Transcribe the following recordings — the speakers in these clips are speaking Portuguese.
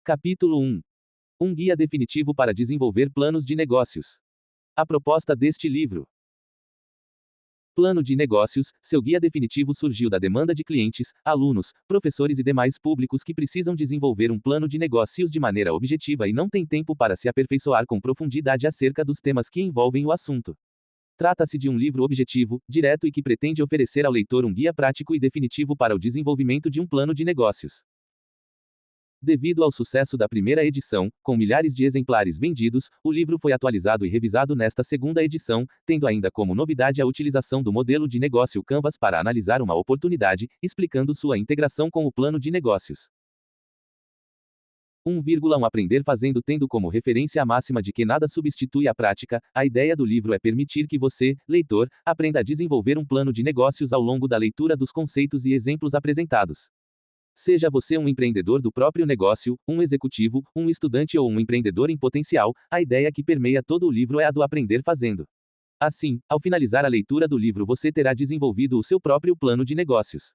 Capítulo 1. Um guia definitivo para desenvolver planos de negócios. A proposta deste livro. Plano de negócios, seu guia definitivo surgiu da demanda de clientes, alunos, professores e demais públicos que precisam desenvolver um plano de negócios de maneira objetiva e não têm tempo para se aperfeiçoar com profundidade acerca dos temas que envolvem o assunto. Trata-se de um livro objetivo, direto e que pretende oferecer ao leitor um guia prático e definitivo para o desenvolvimento de um plano de negócios. Devido ao sucesso da primeira edição, com milhares de exemplares vendidos, o livro foi atualizado e revisado nesta segunda edição, tendo ainda como novidade a utilização do modelo de negócio Canvas para analisar uma oportunidade, explicando sua integração com o plano de negócios. 1,1 Aprender fazendo. Tendo como referência a máxima de que nada substitui a prática, a ideia do livro é permitir que você, leitor, aprenda a desenvolver um plano de negócios ao longo da leitura dos conceitos e exemplos apresentados. Seja você um empreendedor do próprio negócio, um executivo, um estudante ou um empreendedor em potencial, a ideia que permeia todo o livro é a do aprender fazendo. Assim, ao finalizar a leitura do livro você terá desenvolvido o seu próprio plano de negócios.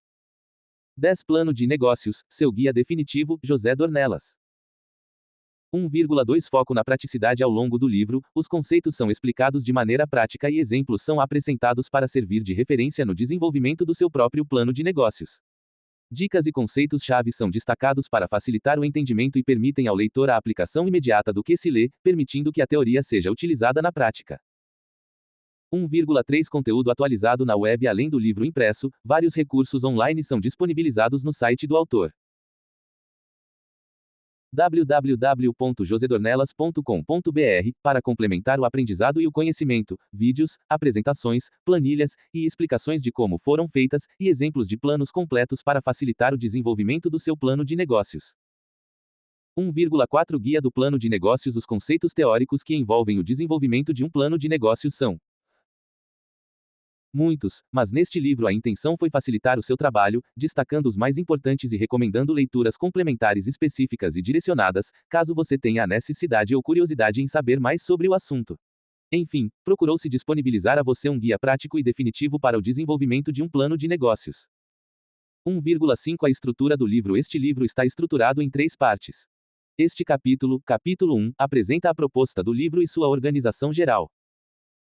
10 Plano de negócios, seu guia definitivo, José Dornelas. 1,2 Foco na praticidade. Ao longo do livro, os conceitos são explicados de maneira prática e exemplos são apresentados para servir de referência no desenvolvimento do seu próprio plano de negócios. Dicas e conceitos-chave são destacados para facilitar o entendimento e permitem ao leitor a aplicação imediata do que se lê, permitindo que a teoria seja utilizada na prática. 1,3 Conteúdo atualizado na web. Além do livro impresso, vários recursos online são disponibilizados no site do autor. www.josedornelas.com.br, para complementar o aprendizado e o conhecimento, vídeos, apresentações, planilhas, e explicações de como foram feitas, e exemplos de planos completos para facilitar o desenvolvimento do seu plano de negócios. 1,4 Guia do plano de negócios. Os conceitos teóricos que envolvem o desenvolvimento de um plano de negócios são muitos, mas neste livro a intenção foi facilitar o seu trabalho, destacando os mais importantes e recomendando leituras complementares específicas e direcionadas, caso você tenha a necessidade ou curiosidade em saber mais sobre o assunto. Enfim, procurou-se disponibilizar a você um guia prático e definitivo para o desenvolvimento de um plano de negócios. 1,5 A estrutura do livro. Este livro está estruturado em 3 partes. Este capítulo 1, apresenta a proposta do livro e sua organização geral.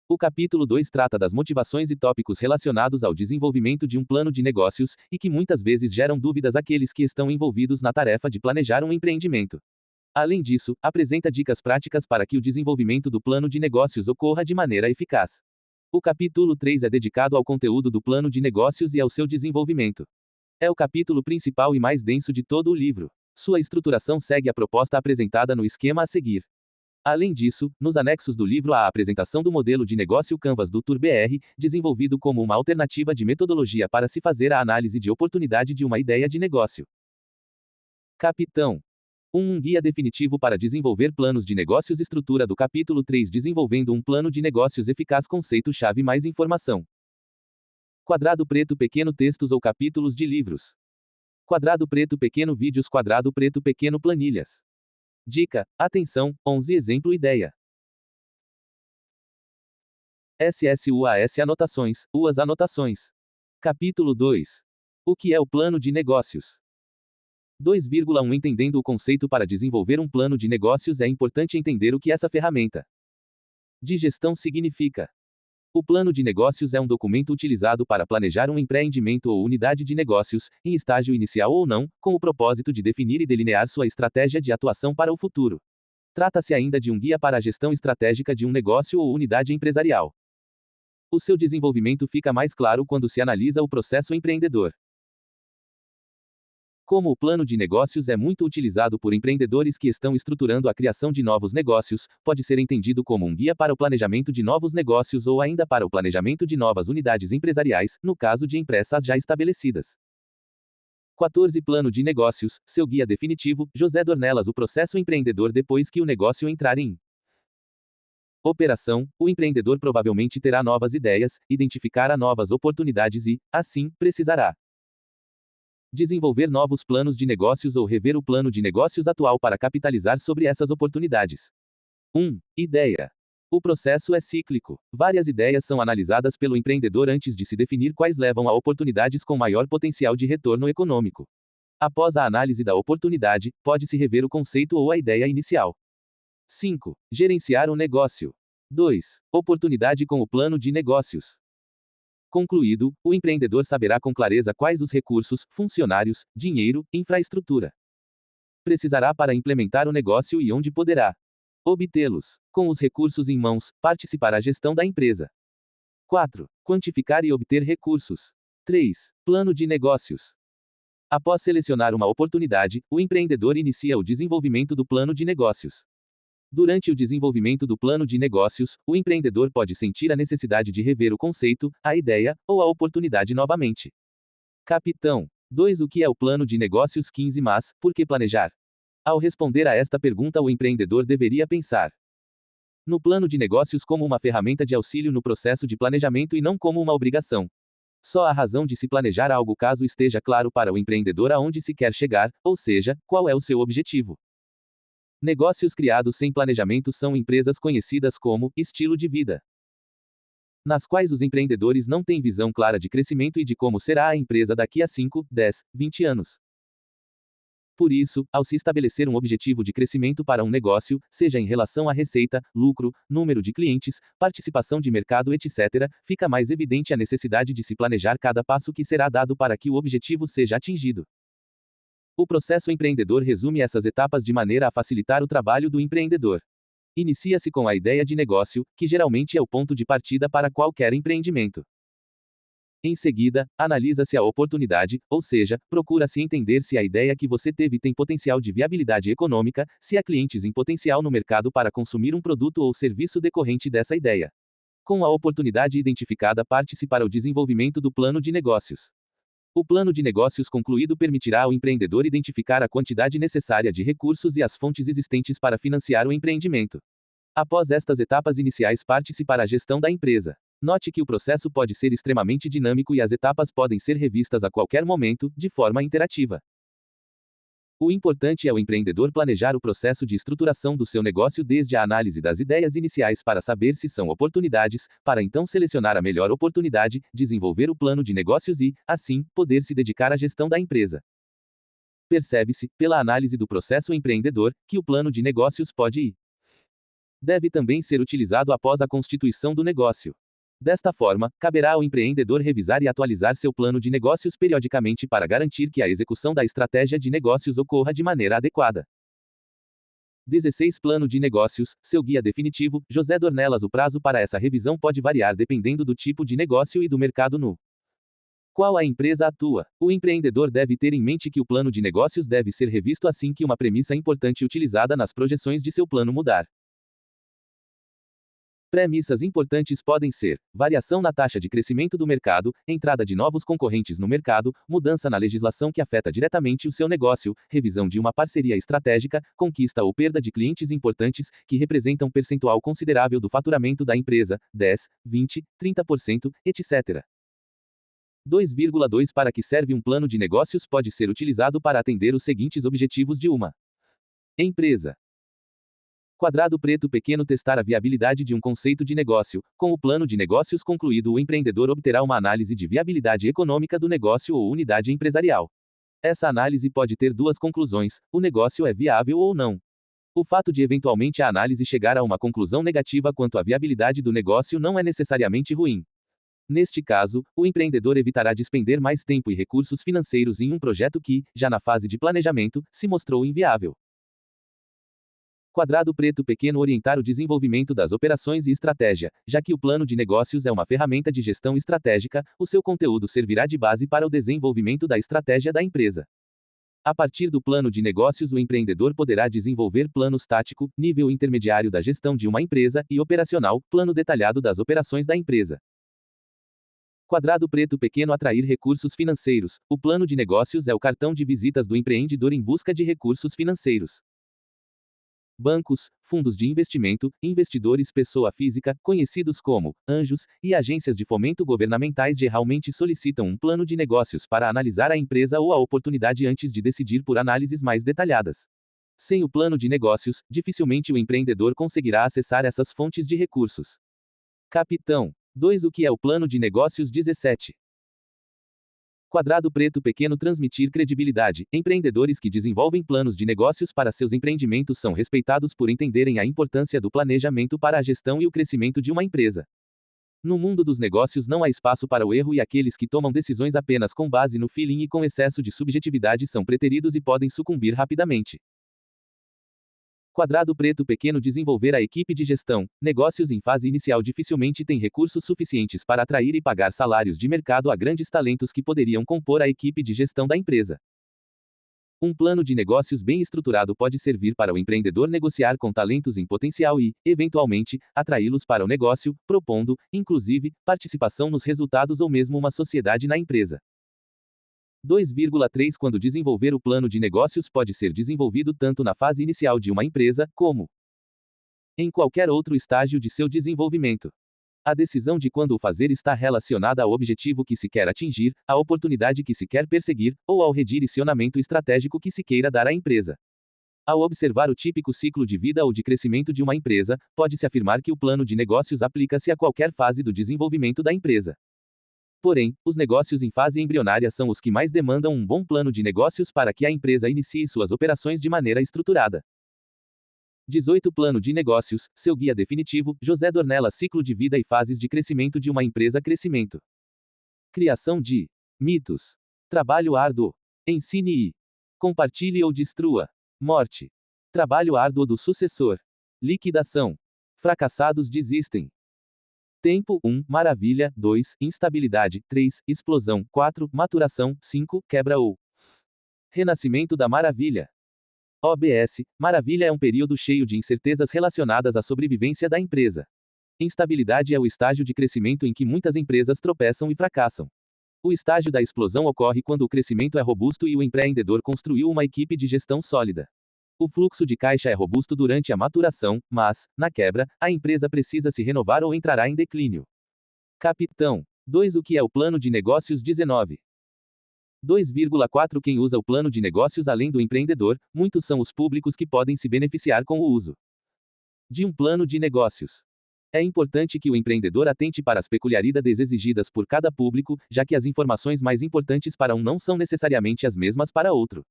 O capítulo 2 trata das motivações e tópicos relacionados ao desenvolvimento de um plano de negócios, e que muitas vezes geram dúvidas àqueles que estão envolvidos na tarefa de planejar um empreendimento. Além disso, apresenta dicas práticas para que o desenvolvimento do plano de negócios ocorra de maneira eficaz. O capítulo 3 é dedicado ao conteúdo do plano de negócios e ao seu desenvolvimento. É o capítulo principal e mais denso de todo o livro. Sua estruturação segue a proposta apresentada no esquema a seguir. Além disso, nos anexos do livro há a apresentação do modelo de negócio Canvas do TUR-BR, desenvolvido como uma alternativa de metodologia para se fazer a análise de oportunidade de uma ideia de negócio. Capitão 1. Um guia definitivo para desenvolver planos de negócios. Estrutura do capítulo 3. Desenvolvendo um plano de negócios eficaz. Conceito-chave. Mais informação. Quadrado preto pequeno. Textos ou capítulos de livros. Quadrado preto pequeno. Vídeos. Quadrado preto pequeno. Planilhas. Dica: atenção, 11 Exemplo. Ideia. SSUAS. Anotações, UAS. Anotações. Capítulo 2. O que é o plano de negócios? 2,1 Entendendo o conceito. Para desenvolver um plano de negócios é importante entender o que essa ferramenta de gestão significa. O plano de negócios é um documento utilizado para planejar um empreendimento ou unidade de negócios, em estágio inicial ou não, com o propósito de definir e delinear sua estratégia de atuação para o futuro. Trata-se ainda de um guia para a gestão estratégica de um negócio ou unidade empresarial. O seu desenvolvimento fica mais claro quando se analisa o processo empreendedor. Como o plano de negócios é muito utilizado por empreendedores que estão estruturando a criação de novos negócios, pode ser entendido como um guia para o planejamento de novos negócios ou ainda para o planejamento de novas unidades empresariais, no caso de empresas já estabelecidas. 14 Plano de negócios, seu guia definitivo, José Dornelas. O processo empreendedor. Depois que o negócio entrar em operação, o empreendedor provavelmente terá novas ideias, identificará novas oportunidades e, assim, precisará desenvolver novos planos de negócios ou rever o plano de negócios atual para capitalizar sobre essas oportunidades. 1. Ideia. O processo é cíclico. Várias ideias são analisadas pelo empreendedor antes de se definir quais levam a oportunidades com maior potencial de retorno econômico. Após a análise da oportunidade, pode-se rever o conceito ou a ideia inicial. 5. Gerenciar o negócio. 2. Oportunidade com o plano de negócios. Concluído, o empreendedor saberá com clareza quais os recursos, funcionários, dinheiro, infraestrutura precisará para implementar o negócio e onde poderá obtê-los. Com os recursos em mãos, participar da gestão da empresa. 4. Quantificar e obter recursos. 3. Plano de negócios. Após selecionar uma oportunidade, o empreendedor inicia o desenvolvimento do plano de negócios. Durante o desenvolvimento do plano de negócios, o empreendedor pode sentir a necessidade de rever o conceito, a ideia, ou a oportunidade novamente. Capitão 2. O que é o plano de negócios 15 Mas, por que planejar? Ao responder a esta pergunta, o empreendedor deveria pensar no plano de negócios como uma ferramenta de auxílio no processo de planejamento e não como uma obrigação. Só há razão de se planejar algo caso esteja claro para o empreendedor aonde se quer chegar, ou seja, qual é o seu objetivo. Negócios criados sem planejamento são empresas conhecidas como estilo de vida, nas quais os empreendedores não têm visão clara de crescimento e de como será a empresa daqui a 5, 10, 20 anos. Por isso, ao se estabelecer um objetivo de crescimento para um negócio, seja em relação à receita, lucro, número de clientes, participação de mercado, etc., fica mais evidente a necessidade de se planejar cada passo que será dado para que o objetivo seja atingido. O processo empreendedor resume essas etapas de maneira a facilitar o trabalho do empreendedor. Inicia-se com a ideia de negócio, que geralmente é o ponto de partida para qualquer empreendimento. Em seguida, analisa-se a oportunidade, ou seja, procura-se entender se a ideia que você teve tem potencial de viabilidade econômica, se há clientes em potencial no mercado para consumir um produto ou serviço decorrente dessa ideia. Com a oportunidade identificada, parte-se para o desenvolvimento do plano de negócios. O plano de negócios concluído permitirá ao empreendedor identificar a quantidade necessária de recursos e as fontes existentes para financiar o empreendimento. Após estas etapas iniciais, parte-se para a gestão da empresa. Note que o processo pode ser extremamente dinâmico e as etapas podem ser revistas a qualquer momento, de forma interativa. O importante é o empreendedor planejar o processo de estruturação do seu negócio desde a análise das ideias iniciais para saber se são oportunidades, para então selecionar a melhor oportunidade, desenvolver o plano de negócios e, assim, poder se dedicar à gestão da empresa. Percebe-se, pela análise do processo empreendedor, que o plano de negócios pode e deve também ser utilizado após a constituição do negócio. Desta forma, caberá ao empreendedor revisar e atualizar seu plano de negócios periodicamente para garantir que a execução da estratégia de negócios ocorra de maneira adequada. 16. Plano de negócios, seu guia definitivo, José Dornelas. O prazo para essa revisão pode variar dependendo do tipo de negócio e do mercado no qual a empresa atua. O empreendedor deve ter em mente que o plano de negócios deve ser revisto assim que uma premissa importante utilizada nas projeções de seu plano mudar. Premissas importantes podem ser: variação na taxa de crescimento do mercado, entrada de novos concorrentes no mercado, mudança na legislação que afeta diretamente o seu negócio, revisão de uma parceria estratégica, conquista ou perda de clientes importantes, que representam percentual considerável do faturamento da empresa, 10, 20, 30%, etc. 2,2 Para que serve um plano de negócios pode ser utilizado para atender os seguintes objetivos de uma empresa. Quadrado preto pequeno testar a viabilidade de um conceito de negócio. Com o plano de negócios concluído, o empreendedor obterá uma análise de viabilidade econômica do negócio ou unidade empresarial. Essa análise pode ter duas conclusões: o negócio é viável ou não. O fato de eventualmente a análise chegar a uma conclusão negativa quanto à viabilidade do negócio não é necessariamente ruim. Neste caso, o empreendedor evitará despender mais tempo e recursos financeiros em um projeto que, já na fase de planejamento, se mostrou inviável. Quadrado preto pequeno orientar o desenvolvimento das operações e estratégia. Já que o plano de negócios é uma ferramenta de gestão estratégica, o seu conteúdo servirá de base para o desenvolvimento da estratégia da empresa. A partir do plano de negócios, o empreendedor poderá desenvolver planos tático, nível intermediário da gestão de uma empresa, e operacional, plano detalhado das operações da empresa. Quadrado preto pequeno atrair recursos financeiros. O plano de negócios é o cartão de visitas do empreendedor em busca de recursos financeiros. Bancos, fundos de investimento, investidores pessoa física, conhecidos como anjos, e agências de fomento governamentais geralmente solicitam um plano de negócios para analisar a empresa ou a oportunidade antes de decidir por análises mais detalhadas. Sem o plano de negócios, dificilmente o empreendedor conseguirá acessar essas fontes de recursos. Capitão 2. O que é o plano de negócios 17? Quadrado preto pequeno transmitir credibilidade. Empreendedores que desenvolvem planos de negócios para seus empreendimentos são respeitados por entenderem a importância do planejamento para a gestão e o crescimento de uma empresa. No mundo dos negócios não há espaço para o erro e aqueles que tomam decisões apenas com base no feeling e com excesso de subjetividade são preteridos e podem sucumbir rapidamente. Quadrado preto pequeno desenvolver a equipe de gestão. Negócios em fase inicial dificilmente têm recursos suficientes para atrair e pagar salários de mercado a grandes talentos que poderiam compor a equipe de gestão da empresa. Um plano de negócios bem estruturado pode servir para o empreendedor negociar com talentos em potencial e, eventualmente, atraí-los para o negócio, propondo, inclusive, participação nos resultados ou mesmo uma sociedade na empresa. 2,3 Quando desenvolver o plano de negócios pode ser desenvolvido tanto na fase inicial de uma empresa, como em qualquer outro estágio de seu desenvolvimento. A decisão de quando o fazer está relacionada ao objetivo que se quer atingir, à oportunidade que se quer perseguir, ou ao redirecionamento estratégico que se queira dar à empresa. Ao observar o típico ciclo de vida ou de crescimento de uma empresa, pode-se afirmar que o plano de negócios aplica-se a qualquer fase do desenvolvimento da empresa. Porém, os negócios em fase embrionária são os que mais demandam um bom plano de negócios para que a empresa inicie suas operações de maneira estruturada. 18 Plano de negócios, seu guia definitivo, José Dornelas Ciclo de vida e fases de crescimento de uma empresa crescimento. Criação de mitos. Trabalho árduo. Ensine e compartilhe ou destrua. Morte. Trabalho árduo do sucessor. Liquidação. Fracassados desistem. Tempo 1. Maravilha 2. Instabilidade 3. Explosão 4. Maturação 5. Quebra ou renascimento da maravilha. OBS. Maravilha é um período cheio de incertezas relacionadas à sobrevivência da empresa. Instabilidade é o estágio de crescimento em que muitas empresas tropeçam e fracassam. O estágio da explosão ocorre quando o crescimento é robusto e o empreendedor construiu uma equipe de gestão sólida. O fluxo de caixa é robusto durante a maturação, mas, na quebra, a empresa precisa se renovar ou entrará em declínio. Capitão 2. O que é o plano de negócios 19. 2,4 Quem usa o plano de negócios além do empreendedor, muitos são os públicos que podem se beneficiar com o uso de um plano de negócios. É importante que o empreendedor atente para as peculiaridades exigidas por cada público, já que as informações mais importantes para um não são necessariamente as mesmas para outro.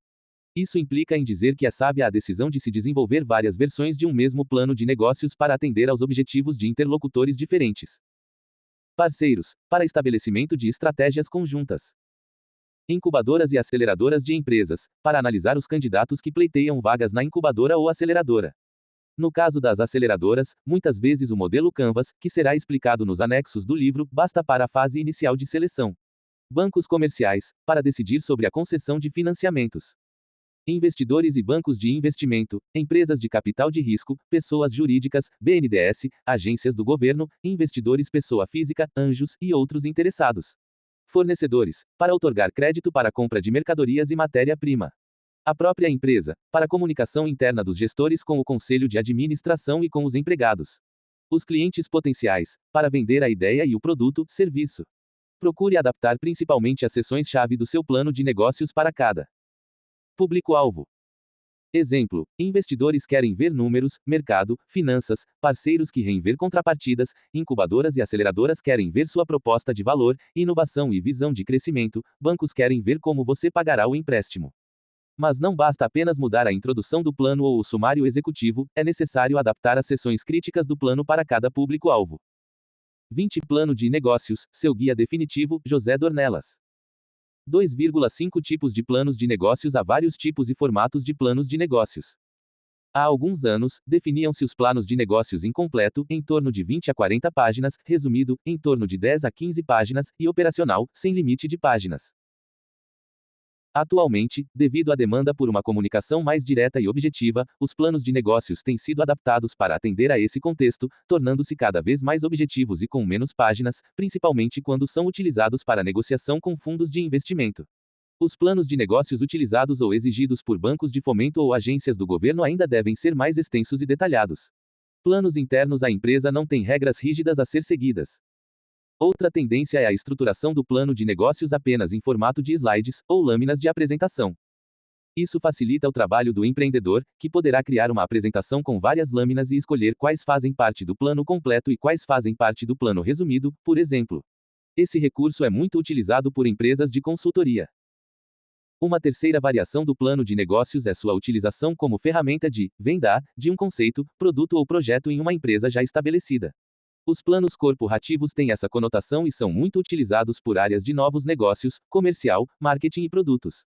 Isso implica em dizer que é sábia a decisão de se desenvolver várias versões de um mesmo plano de negócios para atender aos objetivos de interlocutores diferentes. Parceiros, para estabelecimento de estratégias conjuntas. Incubadoras e aceleradoras de empresas, para analisar os candidatos que pleiteiam vagas na incubadora ou aceleradora. No caso das aceleradoras, muitas vezes o modelo Canvas, que será explicado nos anexos do livro, basta para a fase inicial de seleção. Bancos comerciais, para decidir sobre a concessão de financiamentos. Investidores e bancos de investimento, empresas de capital de risco, pessoas jurídicas, BNDES, agências do governo, investidores pessoa física, anjos e outros interessados. Fornecedores, para outorgar crédito para compra de mercadorias e matéria-prima. A própria empresa, para comunicação interna dos gestores com o conselho de administração e com os empregados. Os clientes potenciais, para vender a ideia e o produto, serviço. Procure adaptar principalmente as seções-chave do seu plano de negócios para cada público-alvo. Exemplo: investidores querem ver números, mercado, finanças, parceiros querem ver contrapartidas, incubadoras e aceleradoras querem ver sua proposta de valor, inovação e visão de crescimento, bancos querem ver como você pagará o empréstimo. Mas não basta apenas mudar a introdução do plano ou o sumário executivo, é necessário adaptar as seções críticas do plano para cada público-alvo. 20 Plano de negócios, seu guia definitivo, José Dornelas. 2,5 Tipos de planos de negócios. Há vários tipos e formatos de planos de negócios. Há alguns anos, definiam-se os planos de negócios incompleto, em torno de 20 a 40 páginas, resumido, em torno de 10 a 15 páginas, e operacional, sem limite de páginas. Atualmente, devido à demanda por uma comunicação mais direta e objetiva, os planos de negócios têm sido adaptados para atender a esse contexto, tornando-se cada vez mais objetivos e com menos páginas, principalmente quando são utilizados para negociação com fundos de investimento. Os planos de negócios utilizados ou exigidos por bancos de fomento ou agências do governo ainda devem ser mais extensos e detalhados. Planos internos à empresa não têm regras rígidas a ser seguidas. Outra tendência é a estruturação do plano de negócios apenas em formato de slides, ou lâminas de apresentação. Isso facilita o trabalho do empreendedor, que poderá criar uma apresentação com várias lâminas e escolher quais fazem parte do plano completo e quais fazem parte do plano resumido, por exemplo. Esse recurso é muito utilizado por empresas de consultoria. Uma terceira variação do plano de negócios é sua utilização como ferramenta de venda de um conceito, produto ou projeto em uma empresa já estabelecida. Os planos corporativos têm essa conotação e são muito utilizados por áreas de novos negócios, comercial, marketing e produtos.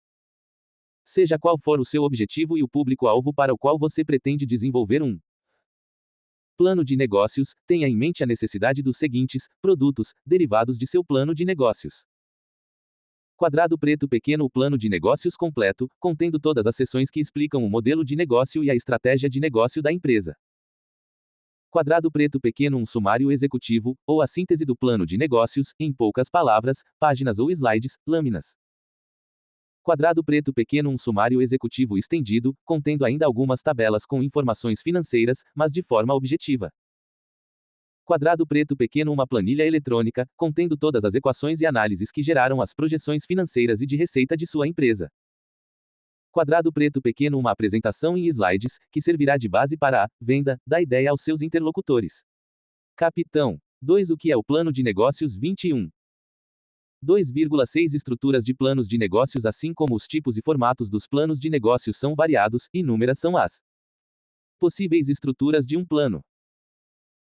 Seja qual for o seu objetivo e o público-alvo para o qual você pretende desenvolver um plano de negócios, tenha em mente a necessidade dos seguintes produtos, derivados de seu plano de negócios. Quadrado preto pequeno. O plano de negócios completo, contendo todas as seções que explicam o modelo de negócio e a estratégia de negócio da empresa. Quadrado preto pequeno. Um sumário executivo, ou a síntese do plano de negócios, em poucas palavras, páginas ou slides, lâminas. Quadrado preto pequeno. Um sumário executivo estendido, contendo ainda algumas tabelas com informações financeiras, mas de forma objetiva. Quadrado preto pequeno. Uma planilha eletrônica, contendo todas as equações e análises que geraram as projeções financeiras e de receita de sua empresa. Quadrado preto pequeno. Uma apresentação em slides, que servirá de base para a venda da ideia aos seus interlocutores. Capitão 2. O que é o plano de negócios 21? 2,6 Estruturas de planos de negócios. Assim como os tipos e formatos dos planos de negócios são variados, inúmeras são as possíveis estruturas de um plano.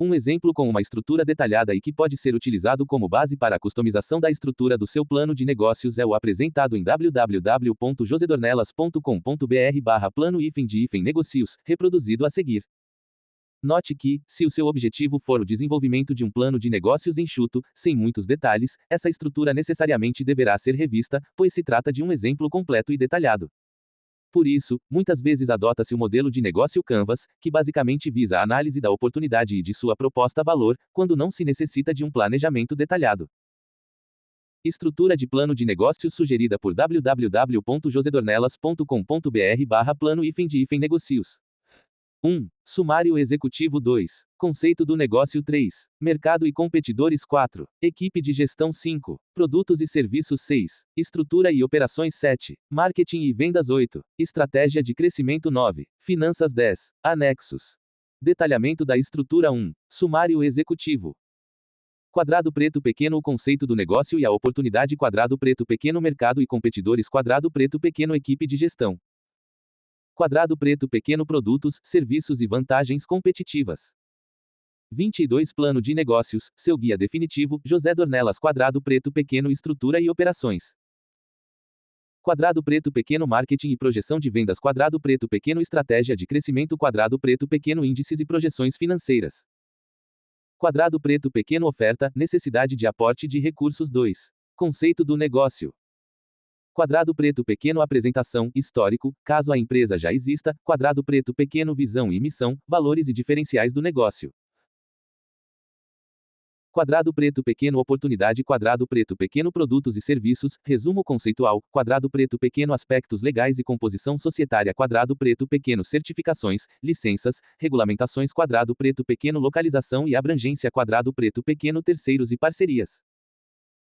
Um exemplo com uma estrutura detalhada e que pode ser utilizado como base para a customização da estrutura do seu plano de negócios é o apresentado em www.josedornelas.com.br/plano-de-negócios, reproduzido a seguir. Note que, se o seu objetivo for o desenvolvimento de um plano de negócios enxuto, sem muitos detalhes, essa estrutura necessariamente deverá ser revista, pois se trata de um exemplo completo e detalhado. Por isso, muitas vezes adota-se o modelo de negócio Canvas, que basicamente visa a análise da oportunidade e de sua proposta-valor, quando não se necessita de um planejamento detalhado. Estrutura de plano de negócios sugerida por www.josedornelas.com.br/plano-de-negócios. 1. Sumário executivo 2. Conceito do negócio 3. Mercado e competidores 4. Equipe de gestão 5. Produtos e serviços 6. Estrutura e operações 7. Marketing e vendas 8. Estratégia de crescimento 9. Finanças 10. Anexos. Detalhamento da estrutura 1. Sumário executivo. Quadrado preto pequeno. O conceito do negócio e a oportunidade. Quadrado preto pequeno. Mercado e competidores. Quadrado preto pequeno. Equipe de gestão. Quadrado preto pequeno. Produtos, serviços e vantagens competitivas. 22 Plano de negócios, seu guia definitivo, José Dornelas. Quadrado preto pequeno. Estrutura e operações. Quadrado preto pequeno. Marketing e projeção de vendas. Quadrado preto pequeno. Estratégia de crescimento. Quadrado preto pequeno. Índices e projeções financeiras. Quadrado preto pequeno. Oferta, necessidade de aporte de recursos 2. Conceito do negócio. Quadrado preto pequeno. Apresentação, histórico, caso a empresa já exista. Quadrado preto pequeno. Visão e missão, valores e diferenciais do negócio. Quadrado preto pequeno. Oportunidade. Quadrado preto pequeno. Produtos e serviços, resumo conceitual. Quadrado preto pequeno. Aspectos legais e composição societária. Quadrado preto pequeno. Certificações, licenças, regulamentações. Quadrado preto pequeno. Localização e abrangência. Quadrado preto pequeno. Terceiros e parcerias.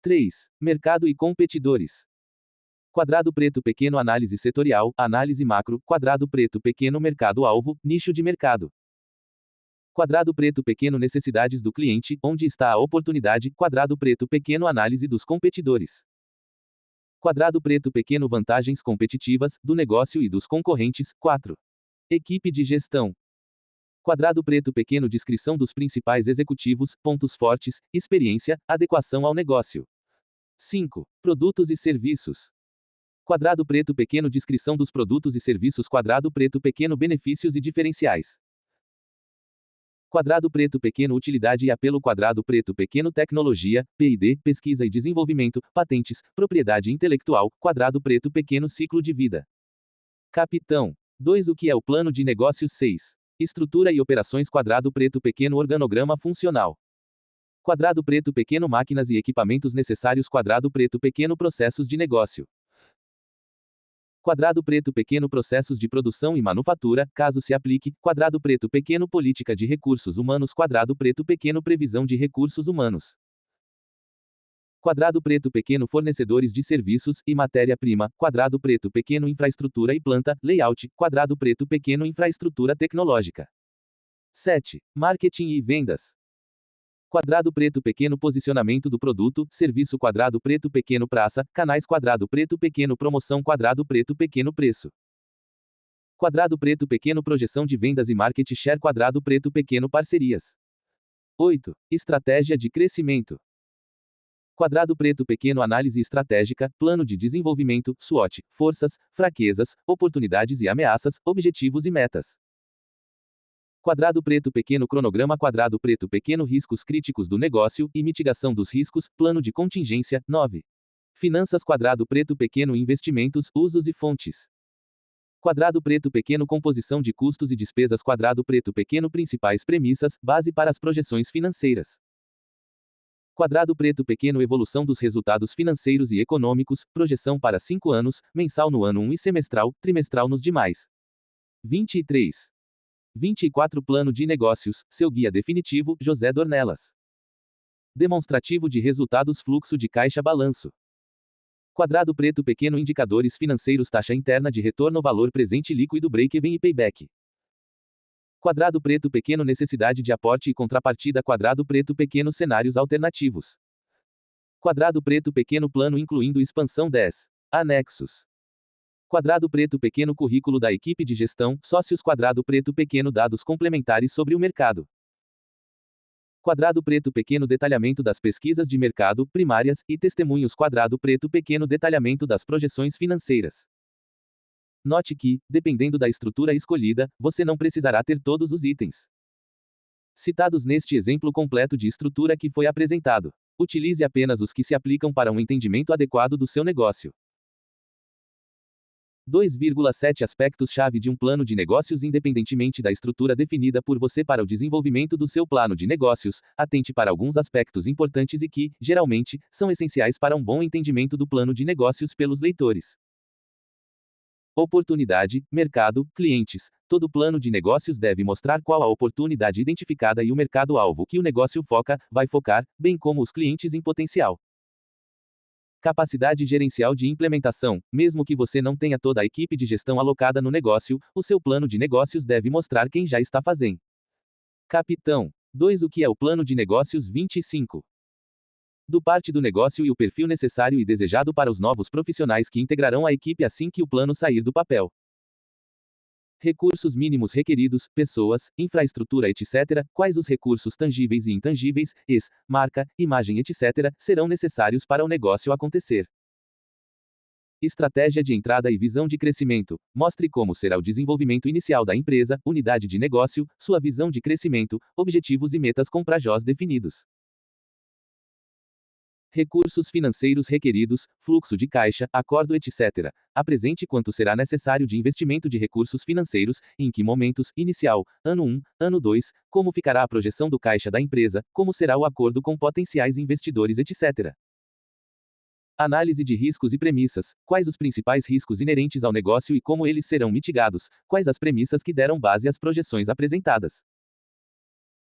3. Mercado e competidores. Quadrado preto pequeno. Análise setorial, análise macro. Quadrado preto pequeno. Mercado-alvo, nicho de mercado. Quadrado preto pequeno. Necessidades do cliente, onde está a oportunidade. Quadrado preto pequeno. Análise dos competidores. Quadrado preto pequeno. Vantagens competitivas, do negócio e dos concorrentes. 4. Equipe de gestão. Quadrado preto pequeno. Descrição dos principais executivos, pontos fortes, experiência, adequação ao negócio. 5. Produtos e serviços. Quadrado preto pequeno. Descrição dos produtos e serviços. Quadrado preto pequeno. Benefícios e diferenciais. Quadrado preto pequeno. Utilidade e apelo. Quadrado preto pequeno. Tecnologia, P&D, pesquisa e desenvolvimento, patentes, propriedade intelectual. Quadrado preto pequeno. Ciclo de vida. Capitão 2. O que é o plano de negócios 6. Estrutura e operações. Quadrado preto pequeno. Organograma funcional. Quadrado preto pequeno. Máquinas e equipamentos necessários. Quadrado preto pequeno. Processos de negócio. Quadrado preto pequeno. Processos de produção e manufatura, caso se aplique. Quadrado preto pequeno. Política de recursos humanos. Quadrado preto pequeno. Previsão de recursos humanos. Quadrado preto pequeno. Fornecedores de serviços e matéria-prima. Quadrado preto pequeno. Infraestrutura e planta, layout. Quadrado preto pequeno. Infraestrutura tecnológica. 7. Marketing e vendas. Quadrado preto pequeno posicionamento do produto, serviço quadrado preto pequeno praça, canais quadrado preto pequeno promoção quadrado preto pequeno preço. Quadrado preto pequeno projeção de vendas e market share quadrado preto pequeno parcerias. 8. Estratégia de crescimento. Quadrado preto pequeno análise estratégica, plano de desenvolvimento, SWOT, forças, fraquezas, oportunidades e ameaças, objetivos e metas. Quadrado preto pequeno cronograma quadrado preto pequeno riscos críticos do negócio e mitigação dos riscos, plano de contingência, 9. Finanças quadrado preto pequeno investimentos, usos e fontes. Quadrado preto pequeno composição de custos e despesas quadrado preto pequeno principais premissas, base para as projeções financeiras. Quadrado preto pequeno evolução dos resultados financeiros e econômicos, projeção para 5 anos, mensal no ano 1 e semestral, trimestral nos demais. 23. 24 Plano de negócios, seu guia definitivo, José Dornelas. Demonstrativo de resultados fluxo de caixa balanço. Quadrado preto pequeno indicadores financeiros taxa interna de retorno valor presente líquido break-even e payback. Quadrado preto pequeno necessidade de aporte e contrapartida quadrado preto pequeno cenários alternativos. Quadrado preto pequeno plano incluindo expansão 10. Anexos. Quadrado preto pequeno currículo da equipe de gestão, sócios quadrado preto pequeno dados complementares sobre o mercado. Quadrado preto pequeno detalhamento das pesquisas de mercado, primárias, e testemunhos quadrado preto pequeno detalhamento das projeções financeiras. Note que, dependendo da estrutura escolhida, você não precisará ter todos os itens citados neste exemplo completo de estrutura que foi apresentado. Utilize apenas os que se aplicam para um entendimento adequado do seu negócio. 2,7 Aspectos-chave de um plano de negócios. Independentemente da estrutura definida por você para o desenvolvimento do seu plano de negócios, atente para alguns aspectos importantes e que, geralmente, são essenciais para um bom entendimento do plano de negócios pelos leitores. Oportunidade, mercado, clientes. Todo plano de negócios deve mostrar qual a oportunidade identificada e o mercado-alvo que o negócio vai focar, bem como os clientes em potencial. Capacidade gerencial de implementação. Mesmo que você não tenha toda a equipe de gestão alocada no negócio, o seu plano de negócios deve mostrar quem já está fazendo. Capitão. 2. O que é o plano de negócios? 25. Do parte do negócio e o perfil necessário e desejado para os novos profissionais que integrarão a equipe assim que o plano sair do papel. Recursos mínimos requeridos, pessoas, infraestrutura, etc. Quais os recursos tangíveis e intangíveis, marca, imagem, etc., serão necessários para o negócio acontecer. Estratégia de entrada e visão de crescimento. Mostre como será o desenvolvimento inicial da empresa, unidade de negócio, sua visão de crescimento, objetivos e metas com prazos definidos. Recursos financeiros requeridos, fluxo de caixa, acordo, etc. Apresente quanto será necessário de investimento de recursos financeiros, em que momentos, inicial, ano 1, ano 2, como ficará a projeção do caixa da empresa, como será o acordo com potenciais investidores, etc. Análise de riscos e premissas. Quais os principais riscos inerentes ao negócio e como eles serão mitigados? Quais as premissas que deram base às projeções apresentadas?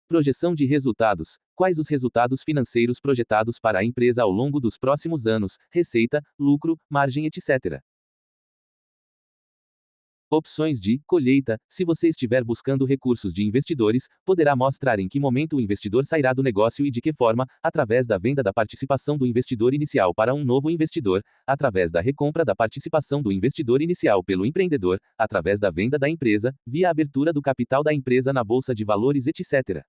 Projeção de resultados. Quais os resultados financeiros projetados para a empresa ao longo dos próximos anos, receita, lucro, margem, etc. Opções de colheita. Se você estiver buscando recursos de investidores, poderá mostrar em que momento o investidor sairá do negócio e de que forma, através da venda da participação do investidor inicial para um novo investidor, através da recompra da participação do investidor inicial pelo empreendedor, através da venda da empresa, via abertura do capital da empresa na bolsa de valores, etc.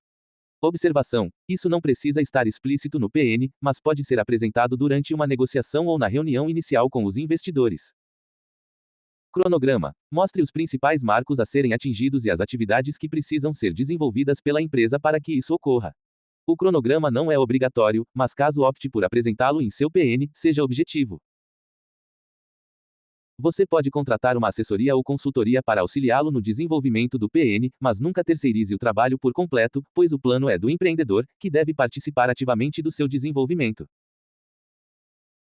Observação: isso não precisa estar explícito no PN, mas pode ser apresentado durante uma negociação ou na reunião inicial com os investidores. Cronograma. Mostre os principais marcos a serem atingidos e as atividades que precisam ser desenvolvidas pela empresa para que isso ocorra. O cronograma não é obrigatório, mas caso opte por apresentá-lo em seu PN, seja objetivo. Você pode contratar uma assessoria ou consultoria para auxiliá-lo no desenvolvimento do PN, mas nunca terceirize o trabalho por completo, pois o plano é do empreendedor, que deve participar ativamente do seu desenvolvimento.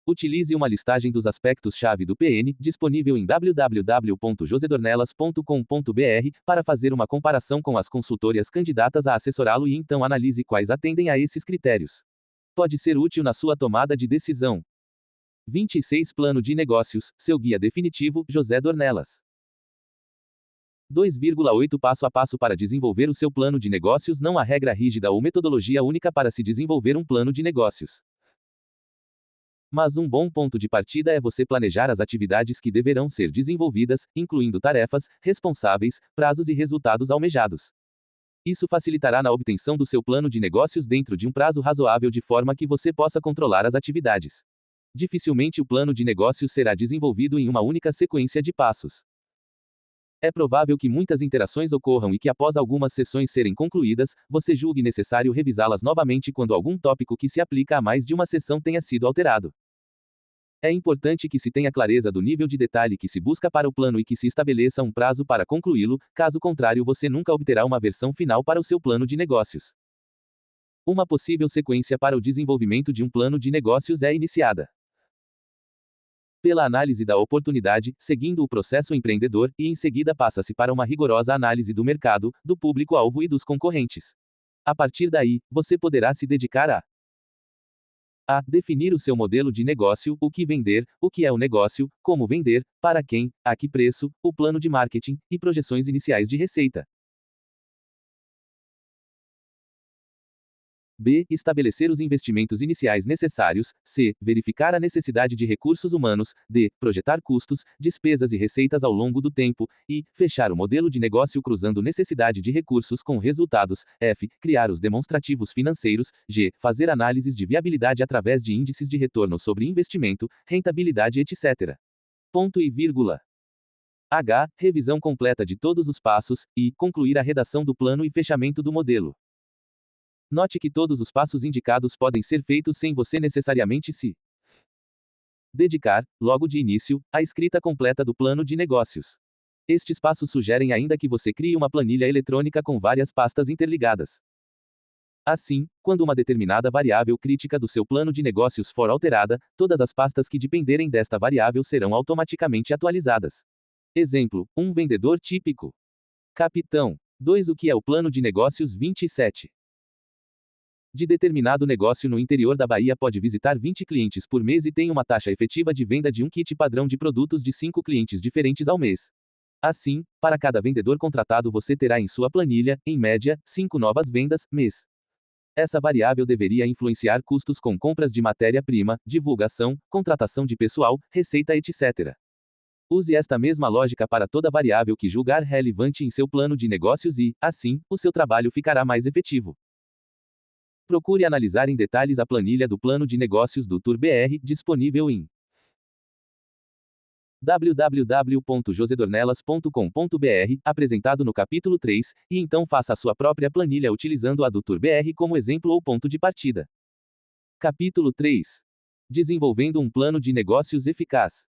Utilize uma listagem dos aspectos-chave do PN, disponível em www.josedornelas.com.br, para fazer uma comparação com as consultorias candidatas a assessorá-lo e então analise quais atendem a esses critérios. Pode ser útil na sua tomada de decisão. 26 Plano de negócios, seu guia definitivo, José Dornelas. 2,8 Passo a passo para desenvolver o seu plano de negócios. Não há regra rígida ou metodologia única para se desenvolver um plano de negócios. Mas um bom ponto de partida é você planejar as atividades que deverão ser desenvolvidas, incluindo tarefas, responsáveis, prazos e resultados almejados. Isso facilitará na obtenção do seu plano de negócios dentro de um prazo razoável de forma que você possa controlar as atividades. Dificilmente o plano de negócios será desenvolvido em uma única sequência de passos. É provável que muitas interações ocorram e que após algumas sessões serem concluídas, você julgue necessário revisá-las novamente quando algum tópico que se aplica a mais de uma sessão tenha sido alterado. É importante que se tenha clareza do nível de detalhe que se busca para o plano e que se estabeleça um prazo para concluí-lo, caso contrário você nunca obterá uma versão final para o seu plano de negócios. Uma possível sequência para o desenvolvimento de um plano de negócios é iniciada pela análise da oportunidade, seguindo o processo empreendedor, e em seguida passa-se para uma rigorosa análise do mercado, do público-alvo e dos concorrentes. A partir daí, você poderá se dedicar a definir o seu modelo de negócio, o que vender, o que é o negócio, como vender, para quem, a que preço, o plano de marketing, e projeções iniciais de receita. B. Estabelecer os investimentos iniciais necessários. C. Verificar a necessidade de recursos humanos. D. Projetar custos, despesas e receitas ao longo do tempo. E. Fechar o modelo de negócio cruzando necessidade de recursos com resultados. F. Criar os demonstrativos financeiros. G. Fazer análises de viabilidade através de índices de retorno sobre investimento, rentabilidade, etc. Ponto e vírgula. H. Revisão completa de todos os passos. I. Concluir a redação do plano e fechamento do modelo. Note que todos os passos indicados podem ser feitos sem você necessariamente se dedicar, logo de início, à escrita completa do plano de negócios. Estes passos sugerem ainda que você crie uma planilha eletrônica com várias pastas interligadas. Assim, quando uma determinada variável crítica do seu plano de negócios for alterada, todas as pastas que dependerem desta variável serão automaticamente atualizadas. Exemplo: 1 vendedor típico. Capitão. 2 O que é o plano de negócios 27? De determinado negócio no interior da Bahia pode visitar 20 clientes por mês e tem uma taxa efetiva de venda de um kit padrão de produtos de 5 clientes diferentes ao mês. Assim, para cada vendedor contratado você terá em sua planilha, em média, 5 novas vendas, mês. Essa variável deveria influenciar custos com compras de matéria-prima, divulgação, contratação de pessoal, receita, etc. Use esta mesma lógica para toda variável que julgar relevante em seu plano de negócios e, assim, o seu trabalho ficará mais efetivo. Procure analisar em detalhes a planilha do plano de negócios do TurBR, disponível em www.josedornelas.com.br, apresentado no capítulo 3, e então faça a sua própria planilha utilizando a do TurBR como exemplo ou ponto de partida. Capítulo 3. Desenvolvendo um plano de negócios eficaz.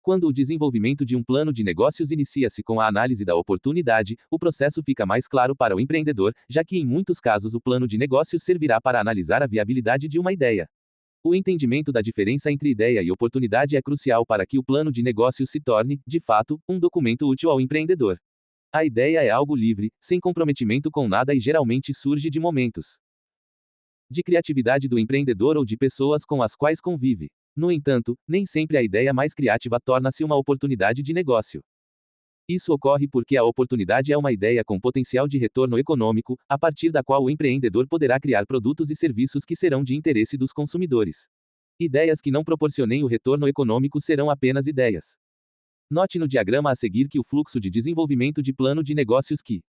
Quando o desenvolvimento de um plano de negócios inicia-se com a análise da oportunidade, o processo fica mais claro para o empreendedor, já que em muitos casos o plano de negócios servirá para analisar a viabilidade de uma ideia. O entendimento da diferença entre ideia e oportunidade é crucial para que o plano de negócios se torne, de fato, um documento útil ao empreendedor. A ideia é algo livre, sem comprometimento com nada e geralmente surge de momentos de criatividade do empreendedor ou de pessoas com as quais convive. No entanto, nem sempre a ideia mais criativa torna-se uma oportunidade de negócio. Isso ocorre porque a oportunidade é uma ideia com potencial de retorno econômico, a partir da qual o empreendedor poderá criar produtos e serviços que serão de interesse dos consumidores. Ideias que não proporcionem o retorno econômico serão apenas ideias. Note no diagrama a seguir que o fluxo de desenvolvimento de plano de negócios que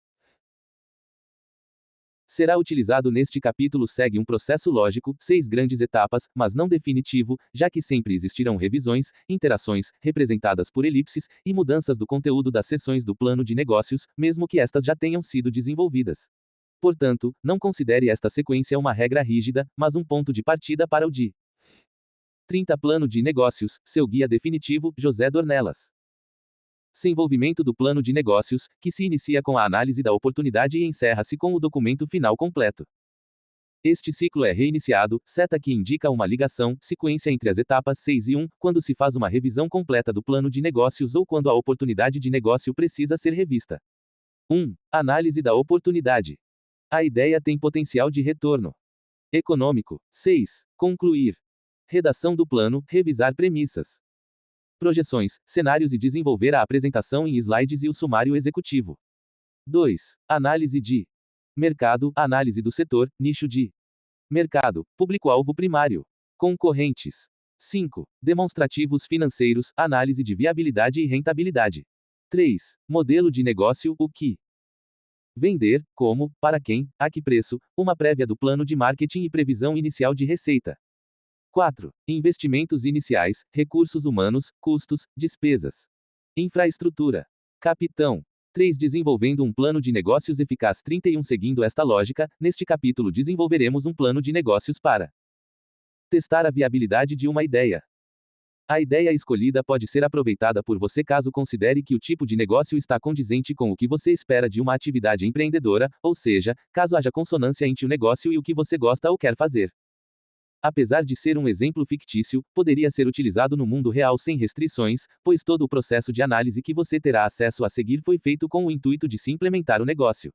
será utilizado neste capítulo segue um processo lógico, 6 grandes etapas, mas não definitivo, já que sempre existirão revisões, interações, representadas por elipses, e mudanças do conteúdo das seções do plano de negócios, mesmo que estas já tenham sido desenvolvidas. Portanto, não considere esta sequência uma regra rígida, mas um ponto de partida para o de 30 Plano de Negócios, seu guia definitivo, José Dornelas. Desenvolvimento do plano de negócios, que se inicia com a análise da oportunidade e encerra-se com o documento final completo. Este ciclo é reiniciado, seta que indica uma ligação, sequência entre as etapas 6 e 1, quando se faz uma revisão completa do plano de negócios ou quando a oportunidade de negócio precisa ser revista. 1. Análise da oportunidade. A ideia tem potencial de retorno econômico. 6. Concluir. Redação do plano, revisar premissas. projeções, cenários e desenvolver a apresentação em slides e o sumário executivo. 2. Análise de mercado, análise do setor, nicho de mercado, público-alvo primário, concorrentes. 5. Demonstrativos financeiros, análise de viabilidade e rentabilidade. 3. Modelo de negócio, o que vender, como, para quem, a que preço, uma prévia do plano de marketing e previsão inicial de receita. 4. Investimentos iniciais, recursos humanos, custos, despesas. Infraestrutura. Capitão. 3. Desenvolvendo um plano de negócios eficaz. 31. Seguindo esta lógica, neste capítulo desenvolveremos um plano de negócios para testar a viabilidade de uma ideia. A ideia escolhida pode ser aproveitada por você caso considere que o tipo de negócio está condizente com o que você espera de uma atividade empreendedora, ou seja, caso haja consonância entre o negócio e o que você gosta ou quer fazer. Apesar de ser um exemplo fictício, poderia ser utilizado no mundo real sem restrições, pois todo o processo de análise que você terá acesso a seguir foi feito com o intuito de se implementar o negócio.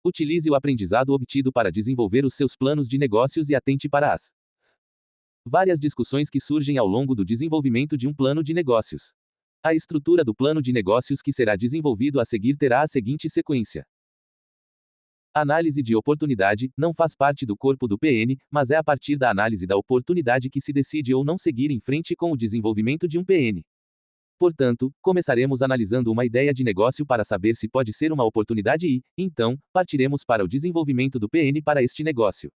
Utilize o aprendizado obtido para desenvolver os seus planos de negócios e atente para as várias discussões que surgem ao longo do desenvolvimento de um plano de negócios. A estrutura do plano de negócios que será desenvolvido a seguir terá a seguinte sequência. Análise de oportunidade não faz parte do corpo do PN, mas é a partir da análise da oportunidade que se decide ou não seguir em frente com o desenvolvimento de um PN. Portanto, começaremos analisando uma ideia de negócio para saber se pode ser uma oportunidade e, então, partiremos para o desenvolvimento do PN para este negócio.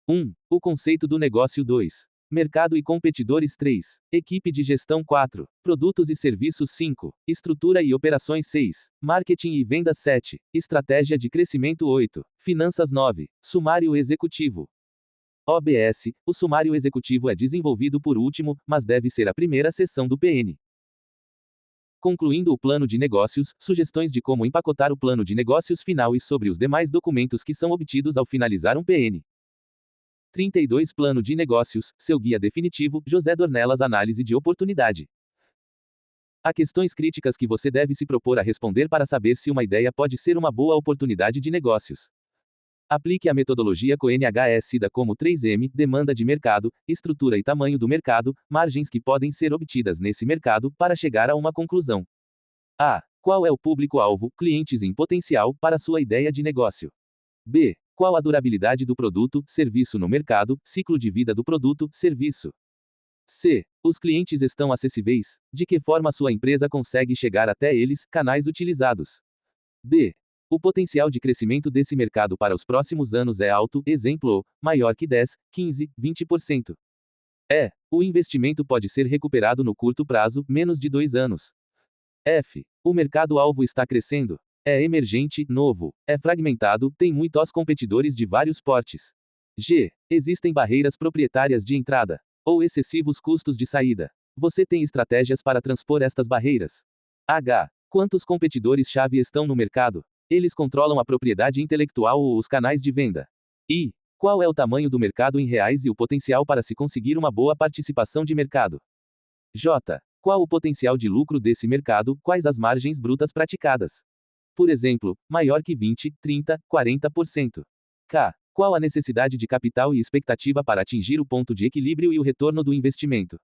1. O conceito do negócio. 2. Mercado e competidores. 3. Equipe de gestão. 4. Produtos e serviços. 5. Estrutura e operações. 6. Marketing e vendas. 7. Estratégia de crescimento. 8. Finanças. 9. Sumário executivo. OBS. O sumário executivo é desenvolvido por último, mas deve ser a primeira seção do PN. Concluindo o plano de negócios, sugestões de como empacotar o plano de negócios final e sobre os demais documentos que são obtidos ao finalizar um PN. 32 Plano de negócios, seu guia definitivo, José Dornelas. Análise de oportunidade. Há questões críticas que você deve se propor a responder para saber se uma ideia pode ser uma boa oportunidade de negócios. Aplique a metodologia CONHS da como 3M, demanda de mercado, estrutura e tamanho do mercado, margens que podem ser obtidas nesse mercado, para chegar a uma conclusão. A. Qual é o público-alvo, clientes em potencial, para sua ideia de negócio? B. Qual a durabilidade do produto, serviço no mercado, ciclo de vida do produto, serviço? C. Os clientes estão acessíveis? De que forma sua empresa consegue chegar até eles, canais utilizados? D. O potencial de crescimento desse mercado para os próximos anos é alto, exemplo, maior que 10, 15, 20%. E. O investimento pode ser recuperado no curto prazo, menos de 2 anos. F. O mercado-alvo está crescendo? É emergente, novo, é fragmentado, tem muitos competidores de vários portes. G. Existem barreiras proprietárias de entrada, ou excessivos custos de saída. Você tem estratégias para transpor estas barreiras? H. Quantos competidores-chave estão no mercado? Eles controlam a propriedade intelectual ou os canais de venda? I. Qual é o tamanho do mercado em reais e o potencial para se conseguir uma boa participação de mercado? J. Qual o potencial de lucro desse mercado, quais as margens brutas praticadas? Por exemplo, maior que 20, 30, 40%. K. Qual a necessidade de capital e expectativa para atingir o ponto de equilíbrio e o retorno do investimento?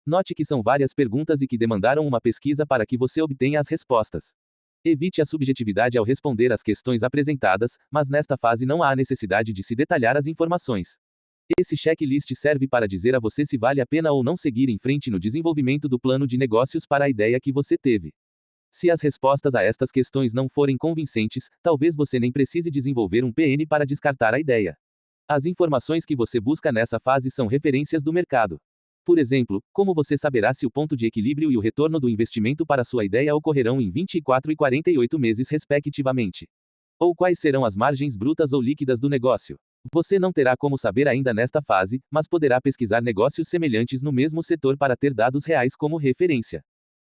Note que são várias perguntas e que demandaram uma pesquisa para que você obtenha as respostas. Evite a subjetividade ao responder às questões apresentadas, mas nesta fase não há necessidade de se detalhar as informações. Esse checklist serve para dizer a você se vale a pena ou não seguir em frente no desenvolvimento do plano de negócios para a ideia que você teve. Se as respostas a estas questões não forem convincentes, talvez você nem precise desenvolver um PN para descartar a ideia. As informações que você busca nessa fase são referências do mercado. Por exemplo, como você saberá se o ponto de equilíbrio e o retorno do investimento para sua ideia ocorrerão em 24 e 48 meses, respectivamente? Ou quais serão as margens brutas ou líquidas do negócio? Você não terá como saber ainda nesta fase, mas poderá pesquisar negócios semelhantes no mesmo setor para ter dados reais como referência.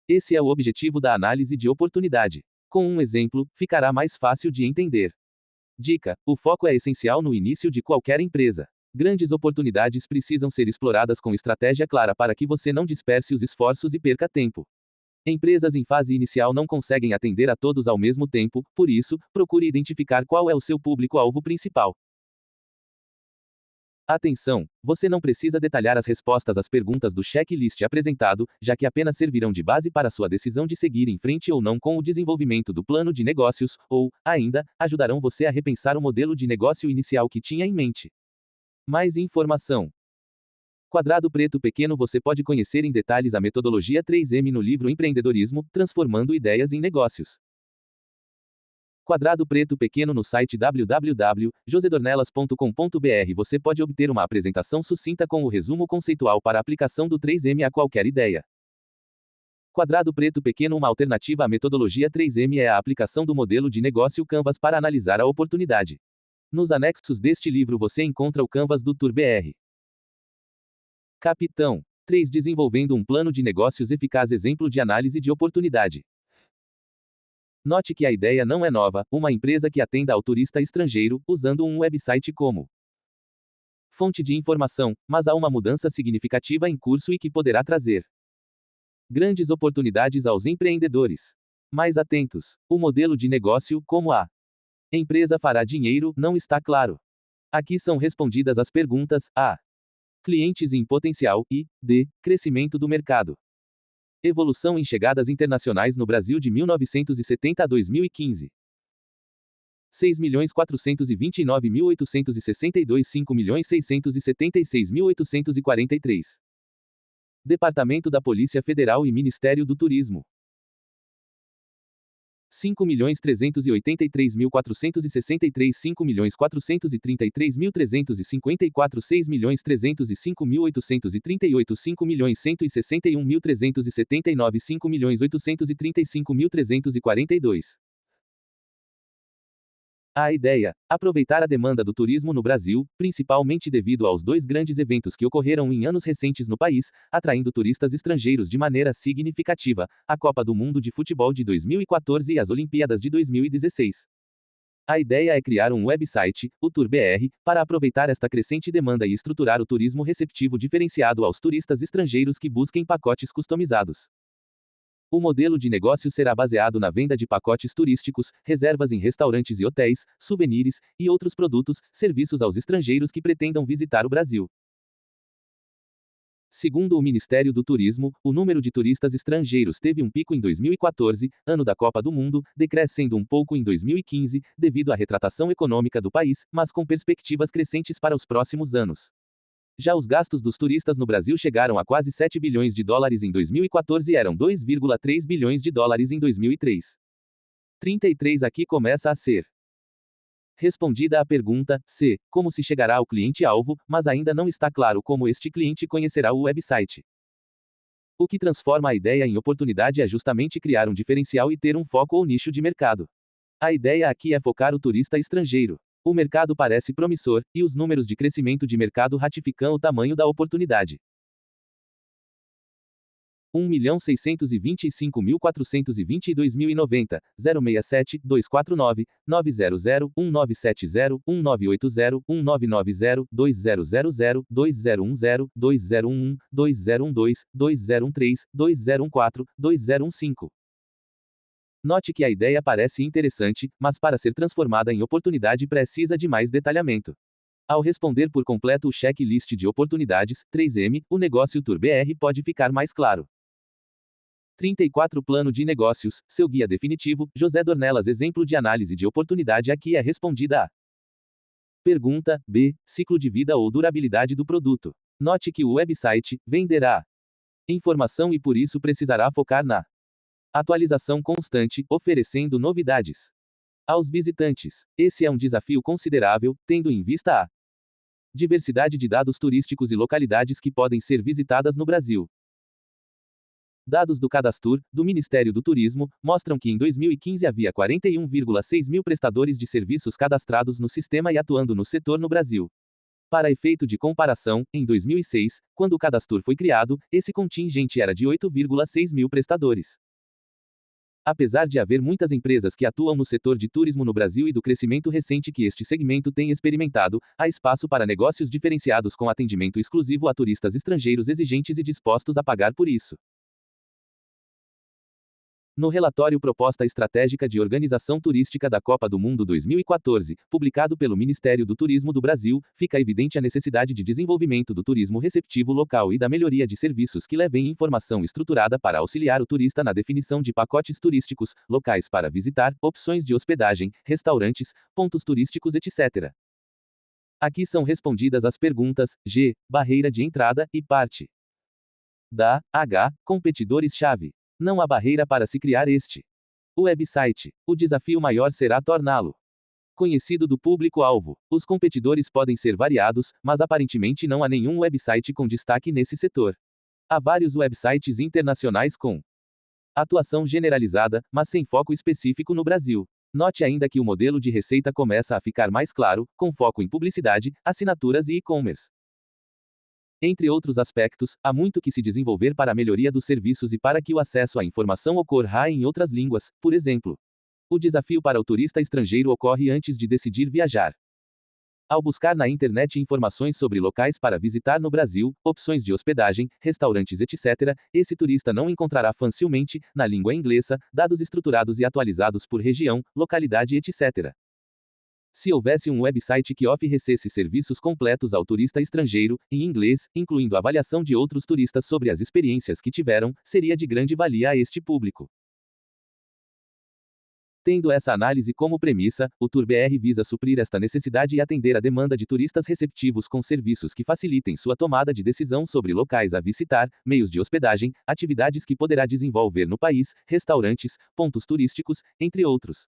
Esse é o objetivo da análise de oportunidade. Com um exemplo, ficará mais fácil de entender. Dica: o foco é essencial no início de qualquer empresa. Grandes oportunidades precisam ser exploradas com estratégia clara para que você não disperse os esforços e perca tempo. Empresas em fase inicial não conseguem atender a todos ao mesmo tempo, por isso, procure identificar qual é o seu público-alvo principal. Atenção! Você não precisa detalhar as respostas às perguntas do checklist apresentado, já que apenas servirão de base para sua decisão de seguir em frente ou não com o desenvolvimento do plano de negócios, ou, ainda, ajudarão você a repensar o modelo de negócio inicial que tinha em mente. Mais informação. Quadrado preto pequeno. Você pode conhecer em detalhes a metodologia 3M no livro Empreendedorismo, Transformando Ideias em Negócios. Quadrado preto pequeno. No site www.josedornelas.com.br você pode obter uma apresentação sucinta com o resumo conceitual para a aplicação do 3M a qualquer ideia. Quadrado preto pequeno. Uma alternativa à metodologia 3M é a aplicação do modelo de negócio Canvas para analisar a oportunidade. Nos anexos deste livro você encontra o Canvas do TUR-BR. Capitão 3. Desenvolvendo um plano de negócios eficaz. Exemplo de análise de oportunidade. Note que a ideia não é nova, uma empresa que atenda ao turista estrangeiro, usando um website como fonte de informação, mas há uma mudança significativa em curso e que poderá trazer grandes oportunidades aos empreendedores. Mais atentos. O modelo de negócio, como a empresa fará dinheiro, não está claro. Aqui são respondidas as perguntas: A. Clientes em potencial e D. Crescimento do mercado. Evolução em chegadas internacionais no Brasil de 1970 a 2015. 6.429.862, 5.676.843. Departamento da Polícia Federal e Ministério do Turismo. 5.383.463, 5.433.354, 6.305.838, 5.161.379, 5.835.342. A ideia: aproveitar a demanda do turismo no Brasil, principalmente devido aos dois grandes eventos que ocorreram em anos recentes no país, atraindo turistas estrangeiros de maneira significativa, a Copa do Mundo de Futebol de 2014 e as Olimpíadas de 2016. A ideia é criar um website, o TUR-BR, para aproveitar esta crescente demanda e estruturar o turismo receptivo diferenciado aos turistas estrangeiros que busquem pacotes customizados. O modelo de negócio será baseado na venda de pacotes turísticos, reservas em restaurantes e hotéis, souvenirs, e outros produtos, serviços aos estrangeiros que pretendam visitar o Brasil. Segundo o Ministério do Turismo, o número de turistas estrangeiros teve um pico em 2014, ano da Copa do Mundo, decrescendo um pouco em 2015, devido à retratação econômica do país, mas com perspectivas crescentes para os próximos anos. Já os gastos dos turistas no Brasil chegaram a quase 7 bilhões de dólares em 2014 e eram 2,3 bilhões de dólares em 2003. 33 Aqui começa a ser respondida a pergunta C. Como se chegará ao cliente-alvo, mas ainda não está claro como este cliente conhecerá o website. O que transforma a ideia em oportunidade é justamente criar um diferencial e ter um foco ou nicho de mercado. A ideia aqui é focar o turista estrangeiro. O mercado parece promissor, e os números de crescimento de mercado ratificam o tamanho da oportunidade. 1.625.422.090, 067, 249, 900, 1970, 1980, 1990, 1990, 2000, 2010, 2010, 2011, 2012, 2013, 2014, 2015. Note que a ideia parece interessante, mas para ser transformada em oportunidade precisa de mais detalhamento. Ao responder por completo o checklist de oportunidades, 3M, o negócio TUR-BR pode ficar mais claro. 34 Plano de negócios, seu guia definitivo, José Dornelas. Exemplo de análise de oportunidade aqui é respondida a pergunta B. Ciclo de vida ou durabilidade do produto. Note que o website venderá informação e por isso precisará focar na atualização constante, oferecendo novidades aos visitantes. Esse é um desafio considerável, tendo em vista a diversidade de dados turísticos e localidades que podem ser visitadas no Brasil. Dados do Cadastur, do Ministério do Turismo, mostram que em 2015 havia 41,6 mil prestadores de serviços cadastrados no sistema e atuando no setor no Brasil. Para efeito de comparação, em 2006, quando o Cadastur foi criado, esse contingente era de 8,6 mil prestadores. Apesar de haver muitas empresas que atuam no setor de turismo no Brasil e do crescimento recente que este segmento tem experimentado, há espaço para negócios diferenciados com atendimento exclusivo a turistas estrangeiros exigentes e dispostos a pagar por isso. No relatório Proposta Estratégica de Organização Turística da Copa do Mundo 2014, publicado pelo Ministério do Turismo do Brasil, fica evidente a necessidade de desenvolvimento do turismo receptivo local e da melhoria de serviços que levem informação estruturada para auxiliar o turista na definição de pacotes turísticos, locais para visitar, opções de hospedagem, restaurantes, pontos turísticos, etc. Aqui são respondidas as perguntas: G. Barreira de entrada, e parte da H. Competidores-chave. Não há barreira para se criar este website. O desafio maior será torná-lo conhecido do público-alvo. Os competidores podem ser variados, mas aparentemente não há nenhum website com destaque nesse setor. Há vários websites internacionais com atuação generalizada, mas sem foco específico no Brasil. Note ainda que o modelo de receita começa a ficar mais claro, com foco em publicidade, assinaturas e e-commerce. Entre outros aspectos, há muito que se desenvolver para a melhoria dos serviços e para que o acesso à informação ocorra em outras línguas, por exemplo. O desafio para o turista estrangeiro ocorre antes de decidir viajar. Ao buscar na internet informações sobre locais para visitar no Brasil, opções de hospedagem, restaurantes, etc., esse turista não encontrará facilmente, na língua inglesa, dados estruturados e atualizados por região, localidade, etc. Se houvesse um website que oferecesse serviços completos ao turista estrangeiro, em inglês, incluindo avaliação de outros turistas sobre as experiências que tiveram, seria de grande valia a este público. Tendo essa análise como premissa, o TourBR visa suprir esta necessidade e atender a demanda de turistas receptivos com serviços que facilitem sua tomada de decisão sobre locais a visitar, meios de hospedagem, atividades que poderá desenvolver no país, restaurantes, pontos turísticos, entre outros.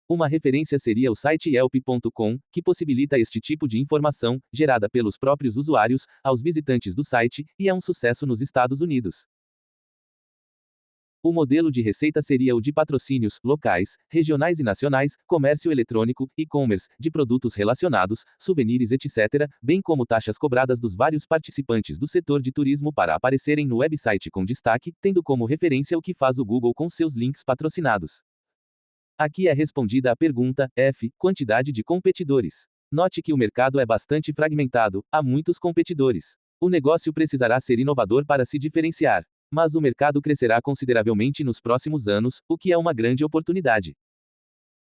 Uma referência seria o site Yelp.com, que possibilita este tipo de informação, gerada pelos próprios usuários, aos visitantes do site, e é um sucesso nos Estados Unidos. O modelo de receita seria o de patrocínios, locais, regionais e nacionais, comércio eletrônico, e-commerce, de produtos relacionados, souvenirs, etc., bem como taxas cobradas dos vários participantes do setor de turismo para aparecerem no website com destaque, tendo como referência o que faz o Google com seus links patrocinados. Aqui é respondida a pergunta, F, quantidade de competidores. Note que o mercado é bastante fragmentado, há muitos competidores. O negócio precisará ser inovador para se diferenciar. Mas o mercado crescerá consideravelmente nos próximos anos, o que é uma grande oportunidade.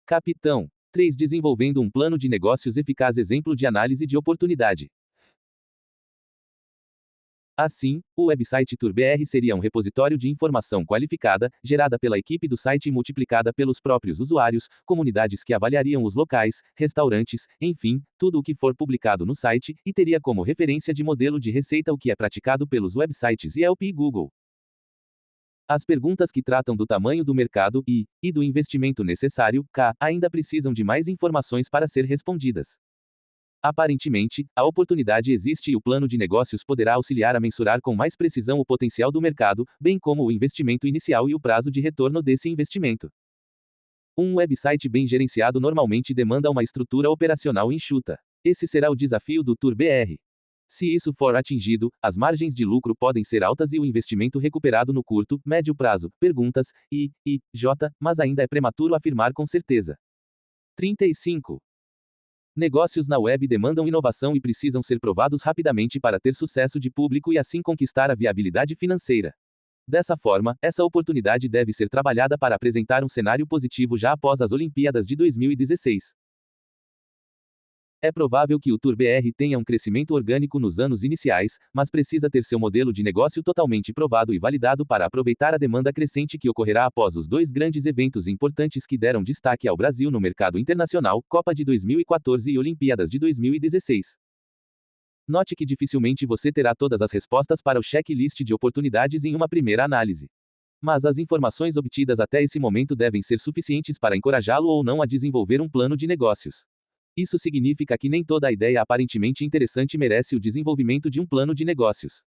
Capitão 3. Desenvolvendo um plano de negócios eficaz. Exemplo de análise de oportunidade. Assim, o website TourBR seria um repositório de informação qualificada, gerada pela equipe do site e multiplicada pelos próprios usuários, comunidades que avaliariam os locais, restaurantes, enfim, tudo o que for publicado no site, e teria como referência de modelo de receita o que é praticado pelos websites Yelp e Google. As perguntas que tratam do tamanho do mercado e do investimento necessário, ainda precisam de mais informações para ser respondidas. Aparentemente, a oportunidade existe e o plano de negócios poderá auxiliar a mensurar com mais precisão o potencial do mercado, bem como o investimento inicial e o prazo de retorno desse investimento. Um website bem gerenciado normalmente demanda uma estrutura operacional enxuta. Esse será o desafio do TourBR. Se isso for atingido, as margens de lucro podem ser altas e o investimento recuperado no curto, médio prazo. Perguntas, mas ainda é prematuro afirmar com certeza. 35. Negócios na web demandam inovação e precisam ser provados rapidamente para ter sucesso de público e assim conquistar a viabilidade financeira. Dessa forma, essa oportunidade deve ser trabalhada para apresentar um cenário positivo já após as Olimpíadas de 2016. É provável que o TourBR tenha um crescimento orgânico nos anos iniciais, mas precisa ter seu modelo de negócio totalmente provado e validado para aproveitar a demanda crescente que ocorrerá após os dois grandes eventos importantes que deram destaque ao Brasil no mercado internacional, Copa de 2014 e Olimpíadas de 2016. Note que dificilmente você terá todas as respostas para o checklist de oportunidades em uma primeira análise. Mas as informações obtidas até esse momento devem ser suficientes para encorajá-lo ou não a desenvolver um plano de negócios. Isso significa que nem toda ideia aparentemente interessante merece o desenvolvimento de um plano de negócios.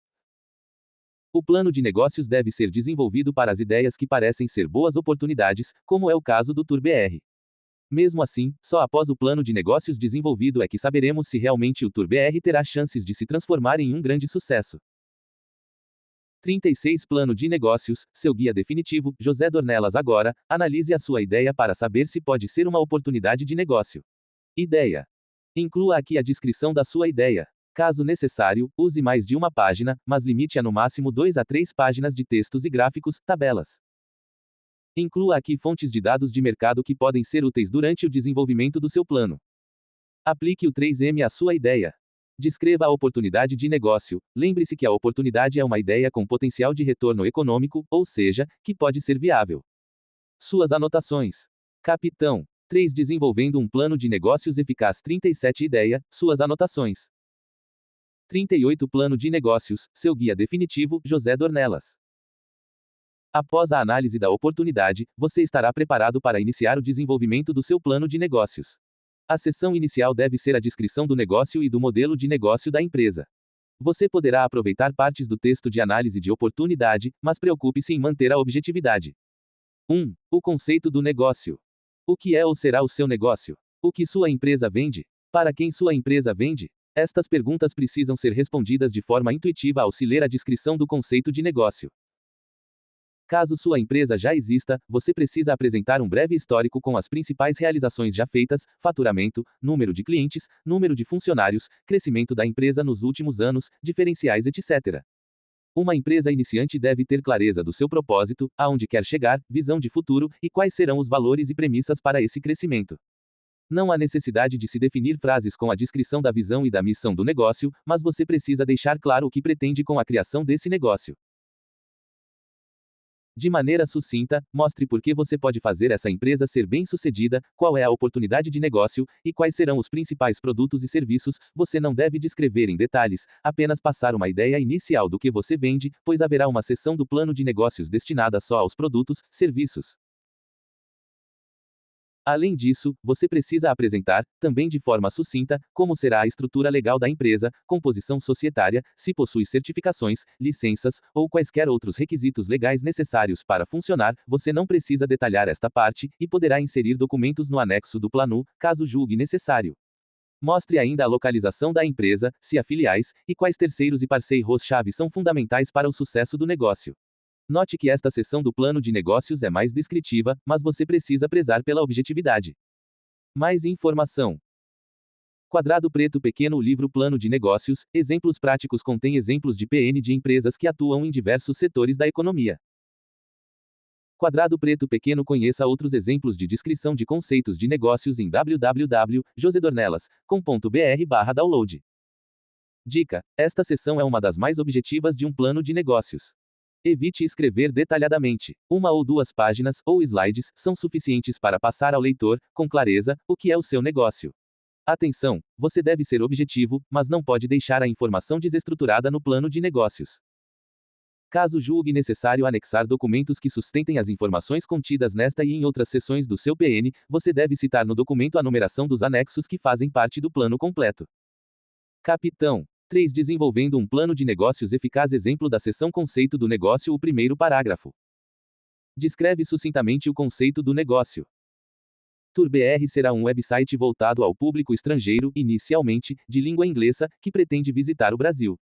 O plano de negócios deve ser desenvolvido para as ideias que parecem ser boas oportunidades, como é o caso do TourBR. Mesmo assim, só após o plano de negócios desenvolvido é que saberemos se realmente o TourBR terá chances de se transformar em um grande sucesso. 36 Plano de negócios, seu guia definitivo. José Dornelas. Agora, analise a sua ideia para saber se pode ser uma oportunidade de negócio. Ideia. Inclua aqui a descrição da sua ideia. Caso necessário, use mais de uma página, mas limite a no máximo 2 a 3 páginas de textos e gráficos, tabelas. Inclua aqui fontes de dados de mercado que podem ser úteis durante o desenvolvimento do seu plano. Aplique o 3M à sua ideia. Descreva a oportunidade de negócio. Lembre-se que a oportunidade é uma ideia com potencial de retorno econômico, ou seja, que pode ser viável. Suas anotações. Capitão 3. Desenvolvendo um plano de negócios eficaz. 37. Ideia. Suas anotações. 38. Plano de negócios. Seu guia definitivo. José Dornelas. Após a análise da oportunidade, você estará preparado para iniciar o desenvolvimento do seu plano de negócios. A seção inicial deve ser a descrição do negócio e do modelo de negócio da empresa. Você poderá aproveitar partes do texto de análise de oportunidade, mas preocupe-se em manter a objetividade. 1. O conceito do negócio. O que é ou será o seu negócio? O que sua empresa vende? Para quem sua empresa vende? Estas perguntas precisam ser respondidas de forma intuitiva ao se ler a descrição do conceito de negócio. Caso sua empresa já exista, você precisa apresentar um breve histórico com as principais realizações já feitas, faturamento, número de clientes, número de funcionários, crescimento da empresa nos últimos anos, diferenciais, etc. Uma empresa iniciante deve ter clareza do seu propósito, aonde quer chegar, visão de futuro, e quais serão os valores e premissas para esse crescimento. Não há necessidade de se definir frases com a descrição da visão e da missão do negócio, mas você precisa deixar claro o que pretende com a criação desse negócio. De maneira sucinta, mostre por que você pode fazer essa empresa ser bem-sucedida, qual é a oportunidade de negócio, e quais serão os principais produtos e serviços. Você não deve descrever em detalhes, apenas passar uma ideia inicial do que você vende, pois haverá uma seção do plano de negócios destinada só aos produtos, serviços. Além disso, você precisa apresentar, também de forma sucinta, como será a estrutura legal da empresa, composição societária, se possui certificações, licenças, ou quaisquer outros requisitos legais necessários para funcionar. Você não precisa detalhar esta parte, e poderá inserir documentos no anexo do plano, caso julgue necessário. Mostre ainda a localização da empresa, se há filiais, e quais terceiros e parceiros-chave são fundamentais para o sucesso do negócio. Note que esta seção do plano de negócios é mais descritiva, mas você precisa prezar pela objetividade. Mais informação. Quadrado preto pequeno. O livro Plano de Negócios, exemplos práticos contém exemplos de PN de empresas que atuam em diversos setores da economia. Quadrado preto pequeno. Conheça outros exemplos de descrição de conceitos de negócios em www.josedornelas.com.br/download. Dica: esta seção é uma das mais objetivas de um plano de negócios. Evite escrever detalhadamente. 1 ou 2 páginas, ou slides, são suficientes para passar ao leitor, com clareza, o que é o seu negócio. Atenção! Você deve ser objetivo, mas não pode deixar a informação desestruturada no plano de negócios. Caso julgue necessário anexar documentos que sustentem as informações contidas nesta e em outras seções do seu PN, você deve citar no documento a numeração dos anexos que fazem parte do plano completo. Capitão 3. Desenvolvendo um plano de negócios eficaz. Exemplo da seção Conceito do negócio. O primeiro parágrafo descreve sucintamente o conceito do negócio. TourBR será um website voltado ao público estrangeiro, inicialmente, de língua inglesa, que pretende visitar o Brasil.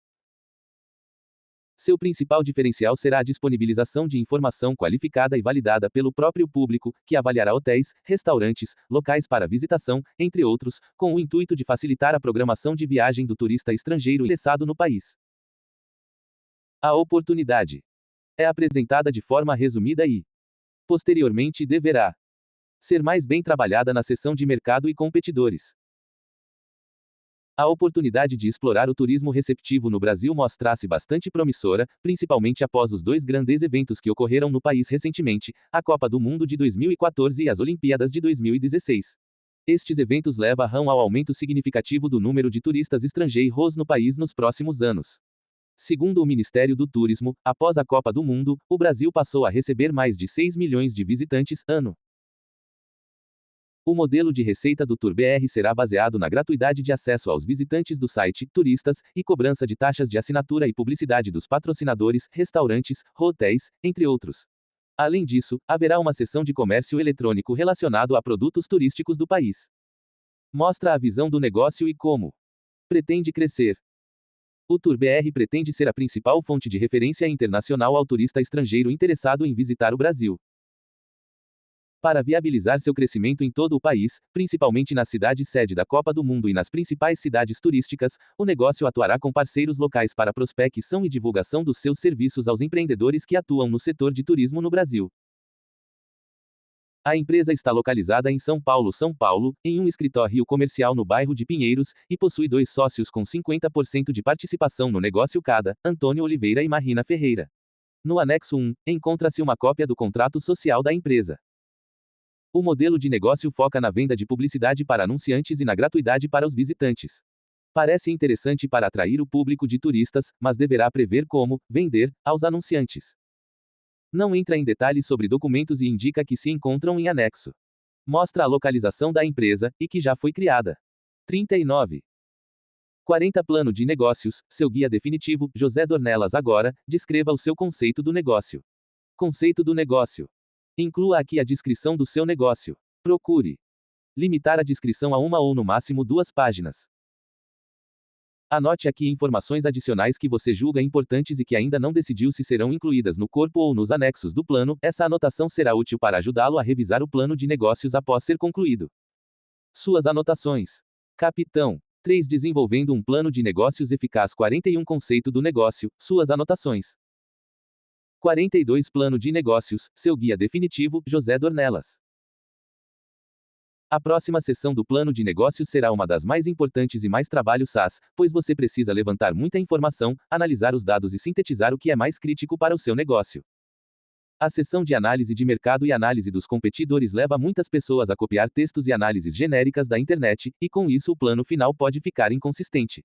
Seu principal diferencial será a disponibilização de informação qualificada e validada pelo próprio público, que avaliará hotéis, restaurantes, locais para visitação, entre outros, com o intuito de facilitar a programação de viagem do turista estrangeiro interessado no país. A oportunidade é apresentada de forma resumida e, posteriormente, deverá ser mais bem trabalhada na seção de mercado e competidores. A oportunidade de explorar o turismo receptivo no Brasil mostra-se bastante promissora, principalmente após os 2 grandes eventos que ocorreram no país recentemente, a Copa do Mundo de 2014 e as Olimpíadas de 2016. Estes eventos levarão ao aumento significativo do número de turistas estrangeiros no país nos próximos anos. Segundo o Ministério do Turismo, após a Copa do Mundo, o Brasil passou a receber mais de 6 milhões de visitantes ano. O modelo de receita do TourBR será baseado na gratuidade de acesso aos visitantes do site, turistas, e cobrança de taxas de assinatura e publicidade dos patrocinadores, restaurantes, hotéis, entre outros. Além disso, haverá uma seção de comércio eletrônico relacionado a produtos turísticos do país. Mostra a visão do negócio e como pretende crescer. O TourBR pretende ser a principal fonte de referência internacional ao turista estrangeiro interessado em visitar o Brasil. Para viabilizar seu crescimento em todo o país, principalmente na cidade sede da Copa do Mundo e nas principais cidades turísticas, o negócio atuará com parceiros locais para prospecção e divulgação dos seus serviços aos empreendedores que atuam no setor de turismo no Brasil. A empresa está localizada em São Paulo, São Paulo, em um escritório comercial no bairro de Pinheiros, e possui 2 sócios com 50% de participação no negócio cada, Antônio Oliveira e Marina Ferreira. No anexo 1, encontra-se uma cópia do contrato social da empresa. O modelo de negócio foca na venda de publicidade para anunciantes e na gratuidade para os visitantes. Parece interessante para atrair o público de turistas, mas deverá prever como vender aos anunciantes. Não entra em detalhes sobre documentos e indica que se encontram em anexo. Mostra a localização da empresa, e que já foi criada. 39. 40 Plano de negócios, seu guia definitivo, José Dornelas. Agora, descreva o seu conceito do negócio. Conceito do negócio. Inclua aqui a descrição do seu negócio. Procure limitar a descrição a uma ou no máximo 2 páginas. Anote aqui informações adicionais que você julga importantes e que ainda não decidiu se serão incluídas no corpo ou nos anexos do plano. Essa anotação será útil para ajudá-lo a revisar o plano de negócios após ser concluído. Suas anotações. Capitão 3. Desenvolvendo um plano de negócios eficaz. 41 Conceito do negócio, suas anotações. 42 Plano de negócios, seu guia definitivo, José Dornelas. A próxima sessão do plano de negócios será uma das mais importantes e mais trabalho-sás, pois você precisa levantar muita informação, analisar os dados e sintetizar o que é mais crítico para o seu negócio. A sessão de análise de mercado e análise dos competidores leva muitas pessoas a copiar textos e análises genéricas da internet, e com isso o plano final pode ficar inconsistente.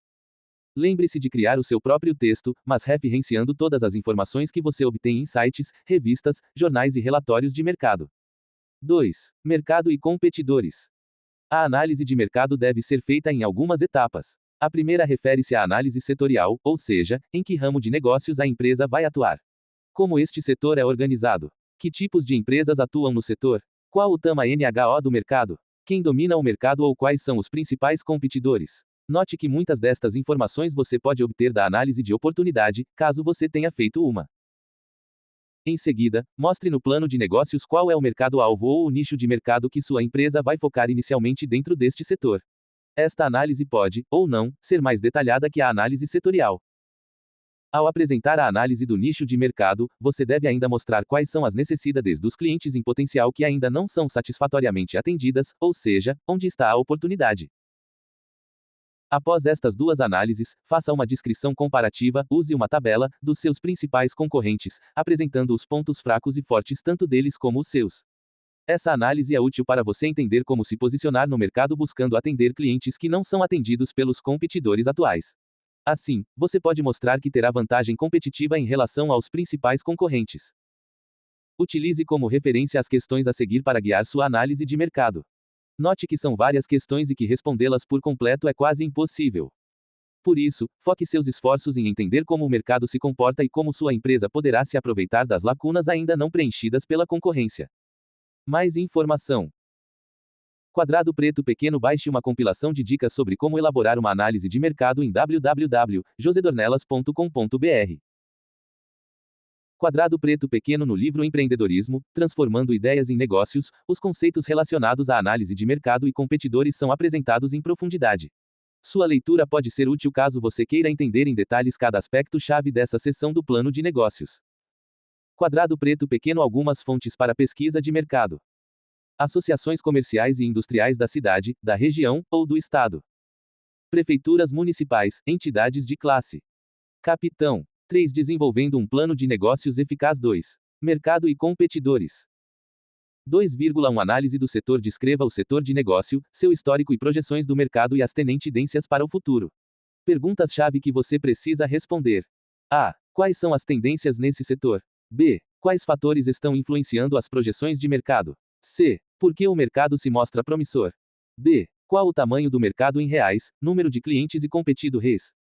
Lembre-se de criar o seu próprio texto, mas referenciando todas as informações que você obtém em sites, revistas, jornais e relatórios de mercado. 2. Mercado e competidores. A análise de mercado deve ser feita em algumas etapas. A primeira refere-se à análise setorial, ou seja, em que ramo de negócios a empresa vai atuar. Como este setor é organizado? Que tipos de empresas atuam no setor? Qual o tamanho do mercado? Quem domina o mercado ou quais são os principais competidores? Note que muitas destas informações você pode obter da análise de oportunidade, caso você tenha feito uma. Em seguida, mostre no plano de negócios qual é o mercado-alvo ou o nicho de mercado que sua empresa vai focar inicialmente dentro deste setor. Esta análise pode, ou não, ser mais detalhada que a análise setorial. Ao apresentar a análise do nicho de mercado, você deve ainda mostrar quais são as necessidades dos clientes em potencial que ainda não são satisfatoriamente atendidas, ou seja, onde está a oportunidade. Após estas 2 análises, faça uma descrição comparativa, use uma tabela, dos seus principais concorrentes, apresentando os pontos fracos e fortes tanto deles como os seus. Essa análise é útil para você entender como se posicionar no mercado buscando atender clientes que não são atendidos pelos competidores atuais. Assim, você pode mostrar que terá vantagem competitiva em relação aos principais concorrentes. Utilize como referência as questões a seguir para guiar sua análise de mercado. Note que são várias questões e que respondê-las por completo é quase impossível. Por isso, foque seus esforços em entender como o mercado se comporta e como sua empresa poderá se aproveitar das lacunas ainda não preenchidas pela concorrência. Mais informação. Quadrado preto pequeno. Baixe uma compilação de dicas sobre como elaborar uma análise de mercado em www.josedornelas.com.br. Quadrado preto pequeno. No livro Empreendedorismo, Transformando Ideias em Negócios, os conceitos relacionados à análise de mercado e competidores são apresentados em profundidade. Sua leitura pode ser útil caso você queira entender em detalhes cada aspecto-chave dessa seção do plano de negócios. Quadrado preto pequeno. Algumas fontes para pesquisa de mercado. Associações comerciais e industriais da cidade, da região, ou do estado. Prefeituras municipais, entidades de classe. Capitão 3. Desenvolvendo um plano de negócios eficaz. 2. Mercado e competidores. 2,1 Análise do setor. Descreva o setor de negócio, seu histórico e projeções do mercado e as tendências para o futuro. Perguntas-chave que você precisa responder. A. Quais são as tendências nesse setor? B. Quais fatores estão influenciando as projeções de mercado? C. Por que o mercado se mostra promissor? D. Qual o tamanho do mercado em reais, número de clientes e competidores?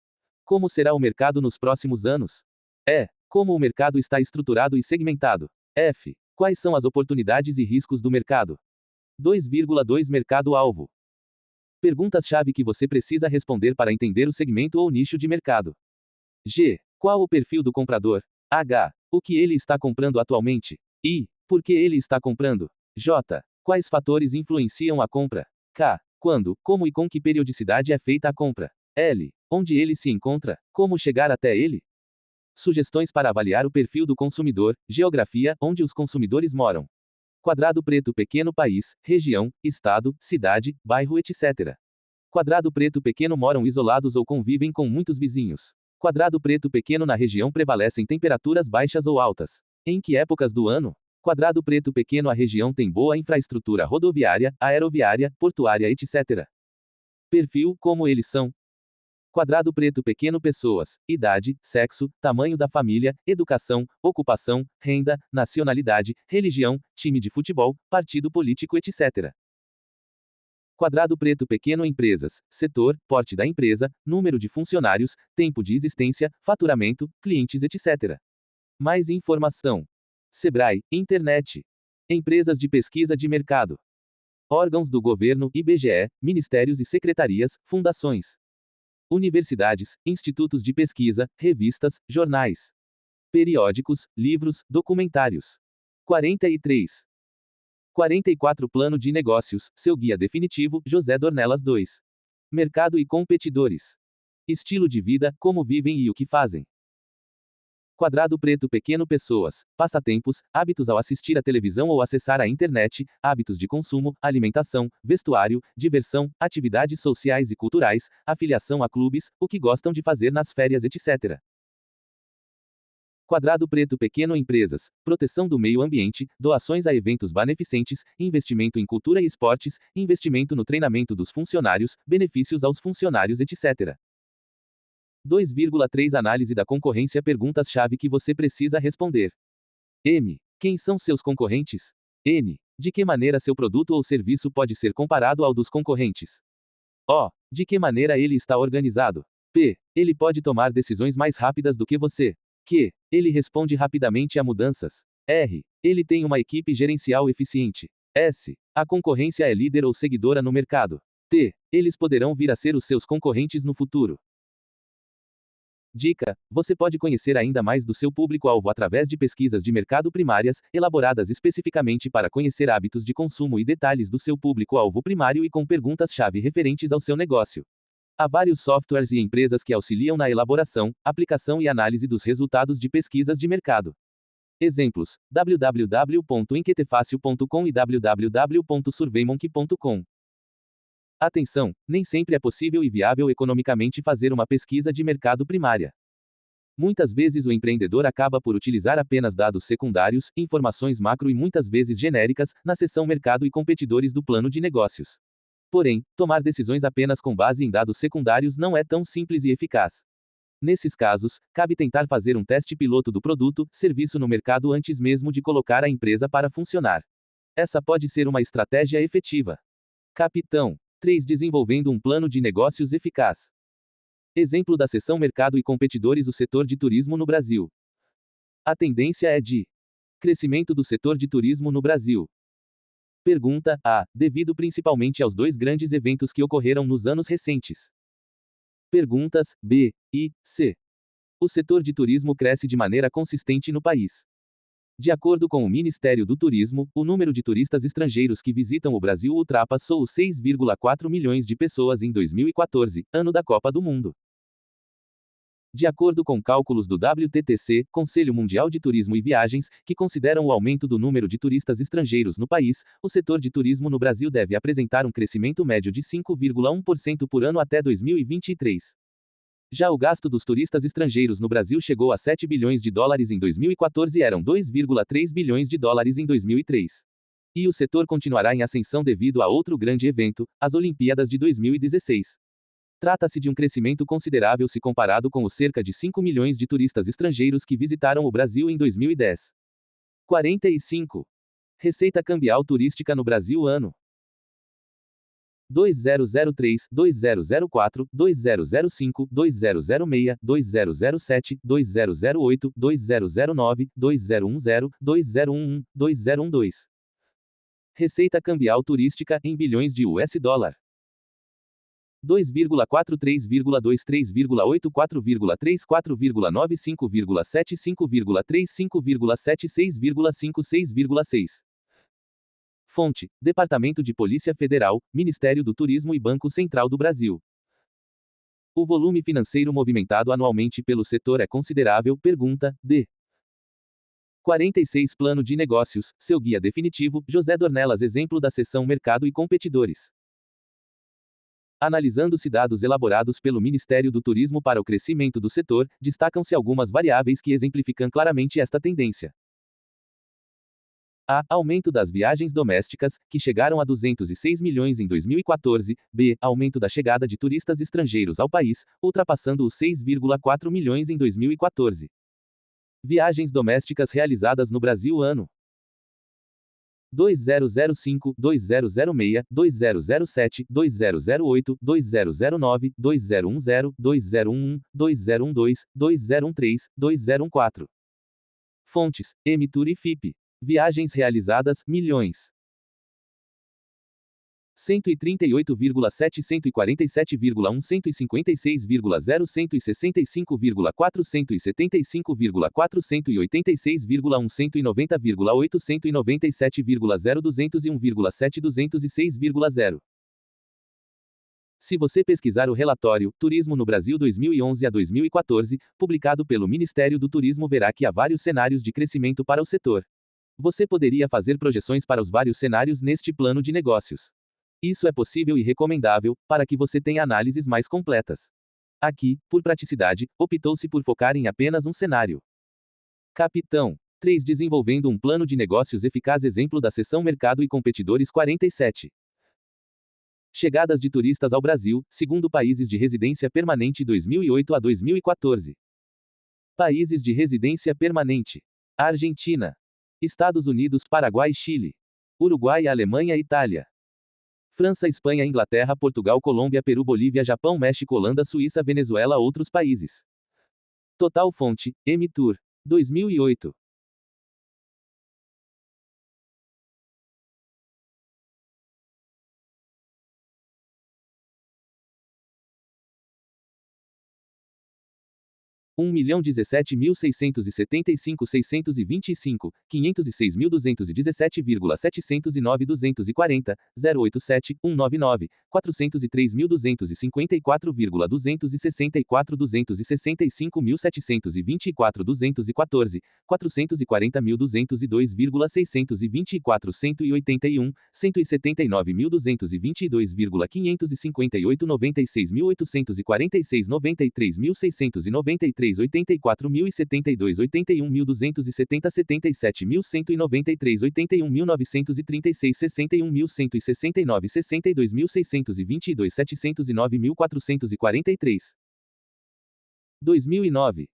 Como será o mercado nos próximos anos? E. Como o mercado está estruturado e segmentado? F. Quais são as oportunidades e riscos do mercado? 2,2 Mercado-alvo. Perguntas-chave que você precisa responder para entender o segmento ou nicho de mercado. G. Qual o perfil do comprador? H. O que ele está comprando atualmente? I. Por que ele está comprando? J. Quais fatores influenciam a compra? K. Quando, como e com que periodicidade é feita a compra? L. Onde ele se encontra? Como chegar até ele? Sugestões para avaliar o perfil do consumidor, geografia, onde os consumidores moram. Quadrado preto pequeno país, região, estado, cidade, bairro, etc. Quadrado preto pequeno moram isolados ou convivem com muitos vizinhos. Quadrado preto pequeno na região prevalecem temperaturas baixas ou altas. Em que épocas do ano? Quadrado preto pequeno a região tem boa infraestrutura rodoviária, aeroviária, portuária, etc. Perfil, como eles são. Quadrado preto pequeno pessoas, idade, sexo, tamanho da família, educação, ocupação, renda, nacionalidade, religião, time de futebol, partido político, etc. Quadrado preto pequeno empresas, setor, porte da empresa, número de funcionários, tempo de existência, faturamento, clientes, etc. Mais informação. Sebrae, internet. Empresas de pesquisa de mercado. Órgãos do governo, IBGE, ministérios e secretarias, fundações. Universidades, institutos de pesquisa, revistas, jornais. Periódicos, livros, documentários. 43. 44 Plano de Negócios, seu guia definitivo, José Dornelas 2. Mercado e competidores. Estilo de vida, como vivem e o que fazem. Quadrado preto pequeno pessoas, passatempos, hábitos ao assistir a televisão ou acessar a internet, hábitos de consumo, alimentação, vestuário, diversão, atividades sociais e culturais, afiliação a clubes, o que gostam de fazer nas férias, etc. Quadrado preto pequeno empresas, proteção do meio ambiente, doações a eventos beneficentes, investimento em cultura e esportes, investimento no treinamento dos funcionários, benefícios aos funcionários, etc. 2,3 Análise da concorrência. Perguntas-chave que você precisa responder. M. Quem são seus concorrentes? N. De que maneira seu produto ou serviço pode ser comparado ao dos concorrentes? O. De que maneira ele está organizado? P. Ele pode tomar decisões mais rápidas do que você. Q. Ele responde rapidamente a mudanças. R. Ele tem uma equipe gerencial eficiente. S. A concorrência é líder ou seguidora no mercado. T. Eles poderão vir a ser os seus concorrentes no futuro. Dica: você pode conhecer ainda mais do seu público-alvo através de pesquisas de mercado primárias, elaboradas especificamente para conhecer hábitos de consumo e detalhes do seu público-alvo primário e com perguntas-chave referentes ao seu negócio. Há vários softwares e empresas que auxiliam na elaboração, aplicação e análise dos resultados de pesquisas de mercado. Exemplos: www.enquetefácil.com e www.surveymonkey.com. Atenção, nem sempre é possível e viável economicamente fazer uma pesquisa de mercado primária. Muitas vezes o empreendedor acaba por utilizar apenas dados secundários, informações macro e muitas vezes genéricas, na seção Mercado e Competidores do plano de negócios. Porém, tomar decisões apenas com base em dados secundários não é tão simples e eficaz. Nesses casos, cabe tentar fazer um teste piloto do produto, serviço no mercado antes mesmo de colocar a empresa para funcionar. Essa pode ser uma estratégia efetiva. Capitão 3. Desenvolvendo um plano de negócios eficaz. Exemplo da seção Mercado e Competidores: o setor de turismo no Brasil. A tendência é de crescimento do setor de turismo no Brasil. Pergunta A. Devido principalmente aos dois grandes eventos que ocorreram nos anos recentes. Perguntas B e C. O setor de turismo cresce de maneira consistente no país. De acordo com o Ministério do Turismo, o número de turistas estrangeiros que visitam o Brasil ultrapassou os 6,4 milhões de pessoas em 2014, ano da Copa do Mundo. De acordo com cálculos do WTTC, Conselho Mundial de Turismo e Viagens, que consideram o aumento do número de turistas estrangeiros no país, o setor de turismo no Brasil deve apresentar um crescimento médio de 5,1% por ano até 2023. Já o gasto dos turistas estrangeiros no Brasil chegou a 7 bilhões de dólares em 2014 e eram 2,3 bilhões de dólares em 2003. E o setor continuará em ascensão devido a outro grande evento, as Olimpíadas de 2016. Trata-se de um crescimento considerável se comparado com os cerca de 5 milhões de turistas estrangeiros que visitaram o Brasil em 2010. 45. Receita cambial turística no Brasil ano 2003, 2004, 2005, 2006, 2007, 2008, 2009, 2010, 2011, 2012. Receita cambial turística em bilhões de US dólar. 2,43,23,84,35,75,35,35,76,56,56,6. Fonte: Departamento de Polícia Federal, Ministério do Turismo e Banco Central do Brasil. O volume financeiro movimentado anualmente pelo setor é considerável? Pergunta D. 46 Plano de Negócios, seu guia definitivo, José Dornelas. Exemplo da seção Mercado e Competidores. Analisando-se dados elaborados pelo Ministério do Turismo para o crescimento do setor, destacam-se algumas variáveis que exemplificam claramente esta tendência. A. Aumento das viagens domésticas, que chegaram a 206 milhões em 2014. B. Aumento da chegada de turistas estrangeiros ao país, ultrapassando os 6,4 milhões em 2014. Viagens domésticas realizadas no Brasil ano 2005, 2006, 2007, 2008, 2009, 2010, 2011, 2012, 2013, 2014. Fontes: Emitur e FIPE. Viagens realizadas, milhões. 138,7, 147,1, 156,0, 165,4, 175,4, 186,1, 190,8, 197,0, 201,7, 206,0. Se você pesquisar o relatório Turismo no Brasil 2011 a 2014, publicado pelo Ministério do Turismo, verá que há vários cenários de crescimento para o setor. Você poderia fazer projeções para os vários cenários neste plano de negócios. Isso é possível e recomendável, para que você tenha análises mais completas. Aqui, por praticidade, optou-se por focar em apenas um cenário. Capitão 3. Desenvolvendo um plano de negócios eficaz. Exemplo da seção Mercado e Competidores 47. Chegadas de turistas ao Brasil, segundo países de residência permanente 2008 a 2014. Países de residência permanente: Argentina, Estados Unidos, Paraguai, Chile, Uruguai, Alemanha, Itália, França, Espanha, Inglaterra, Portugal, Colômbia, Peru, Bolívia, Japão, México, Holanda, Suíça, Venezuela. Outros países. Total fonte: Emitur. 2008. Um 1.017.675.625, 506.217,709 240, 087, 199, 403.254,264 265.724 214, 440.202,624 181, 179.222,558 96.846 93.693 84.072 81.270 77.193 81.936 61.169 62.622 709.443. 2009.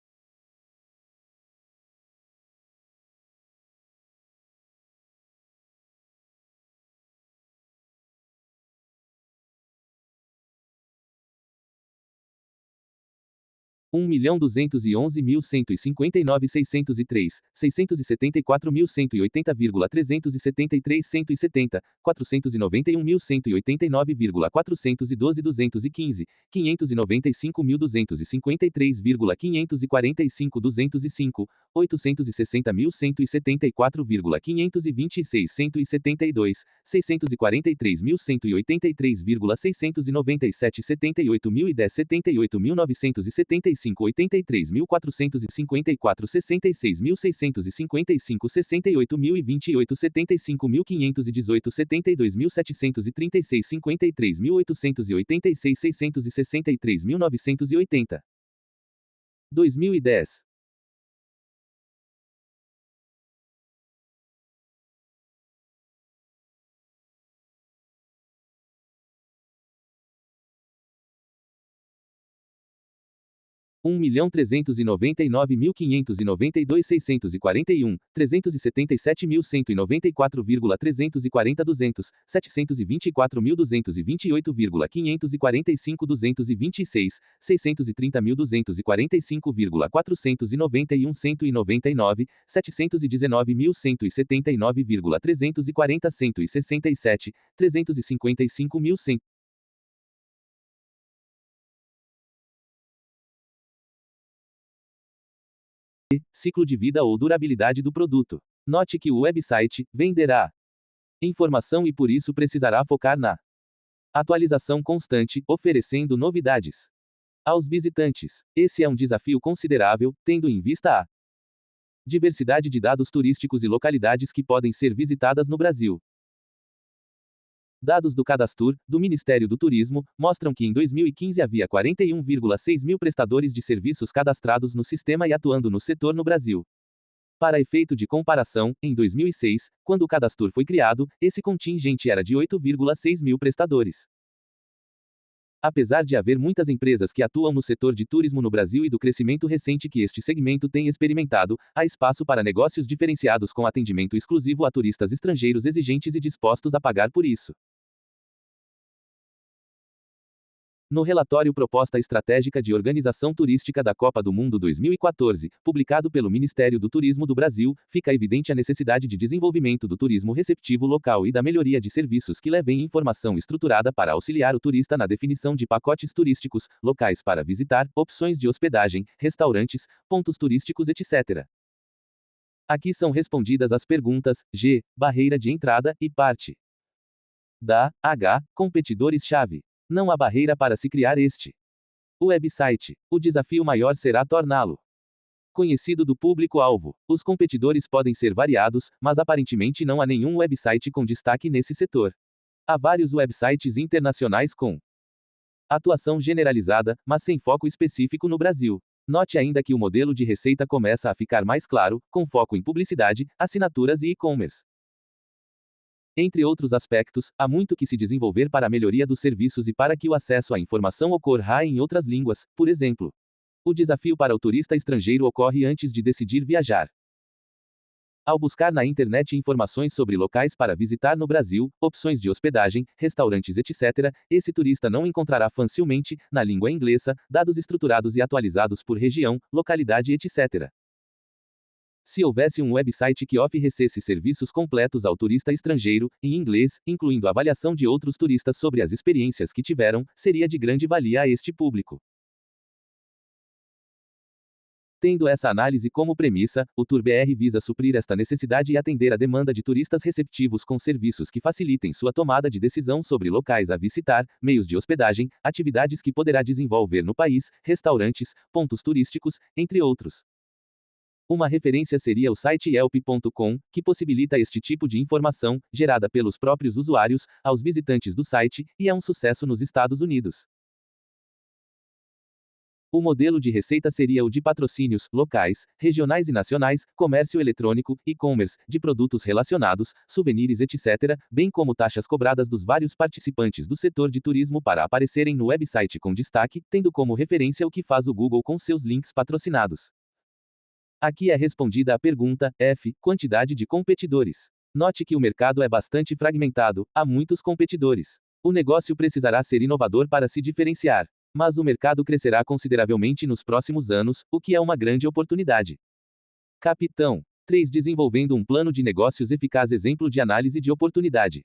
Um 1.211.159.603, 674.180,373 170, 491.189,412 215, 595.253,545 205, 860.174,526 172, 643.183,697 78.010 78.975 83.454 66.655 68.028 75.518 72.736 53.886 663.980. 2010. Um 1.399.592.641, 377.194,340 200, 724.228,545 226, 630.245,491 199, 719.179,340 167, 355.100. Ciclo de vida ou durabilidade do produto. Note que o website venderá informação e por isso precisará focar na atualização constante, oferecendo novidades aos visitantes. Esse é um desafio considerável, tendo em vista a Diversidade de dados turísticos e localidades que podem ser visitadas no Brasil. Dados do Cadastur, do Ministério do Turismo, mostram que em 2015 havia 41,6 mil prestadores de serviços cadastrados no sistema e atuando no setor no Brasil. Para efeito de comparação, em 2006, quando o Cadastur foi criado, esse contingente era de 8,6 mil prestadores. Apesar de haver muitas empresas que atuam no setor de turismo no Brasil e do crescimento recente que este segmento tem experimentado, há espaço para negócios diferenciados com atendimento exclusivo a turistas estrangeiros exigentes e dispostos a pagar por isso. No relatório Proposta Estratégica de Organização Turística da Copa do Mundo 2014, publicado pelo Ministério do Turismo do Brasil, fica evidente a necessidade de desenvolvimento do turismo receptivo local e da melhoria de serviços que levem informação estruturada para auxiliar o turista na definição de pacotes turísticos, locais para visitar, opções de hospedagem, restaurantes, pontos turísticos, etc. Aqui são respondidas as perguntas: G. Barreira de entrada, e parte da H. Competidores-chave. Não há barreira para se criar este website. O desafio maior será torná-lo conhecido do público-alvo. Os competidores podem ser variados, mas aparentemente não há nenhum website com destaque nesse setor. Há vários websites internacionais com atuação generalizada, mas sem foco específico no Brasil. Note ainda que o modelo de receita começa a ficar mais claro, com foco em publicidade, assinaturas e e-commerce. Entre outros aspectos, há muito que se desenvolver para a melhoria dos serviços e para que o acesso à informação ocorra em outras línguas, por exemplo. O desafio para o turista estrangeiro ocorre antes de decidir viajar. Ao buscar na internet informações sobre locais para visitar no Brasil, opções de hospedagem, restaurantes, etc., esse turista não encontrará facilmente, na língua inglesa, dados estruturados e atualizados por região, localidade, etc. Se houvesse um website que oferecesse serviços completos ao turista estrangeiro, em inglês, incluindo avaliação de outros turistas sobre as experiências que tiveram, seria de grande valia a este público. Tendo essa análise como premissa, o TourBR visa suprir esta necessidade e atender a demanda de turistas receptivos com serviços que facilitem sua tomada de decisão sobre locais a visitar, meios de hospedagem, atividades que poderá desenvolver no país, restaurantes, pontos turísticos, entre outros. Uma referência seria o site Yelp.com, que possibilita este tipo de informação, gerada pelos próprios usuários, aos visitantes do site, e é um sucesso nos Estados Unidos. O modelo de receita seria o de patrocínios, locais, regionais e nacionais, comércio eletrônico, e-commerce, de produtos relacionados, souvenirs, etc., bem como taxas cobradas dos vários participantes do setor de turismo para aparecerem no website com destaque, tendo como referência o que faz o Google com seus links patrocinados. Aqui é respondida a pergunta, F, quantidade de competidores. Note que o mercado é bastante fragmentado, há muitos competidores. O negócio precisará ser inovador para se diferenciar. Mas o mercado crescerá consideravelmente nos próximos anos, o que é uma grande oportunidade. Capitão 3. Desenvolvendo um plano de negócios eficaz. Exemplo de análise de oportunidade.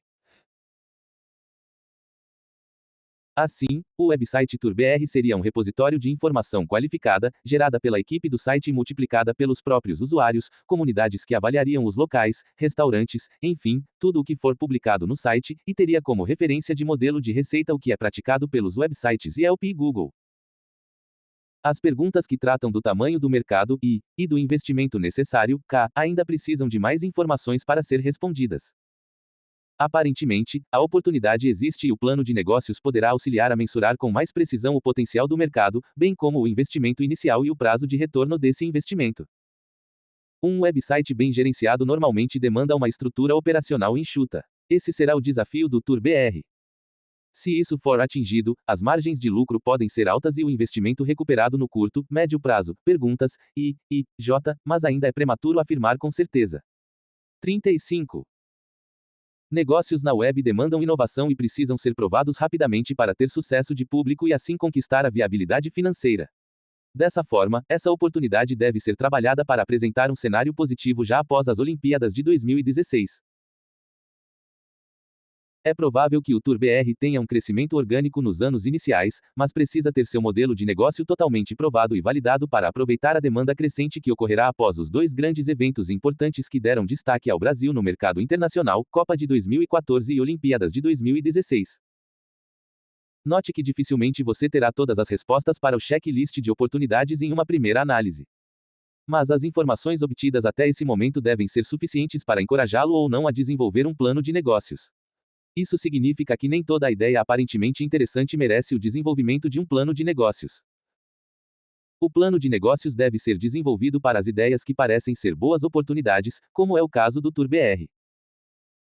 Assim, o website TourBR seria um repositório de informação qualificada, gerada pela equipe do site e multiplicada pelos próprios usuários, comunidades que avaliariam os locais, restaurantes, enfim, tudo o que for publicado no site, e teria como referência de modelo de receita o que é praticado pelos websites Yelp e Google. As perguntas que tratam do tamanho do mercado e do investimento necessário, ainda precisam de mais informações para ser respondidas. Aparentemente, a oportunidade existe e o plano de negócios poderá auxiliar a mensurar com mais precisão o potencial do mercado, bem como o investimento inicial e o prazo de retorno desse investimento. Um website bem gerenciado normalmente demanda uma estrutura operacional enxuta. Esse será o desafio do TourBR. Se isso for atingido, as margens de lucro podem ser altas e o investimento recuperado no curto, médio prazo. Perguntas, J, mas ainda é prematuro afirmar com certeza. 35. Negócios na web demandam inovação e precisam ser provados rapidamente para ter sucesso de público e assim conquistar a viabilidade financeira. Dessa forma, essa oportunidade deve ser trabalhada para apresentar um cenário positivo já após as Olimpíadas de 2016. É provável que o TourBR tenha um crescimento orgânico nos anos iniciais, mas precisa ter seu modelo de negócio totalmente provado e validado para aproveitar a demanda crescente que ocorrerá após os dois grandes eventos importantes que deram destaque ao Brasil no mercado internacional, Copa de 2014 e Olimpíadas de 2016. Note que dificilmente você terá todas as respostas para o checklist de oportunidades em uma primeira análise. Mas as informações obtidas até esse momento devem ser suficientes para encorajá-lo ou não a desenvolver um plano de negócios. Isso significa que nem toda ideia aparentemente interessante merece o desenvolvimento de um plano de negócios. O plano de negócios deve ser desenvolvido para as ideias que parecem ser boas oportunidades, como é o caso do TUR-BR.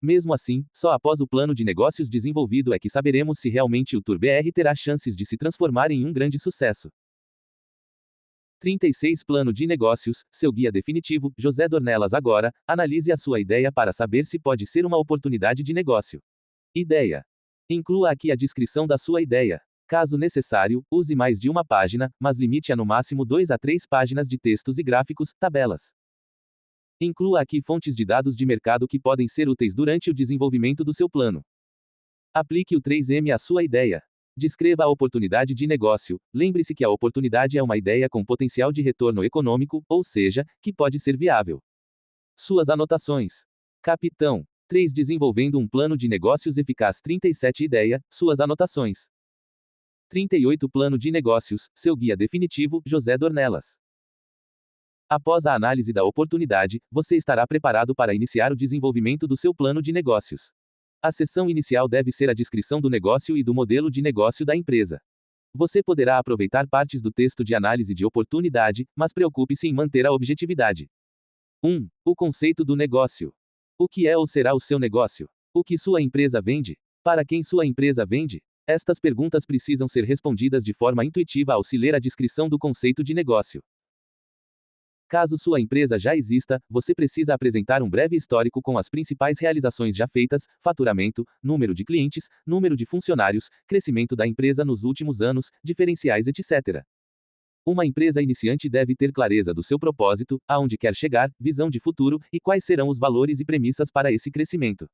Mesmo assim, só após o plano de negócios desenvolvido é que saberemos se realmente o TUR-BR terá chances de se transformar em um grande sucesso. 36 Plano de negócios, seu guia definitivo, José Dornelas. Agora, analise a sua ideia para saber se pode ser uma oportunidade de negócio. Ideia. Inclua aqui a descrição da sua ideia. Caso necessário, use mais de uma página, mas limite a no máximo 2 a 3 páginas de textos e gráficos, tabelas. Inclua aqui fontes de dados de mercado que podem ser úteis durante o desenvolvimento do seu plano. Aplique o 3M à sua ideia. Descreva a oportunidade de negócio. Lembre-se que a oportunidade é uma ideia com potencial de retorno econômico, ou seja, que pode ser viável. Suas anotações. Capitão 3. Desenvolvendo um plano de negócios eficaz. 37 Ideia, suas anotações. 38 Plano de negócios, seu guia definitivo, José Dornelas. Após a análise da oportunidade, você estará preparado para iniciar o desenvolvimento do seu plano de negócios. A seção inicial deve ser a descrição do negócio e do modelo de negócio da empresa. Você poderá aproveitar partes do texto de análise de oportunidade, mas preocupe-se em manter a objetividade. 1. O conceito do negócio. O que é ou será o seu negócio? O que sua empresa vende? Para quem sua empresa vende? Estas perguntas precisam ser respondidas de forma intuitiva ao se ler a descrição do conceito de negócio. Caso sua empresa já exista, você precisa apresentar um breve histórico com as principais realizações já feitas, faturamento, número de clientes, número de funcionários, crescimento da empresa nos últimos anos, diferenciais, etc. Uma empresa iniciante deve ter clareza do seu propósito, aonde quer chegar, visão de futuro, e quais serão os valores e premissas para esse crescimento.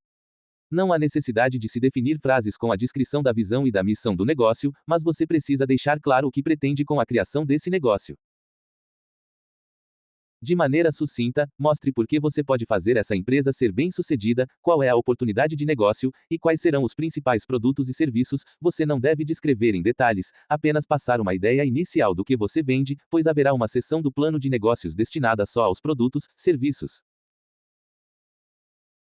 Não há necessidade de se definir frases com a descrição da visão e da missão do negócio, mas você precisa deixar claro o que pretende com a criação desse negócio. De maneira sucinta, mostre por que você pode fazer essa empresa ser bem-sucedida, qual é a oportunidade de negócio, e quais serão os principais produtos e serviços. Você não deve descrever em detalhes, apenas passar uma ideia inicial do que você vende, pois haverá uma seção do plano de negócios destinada só aos produtos, serviços.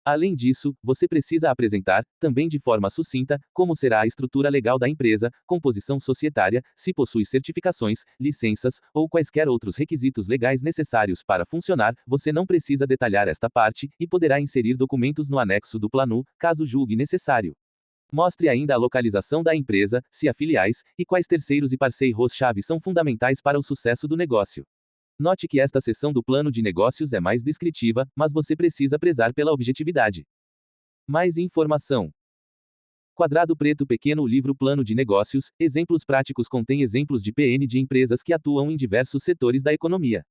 Além disso, você precisa apresentar, também de forma sucinta, como será a estrutura legal da empresa, composição societária, se possui certificações, licenças, ou quaisquer outros requisitos legais necessários para funcionar. Você não precisa detalhar esta parte, e poderá inserir documentos no anexo do plano, caso julgue necessário. Mostre ainda a localização da empresa, se há filiais, e quais terceiros e parceiros-chave são fundamentais para o sucesso do negócio. Note que esta seção do plano de negócios é mais descritiva, mas você precisa prezar pela objetividade. Mais informação. Quadrado preto pequeno. O livro Plano de Negócios, Exemplos Práticos contém exemplos de PN de empresas que atuam em diversos setores da economia.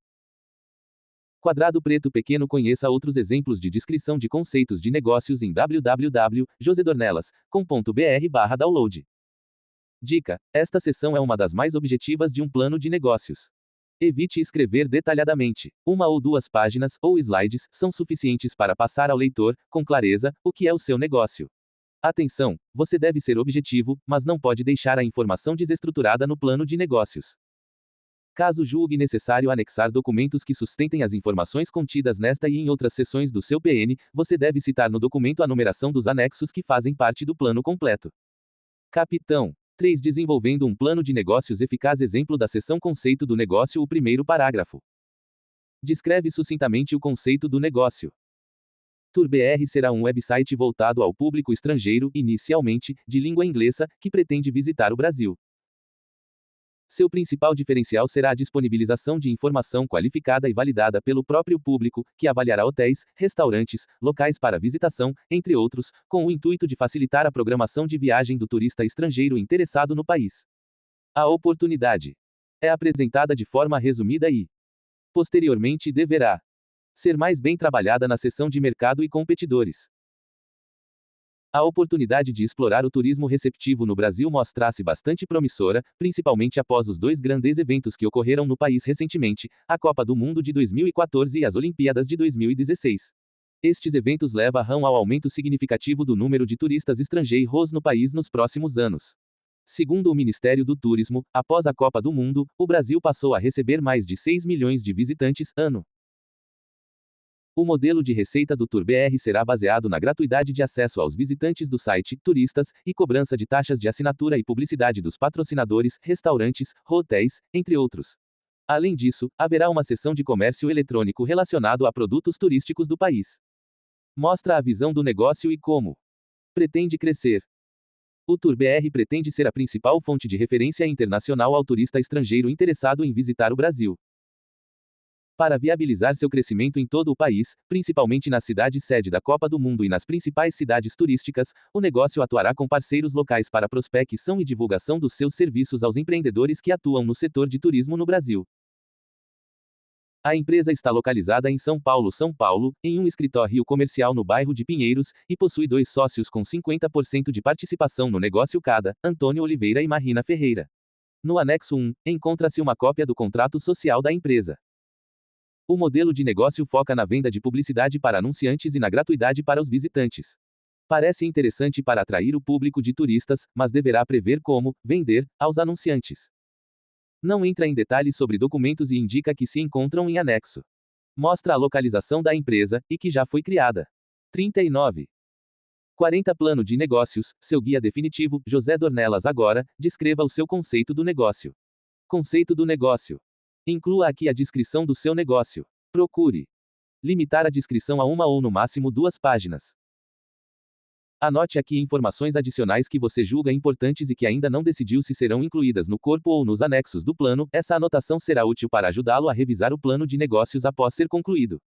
Quadrado preto pequeno. Conheça outros exemplos de descrição de conceitos de negócios em www.josedornelas.com.br/download. Dica: esta seção é uma das mais objetivas de um plano de negócios. Evite escrever detalhadamente. 1 ou 2 páginas, ou slides, são suficientes para passar ao leitor, com clareza, o que é o seu negócio. Atenção! Você deve ser objetivo, mas não pode deixar a informação desestruturada no plano de negócios. Caso julgue necessário anexar documentos que sustentem as informações contidas nesta e em outras seções do seu PN, você deve citar no documento a numeração dos anexos que fazem parte do plano completo. Capitão 3. Desenvolvendo um plano de negócios eficaz. Exemplo da seção Conceito do negócio. O primeiro parágrafo descreve sucintamente o conceito do negócio. TUR-BR será um website voltado ao público estrangeiro, inicialmente, de língua inglesa, que pretende visitar o Brasil. Seu principal diferencial será a disponibilização de informação qualificada e validada pelo próprio público, que avaliará hotéis, restaurantes, locais para visitação, entre outros, com o intuito de facilitar a programação de viagem do turista estrangeiro interessado no país. A oportunidade é apresentada de forma resumida e, posteriormente, deverá ser mais bem trabalhada na seção de mercado e competidores. A oportunidade de explorar o turismo receptivo no Brasil mostra-se bastante promissora, principalmente após os 2 grandes eventos que ocorreram no país recentemente, a Copa do Mundo de 2014 e as Olimpíadas de 2016. Estes eventos levarão ao aumento significativo do número de turistas estrangeiros no país nos próximos anos. Segundo o Ministério do Turismo, após a Copa do Mundo, o Brasil passou a receber mais de 6 milhões de visitantes ano. O modelo de receita do TUR-BR será baseado na gratuidade de acesso aos visitantes do site, turistas, e cobrança de taxas de assinatura e publicidade dos patrocinadores, restaurantes, hotéis, entre outros. Além disso, haverá uma seção de comércio eletrônico relacionado a produtos turísticos do país. Mostra a visão do negócio e como pretende crescer. O TUR-BR pretende ser a principal fonte de referência internacional ao turista estrangeiro interessado em visitar o Brasil. Para viabilizar seu crescimento em todo o país, principalmente na cidade sede da Copa do Mundo e nas principais cidades turísticas, o negócio atuará com parceiros locais para prospecção e divulgação dos seus serviços aos empreendedores que atuam no setor de turismo no Brasil. A empresa está localizada em São Paulo, em um escritório comercial no bairro de Pinheiros, e possui 2 sócios com 50% de participação no negócio cada, Antônio Oliveira e Marina Ferreira. No anexo 1, encontra-se uma cópia do contrato social da empresa. O modelo de negócio foca na venda de publicidade para anunciantes e na gratuidade para os visitantes. Parece interessante para atrair o público de turistas, mas deverá prever como vender aos anunciantes. Não entra em detalhes sobre documentos e indica que se encontram em anexo. Mostra a localização da empresa, e que já foi criada. 39. 40 Plano de negócios, seu guia definitivo, José Dornelas agora, descreva o seu conceito do negócio. Conceito do negócio. Inclua aqui a descrição do seu negócio. Procure limitar a descrição a 1 ou no máximo 2 páginas. Anote aqui informações adicionais que você julga importantes e que ainda não decidiu se serão incluídas no corpo ou nos anexos do plano. Essa anotação será útil para ajudá-lo a revisar o plano de negócios após ser concluído.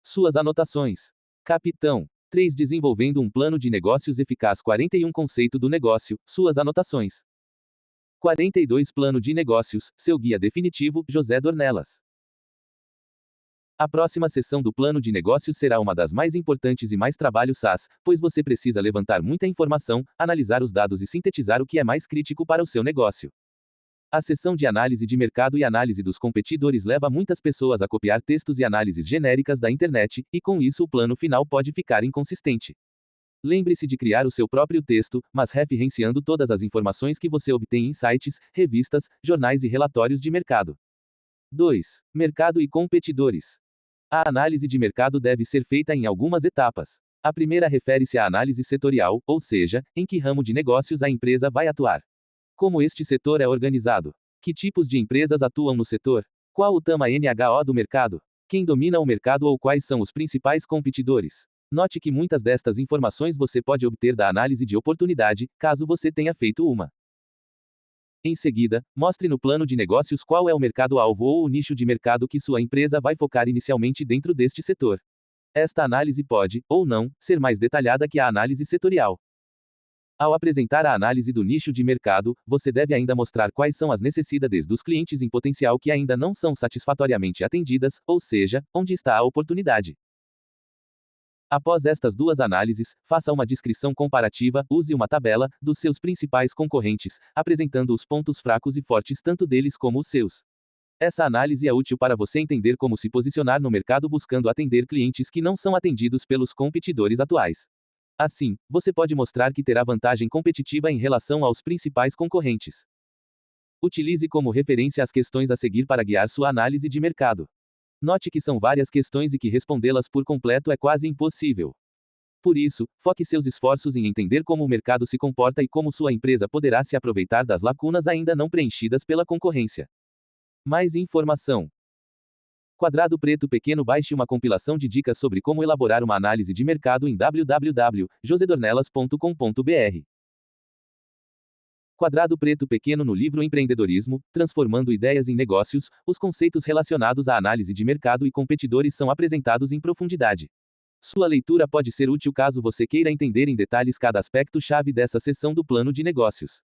Suas anotações. Capitão 3. Desenvolvendo um plano de negócios eficaz. 41 Conceito do negócio, suas anotações. 42 Plano de negócios, seu guia definitivo, José Dornelas. A próxima sessão do plano de negócios será uma das mais importantes e mais trabalho-sás, pois você precisa levantar muita informação, analisar os dados e sintetizar o que é mais crítico para o seu negócio. A sessão de análise de mercado e análise dos competidores leva muitas pessoas a copiar textos e análises genéricas da internet, e com isso o plano final pode ficar inconsistente. Lembre-se de criar o seu próprio texto, mas referenciando todas as informações que você obtém em sites, revistas, jornais e relatórios de mercado. 2. Mercado e competidores. A análise de mercado deve ser feita em algumas etapas. A primeira refere-se à análise setorial, ou seja, em que ramo de negócios a empresa vai atuar. Como este setor é organizado? Que tipos de empresas atuam no setor? Qual o tamanho do mercado? Quem domina o mercado ou quais são os principais competidores? Note que muitas destas informações você pode obter da análise de oportunidade, caso você tenha feito uma. Em seguida, mostre no plano de negócios qual é o mercado-alvo ou o nicho de mercado que sua empresa vai focar inicialmente dentro deste setor. Esta análise pode, ou não, ser mais detalhada que a análise setorial. Ao apresentar a análise do nicho de mercado, você deve ainda mostrar quais são as necessidades dos clientes em potencial que ainda não são satisfatoriamente atendidas, ou seja, onde está a oportunidade. Após estas 2 análises, faça uma descrição comparativa, use uma tabela, dos seus principais concorrentes, apresentando os pontos fracos e fortes tanto deles como os seus. Essa análise é útil para você entender como se posicionar no mercado buscando atender clientes que não são atendidos pelos competidores atuais. Assim, você pode mostrar que terá vantagem competitiva em relação aos principais concorrentes. Utilize como referência as questões a seguir para guiar sua análise de mercado. Note que são várias questões e que respondê-las por completo é quase impossível. Por isso, foque seus esforços em entender como o mercado se comporta e como sua empresa poderá se aproveitar das lacunas ainda não preenchidas pela concorrência. Mais informação. Quadrado preto pequeno. Baixe uma compilação de dicas sobre como elaborar uma análise de mercado em www.josedornelas.com.br. Quadrado preto pequeno. No livro Empreendedorismo, Transformando Ideias em Negócios, os conceitos relacionados à análise de mercado e competidores são apresentados em profundidade. Sua leitura pode ser útil caso você queira entender em detalhes cada aspecto-chave dessa seção do plano de negócios.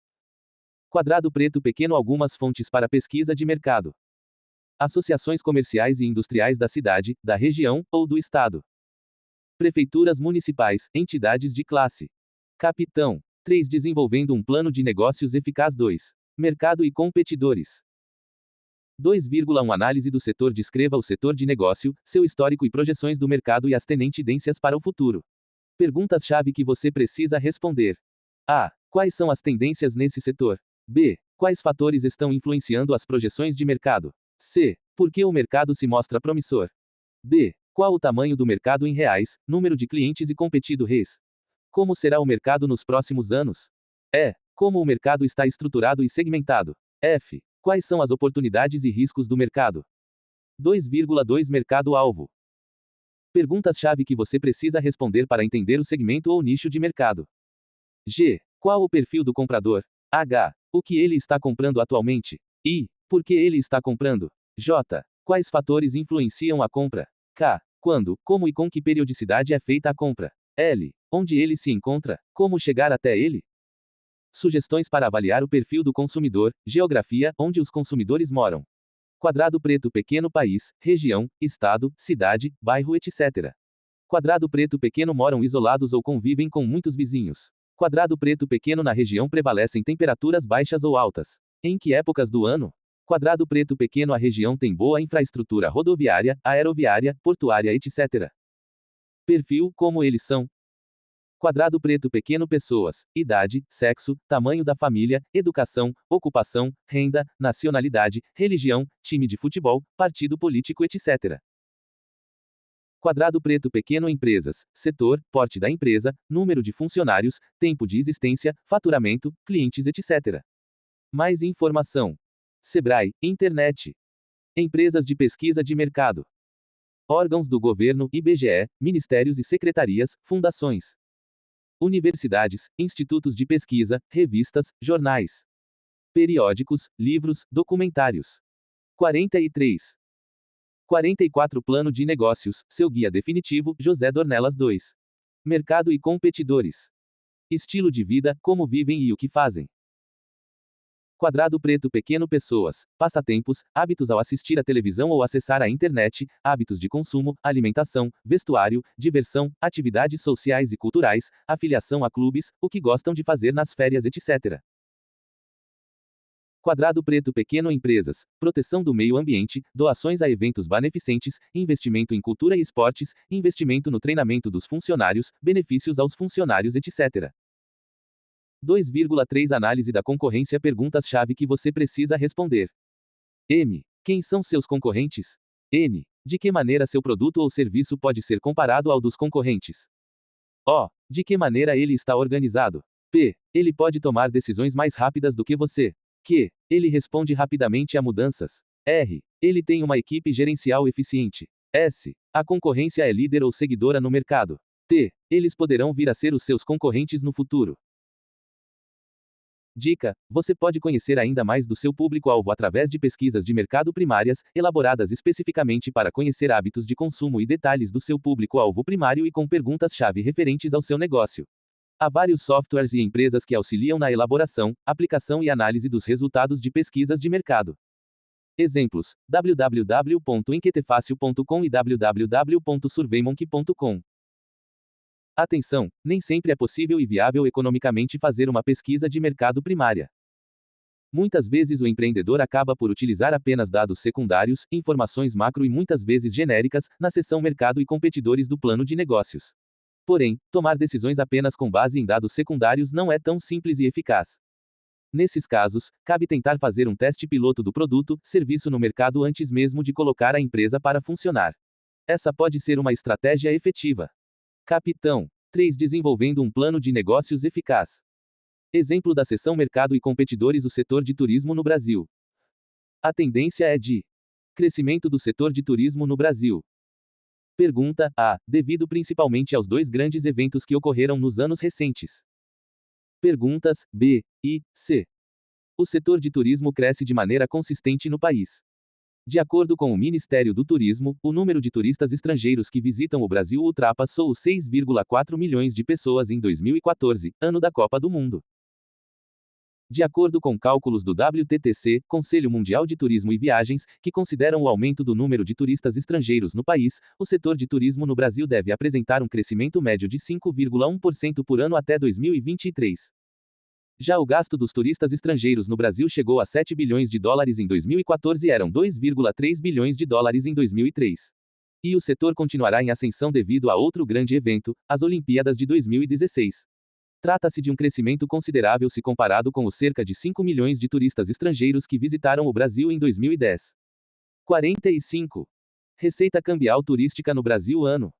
Quadrado preto pequeno. Algumas fontes para pesquisa de mercado. Associações comerciais e industriais da cidade, da região, ou do estado. Prefeituras municipais, entidades de classe. Capitão 3. Desenvolvendo um plano de negócios eficaz. 2. Mercado e competidores. 2,1 Análise do setor. Descreva o setor de negócio, seu histórico e projeções do mercado e as tendências para o futuro. Perguntas-chave que você precisa responder. A. Quais são as tendências nesse setor? B. Quais fatores estão influenciando as projeções de mercado? C. Por que o mercado se mostra promissor? D. Qual o tamanho do mercado em reais, número de clientes e competidores? Como será o mercado nos próximos anos? E. Como o mercado está estruturado e segmentado? F. Quais são as oportunidades e riscos do mercado? 2,2 Mercado-alvo. Perguntas-chave que você precisa responder para entender o segmento ou nicho de mercado. G. Qual o perfil do comprador? H. O que ele está comprando atualmente? I. Por que ele está comprando? J. Quais fatores influenciam a compra? K. Quando, como e com que periodicidade é feita a compra? L. Onde ele se encontra? Como chegar até ele? Sugestões para avaliar o perfil do consumidor: geografia, onde os consumidores moram. Quadrado preto pequeno país, região, estado, cidade, bairro, etc. Quadrado preto pequeno moram isolados ou convivem com muitos vizinhos. Quadrado preto pequeno na região prevalecem temperaturas baixas ou altas. Em que épocas do ano? Quadrado preto pequeno a região tem boa infraestrutura rodoviária, aeroviária, portuária, etc. Perfil: como eles são. Quadrado preto pequeno pessoas, idade, sexo, tamanho da família, educação, ocupação, renda, nacionalidade, religião, time de futebol, partido político, etc. Quadrado preto pequeno empresas, setor, porte da empresa, número de funcionários, tempo de existência, faturamento, clientes, etc. Mais informação. Sebrae, internet. Empresas de pesquisa de mercado. Órgãos do governo, IBGE, ministérios e secretarias, fundações. Universidades, institutos de pesquisa, revistas, jornais. Periódicos, livros, documentários. 43. 44 Plano de negócios, seu guia definitivo, José Dornelas 2. Mercado e competidores. Estilo de vida, como vivem e o que fazem. Quadrado preto pequeno pessoas, passatempos, hábitos ao assistir a televisão ou acessar a internet, hábitos de consumo, alimentação, vestuário, diversão, atividades sociais e culturais, afiliação a clubes, o que gostam de fazer nas férias, etc. Quadrado preto pequeno empresas, proteção do meio ambiente, doações a eventos beneficentes, investimento em cultura e esportes, investimento no treinamento dos funcionários, benefícios aos funcionários, etc. 2,3 Análise da concorrência. Perguntas-chave que você precisa responder. M. Quem são seus concorrentes? N. De que maneira seu produto ou serviço pode ser comparado ao dos concorrentes? O. De que maneira ele está organizado? P. Ele pode tomar decisões mais rápidas do que você. Q. Ele responde rapidamente a mudanças. R. Ele tem uma equipe gerencial eficiente. S. A concorrência é líder ou seguidora no mercado. T. Eles poderão vir a ser os seus concorrentes no futuro. Dica: você pode conhecer ainda mais do seu público-alvo através de pesquisas de mercado primárias, elaboradas especificamente para conhecer hábitos de consumo e detalhes do seu público-alvo primário e com perguntas-chave referentes ao seu negócio. Há vários softwares e empresas que auxiliam na elaboração, aplicação e análise dos resultados de pesquisas de mercado. Exemplos: www.enquetefácil.com e www.surveymonkey.com. Atenção, nem sempre é possível e viável economicamente fazer uma pesquisa de mercado primária. Muitas vezes o empreendedor acaba por utilizar apenas dados secundários, informações macro e muitas vezes genéricas, na seção Mercado e Competidores do plano de negócios. Porém, tomar decisões apenas com base em dados secundários não é tão simples e eficaz. Nesses casos, cabe tentar fazer um teste piloto do produto, serviço no mercado antes mesmo de colocar a empresa para funcionar. Essa pode ser uma estratégia efetiva. Capitão 3. Desenvolvendo um plano de negócios eficaz. Exemplo da seção Mercado e Competidores: o setor de turismo no Brasil. A tendência é de crescimento do setor de turismo no Brasil. Pergunta: A. Devido principalmente aos dois grandes eventos que ocorreram nos anos recentes. Perguntas: B e C. O setor de turismo cresce de maneira consistente no país. De acordo com o Ministério do Turismo, o número de turistas estrangeiros que visitam o Brasil ultrapassou os 6,4 milhões de pessoas em 2014, ano da Copa do Mundo. De acordo com cálculos do WTTC, Conselho Mundial de Turismo e Viagens, que consideram o aumento do número de turistas estrangeiros no país, o setor de turismo no Brasil deve apresentar um crescimento médio de 5,1% por ano até 2023. Já o gasto dos turistas estrangeiros no Brasil chegou a 7 bilhões de dólares em 2014 e eram 2,3 bilhões de dólares em 2003. E o setor continuará em ascensão devido a outro grande evento, as Olimpíadas de 2016. Trata-se de um crescimento considerável se comparado com os cerca de 5 milhões de turistas estrangeiros que visitaram o Brasil em 2010. 45. Receita cambial turística no Brasil ano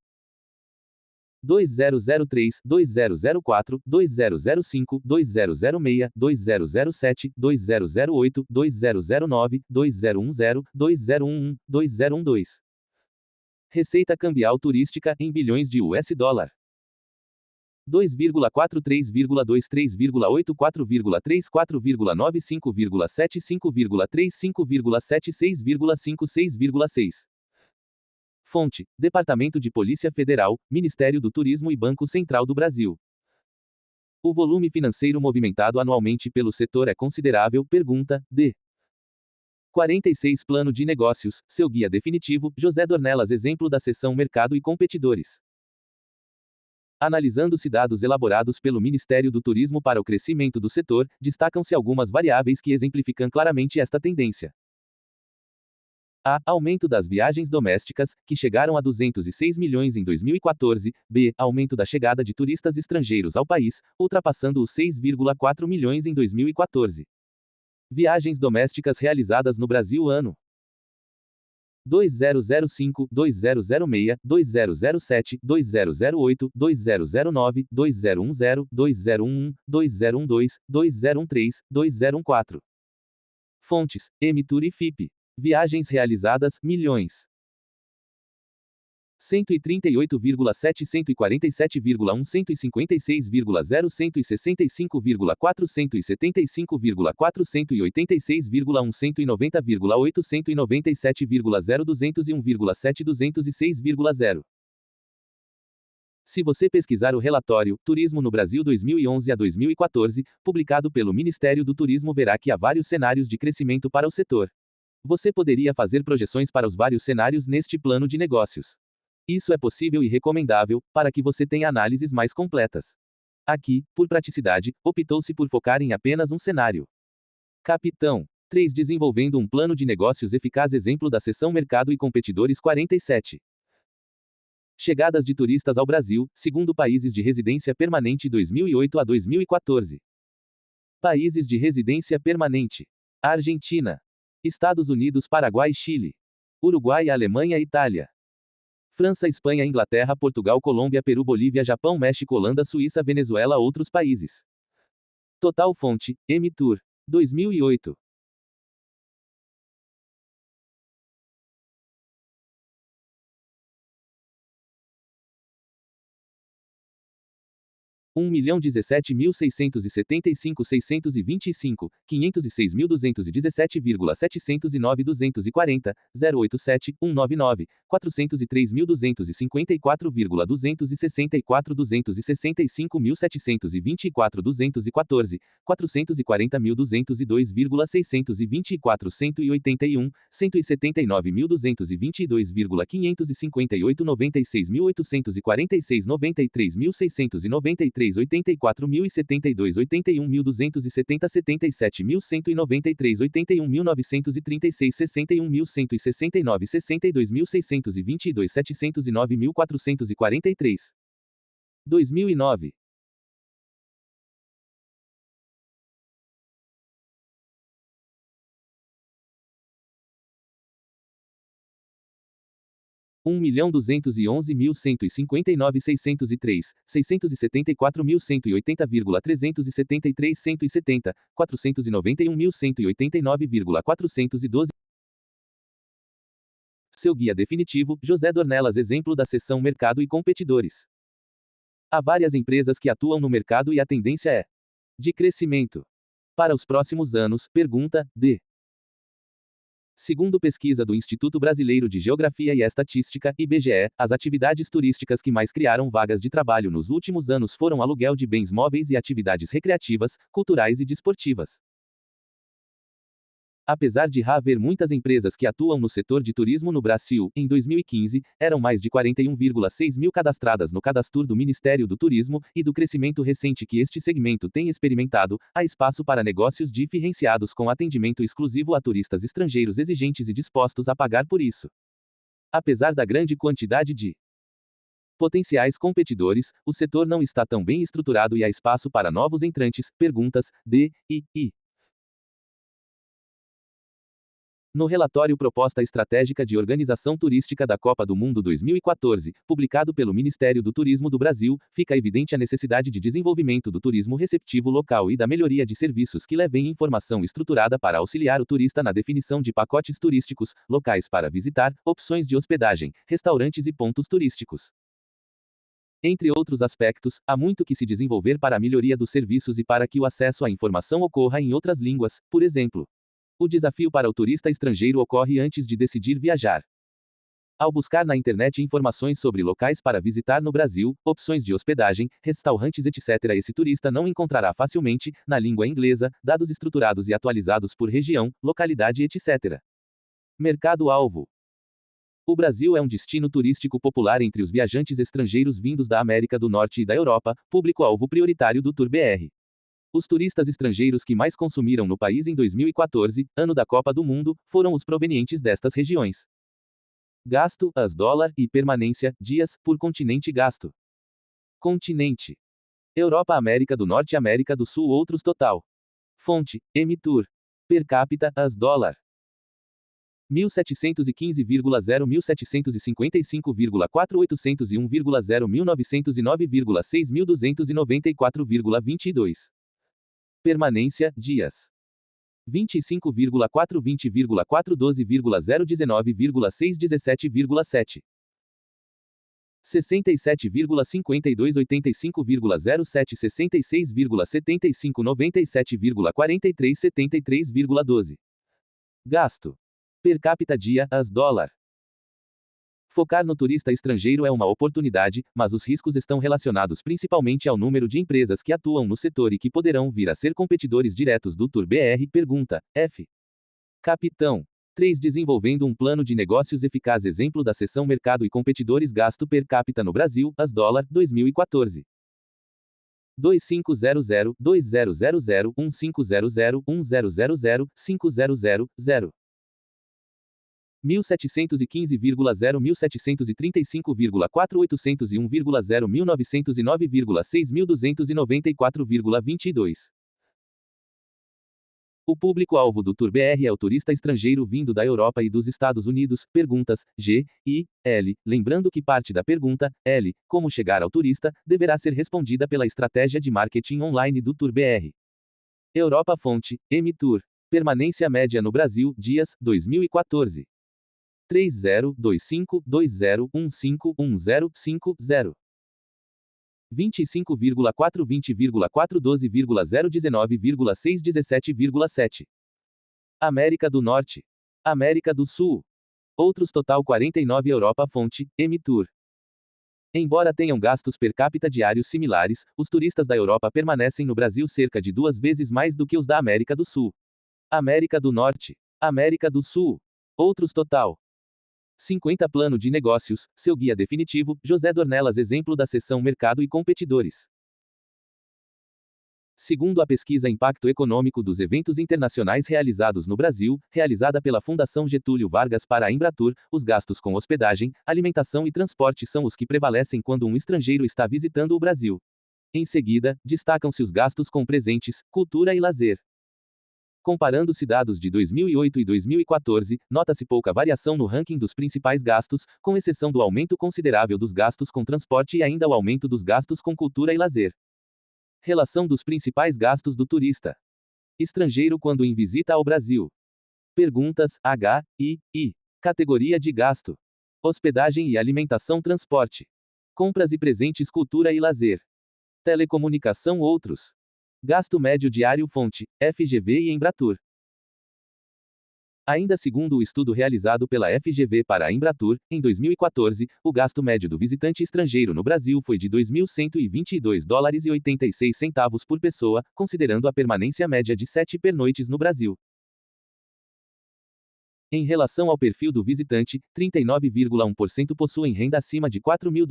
2003, 2004, 2005, 2006, 2007, 2008, 2009, 2010, 2011, 2012. Receita cambial turística em bilhões de US dólar. 2,43,23,84,34,95,75,35,36,76,56,6. Fonte: Departamento de Polícia Federal, Ministério do Turismo e Banco Central do Brasil. O volume financeiro movimentado anualmente pelo setor é considerável? Pergunta, D. 46 Plano de Negócios, seu guia definitivo, José Dornelas. Exemplo da seção Mercado e Competidores. Analisando-se dados elaborados pelo Ministério do Turismo para o crescimento do setor, destacam-se algumas variáveis que exemplificam claramente esta tendência. A. Aumento das viagens domésticas, que chegaram a 206 milhões em 2014. B. Aumento da chegada de turistas estrangeiros ao país, ultrapassando os 6,4 milhões em 2014. Viagens domésticas realizadas no Brasil ano 2005, 2006, 2007, 2008, 2009, 2010, 2011, 2012, 2013, 2014. Fontes: Emitur e FIPE. Viagens realizadas, milhões. 138,7, 147,1, 156,0, 165,4, 175,4, 186,1, 190,8, 197,0, 201,7, 206,0. Se você pesquisar o relatório Turismo no Brasil 2011 a 2014, publicado pelo Ministério do Turismo, verá que há vários cenários de crescimento para o setor. Você poderia fazer projeções para os vários cenários neste plano de negócios. Isso é possível e recomendável, para que você tenha análises mais completas. Aqui, por praticidade, optou-se por focar em apenas um cenário. Capitão 3. Desenvolvendo um plano de negócios eficaz. Exemplo da seção Mercado e Competidores. 47. Chegadas de turistas ao Brasil, segundo países de residência permanente 2008 a 2014. Países de residência permanente: Argentina, Estados Unidos, Paraguai, Chile, Uruguai, Alemanha, Itália, França, Espanha, Inglaterra, Portugal, Colômbia, Peru, Bolívia, Japão, México, Holanda, Suíça, Venezuela. Outros países. Total. Fonte: Emitur. 2008. Um 1.017.675.625, 506.217,709.240, 087, 199, 403.254,264, 265.724, 214, 440.202,624, 181, 179.222,558, 96.846, 93.693, 84.072, 81.270, 77.193, 81.936, 61.169, 62.622, 709.443. 2009. Um 1.211.159.603, 674.180,373, 170, 491.189,412. Seu guia definitivo, José Dornelas. Exemplo da seção Mercado e Competidores. Há várias empresas que atuam no mercado e a tendência é de crescimento. Para os próximos anos, pergunta, D. Segundo pesquisa do Instituto Brasileiro de Geografia e Estatística, IBGE, as atividades turísticas que mais criaram vagas de trabalho nos últimos anos foram aluguel de bens móveis e atividades recreativas, culturais e desportivas. Apesar de haver muitas empresas que atuam no setor de turismo no Brasil, em 2015, eram mais de 41,6 mil cadastradas no cadastro do Ministério do Turismo, e do crescimento recente que este segmento tem experimentado, há espaço para negócios diferenciados com atendimento exclusivo a turistas estrangeiros exigentes e dispostos a pagar por isso. Apesar da grande quantidade de Potenciais competidores, o setor não está tão bem estruturado e há espaço para novos entrantes. Perguntas, D, e I. No relatório Proposta Estratégica de Organização Turística da Copa do Mundo 2014, publicado pelo Ministério do Turismo do Brasil, fica evidente a necessidade de desenvolvimento do turismo receptivo local e da melhoria de serviços que levem informação estruturada para auxiliar o turista na definição de pacotes turísticos, locais para visitar, opções de hospedagem, restaurantes e pontos turísticos. Entre outros aspectos, há muito que se desenvolver para a melhoria dos serviços e para que o acesso à informação ocorra em outras línguas, por exemplo. O desafio para o turista estrangeiro ocorre antes de decidir viajar. Ao buscar na internet informações sobre locais para visitar no Brasil, opções de hospedagem, restaurantes, etc., esse turista não encontrará facilmente, na língua inglesa, dados estruturados e atualizados por região, localidade, etc. Mercado-alvo. O Brasil é um destino turístico popular entre os viajantes estrangeiros vindos da América do Norte e da Europa, público-alvo prioritário do Tour BR. Os turistas estrangeiros que mais consumiram no país em 2014, ano da Copa do Mundo, foram os provenientes destas regiões. Gasto, US dólar, e permanência, dias, por continente. Gasto. Continente. Europa, América do Norte, América do Sul. Outros total. Fonte, Emitour. Per capita, US dólar. 1715,0 1755,4 801,0 1909,6 1294,22. Permanência, dias. 25,4 20,4 12,0 19,6 17,7. 67,52 85,07 66,75 97,43 73,12. Gasto. Per capita dia, US dólar. Focar no turista estrangeiro é uma oportunidade, mas os riscos estão relacionados principalmente ao número de empresas que atuam no setor e que poderão vir a ser competidores diretos do Tour BR. Pergunta, F. Capitão. 3. Desenvolvendo um plano de negócios eficaz. Exemplo da seção Mercado e competidores. Gasto per capita no Brasil, US dólar, 2014. 2500, 2000, 1500, 1000, 5000. 1715,0 1735,4 801,0 1909,6 1294,22. O público-alvo do Tour BR é o turista estrangeiro vindo da Europa e dos Estados Unidos. Perguntas, G, I, L. Lembrando que parte da pergunta, L, como chegar ao turista, deverá ser respondida pela estratégia de marketing online do Tour BR. Europa. Fonte, Emitour. Permanência média no Brasil, dias, 2014. 302520151050. 25,4 20,4 12,0 19,6 17,7. América do Norte. América do Sul. Outros total 49. Europa. Fonte, Emitour. Embora tenham gastos per capita diários similares, os turistas da Europa permanecem no Brasil cerca de 2 vezes mais do que os da América do Sul. América do Norte. América do Sul. Outros total 50. Plano de negócios, seu guia definitivo, José Dornelas. Exemplo da seção Mercado e competidores. Segundo a pesquisa Impacto Econômico dos Eventos Internacionais realizados no Brasil, realizada pela Fundação Getúlio Vargas para a Embratur, os gastos com hospedagem, alimentação e transporte são os que prevalecem quando um estrangeiro está visitando o Brasil. Em seguida, destacam-se os gastos com presentes, cultura e lazer. Comparando-se dados de 2008 e 2014, nota-se pouca variação no ranking dos principais gastos, com exceção do aumento considerável dos gastos com transporte e ainda o aumento dos gastos com cultura e lazer. Relação dos principais gastos do turista estrangeiro quando em visita ao Brasil. Perguntas, H, I, I. Categoria de gasto: hospedagem e alimentação, transporte, compras e presentes, cultura e lazer, telecomunicação. Outros. Gasto médio diário. Fonte, FGV e Embratur. Ainda segundo o estudo realizado pela FGV para a Embratur, em 2014, o gasto médio do visitante estrangeiro no Brasil foi de $2.122,86 por pessoa, considerando a permanência média de 7 pernoites no Brasil. Em relação ao perfil do visitante, 39,1% possuem renda acima de $4.000,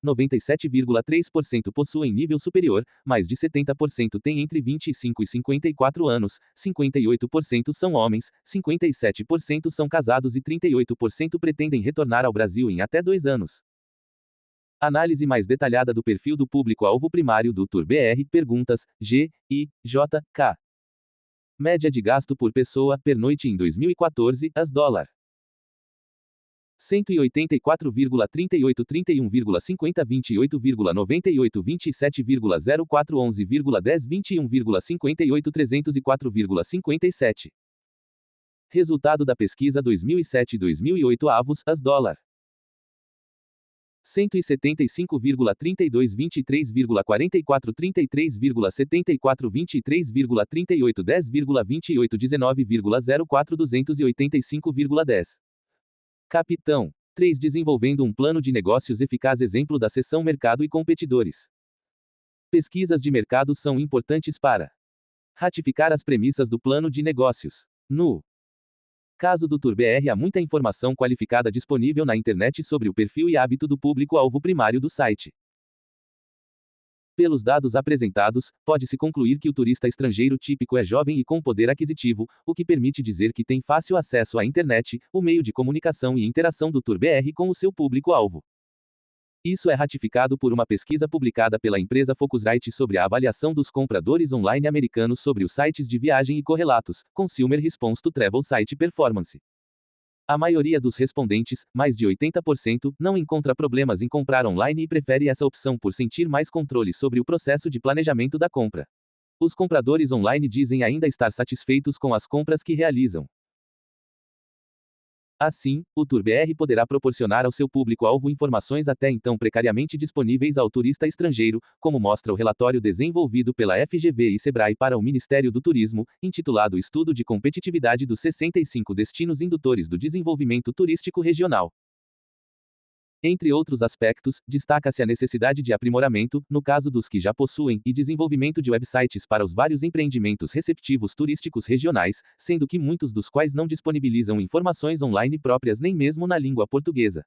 97,3% possuem nível superior, mais de 70% têm entre 25 e 54 anos, 58% são homens, 57% são casados e 38% pretendem retornar ao Brasil em até 2 anos. Análise mais detalhada do perfil do público-alvo primário do Tour-BR. Perguntas: G, I, J, K. Média de gasto por pessoa, per noite em 2014, AS dólar. 184,38 31,50 28,98 27,04 11,10 21,58 304,57. Resultado da pesquisa 2007-2008 avos, AS dólar. 175,32 23,44 33,74 23,38 10,28 19,04 285,10. Capitão 3. Desenvolvendo um plano de negócios eficaz. Exemplo da seção Mercado e competidores. Pesquisas de mercado são importantes para ratificar as premissas do plano de negócios. No caso do Tour-BR, há muita informação qualificada disponível na internet sobre o perfil e hábito do público-alvo primário do site. Pelos dados apresentados, pode-se concluir que o turista estrangeiro típico é jovem e com poder aquisitivo, o que permite dizer que tem fácil acesso à internet, o meio de comunicação e interação do Tour-BR com o seu público-alvo. Isso é ratificado por uma pesquisa publicada pela empresa Focusrite sobre a avaliação dos compradores online americanos sobre os sites de viagem e correlatos, Consumer Response to Travel Site Performance. A maioria dos respondentes, mais de 80%, não encontra problemas em comprar online e prefere essa opção por sentir mais controle sobre o processo de planejamento da compra. Os compradores online dizem ainda estar satisfeitos com as compras que realizam. Assim, o Tour-BR poderá proporcionar ao seu público-alvo informações até então precariamente disponíveis ao turista estrangeiro, como mostra o relatório desenvolvido pela FGV e Sebrae para o Ministério do Turismo, intitulado Estudo de Competitividade dos 65 Destinos Indutores do Desenvolvimento Turístico Regional. Entre outros aspectos, destaca-se a necessidade de aprimoramento, no caso dos que já possuem, e desenvolvimento de websites para os vários empreendimentos receptivos turísticos regionais, sendo que muitos dos quais não disponibilizam informações online próprias nem mesmo na língua portuguesa.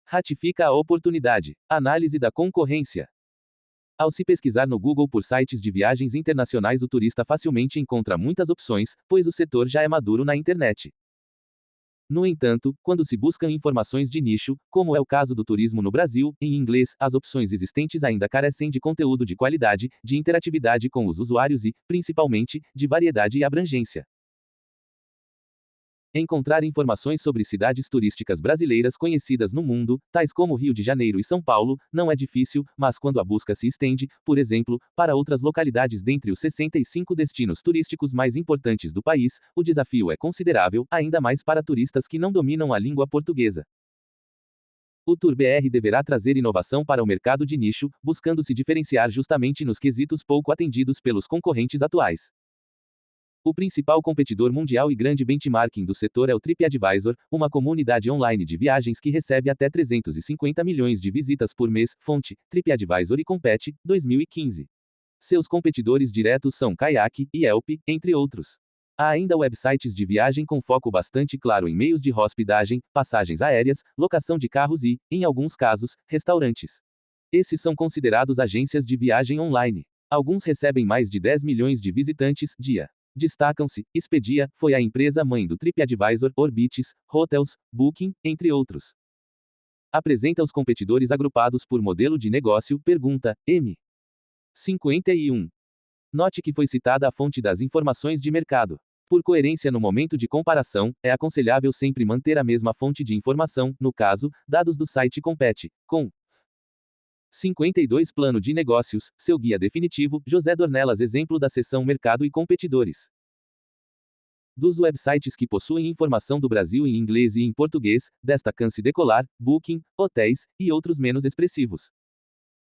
Ratifica a oportunidade. Análise da concorrência. Ao se pesquisar no Google por sites de viagens internacionais, o turista facilmente encontra muitas opções, pois o setor já é maduro na internet. No entanto, quando se buscam informações de nicho, como é o caso do turismo no Brasil, em inglês, as opções existentes ainda carecem de conteúdo de qualidade, de interatividade com os usuários e, principalmente, de variedade e abrangência. Encontrar informações sobre cidades turísticas brasileiras conhecidas no mundo, tais como Rio de Janeiro e São Paulo, não é difícil, mas quando a busca se estende, por exemplo, para outras localidades dentre os 65 destinos turísticos mais importantes do país, o desafio é considerável, ainda mais para turistas que não dominam a língua portuguesa. O Tour-BR deverá trazer inovação para o mercado de nicho, buscando se diferenciar justamente nos quesitos pouco atendidos pelos concorrentes atuais. O principal competidor mundial e grande benchmarking do setor é o TripAdvisor, uma comunidade online de viagens que recebe até 350 milhões de visitas por mês, fonte, TripAdvisor e Compete, 2015. Seus competidores diretos são Kayak e Yelp, entre outros. Há ainda websites de viagem com foco bastante claro em meios de hospedagem, passagens aéreas, locação de carros e, em alguns casos, restaurantes. Esses são considerados agências de viagem online. Alguns recebem mais de 10 milhões de visitantes, dia. Destacam-se, Expedia, foi a empresa mãe do TripAdvisor, Orbitz, Hotels, Booking, entre outros. Apresenta os competidores agrupados por modelo de negócio. Pergunta, M. 51. Note que foi citada a fonte das informações de mercado. Por coerência no momento de comparação, é aconselhável sempre manter a mesma fonte de informação, no caso, dados do site Compete, com 52 Plano de Negócios, seu guia definitivo, José Dornelas. Exemplo da seção Mercado e Competidores. Dos websites que possuem informação do Brasil em inglês e em português, destacam-se Decolar, Booking, Hotéis, e outros menos expressivos.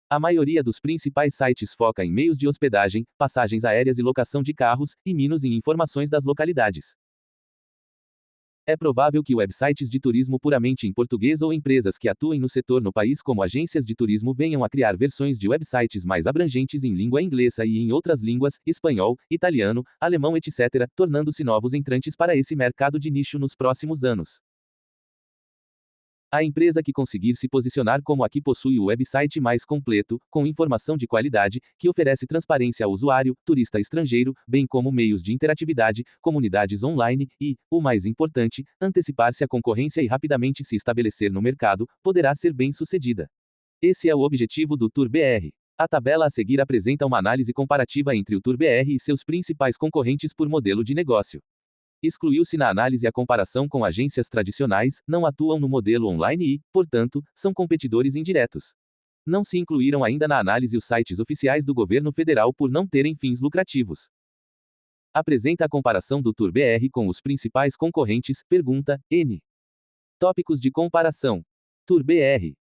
A maioria dos principais sites foca em meios de hospedagem, passagens aéreas e locação de carros, e menos em informações das localidades. É provável que websites de turismo puramente em português ou empresas que atuem no setor no país como agências de turismo venham a criar versões de websites mais abrangentes em língua inglesa e em outras línguas, espanhol, italiano, alemão, etc., tornando-se novos entrantes para esse mercado de nicho nos próximos anos. A empresa que conseguir se posicionar como a que possui o website mais completo, com informação de qualidade, que oferece transparência ao usuário, turista estrangeiro, bem como meios de interatividade, comunidades online e, o mais importante, antecipar-se à concorrência e rapidamente se estabelecer no mercado, poderá ser bem-sucedida. Esse é o objetivo do Tour-BR. A tabela a seguir apresenta uma análise comparativa entre o Tour-BR e seus principais concorrentes por modelo de negócio. Excluiu-se na análise a comparação com agências tradicionais, não atuam no modelo online e, portanto, são competidores indiretos. Não se incluíram ainda na análise os sites oficiais do governo federal por não terem fins lucrativos. Apresenta a comparação do Tour-BR com os principais concorrentes. Pergunta N. Tópicos de comparação: Tour-BR.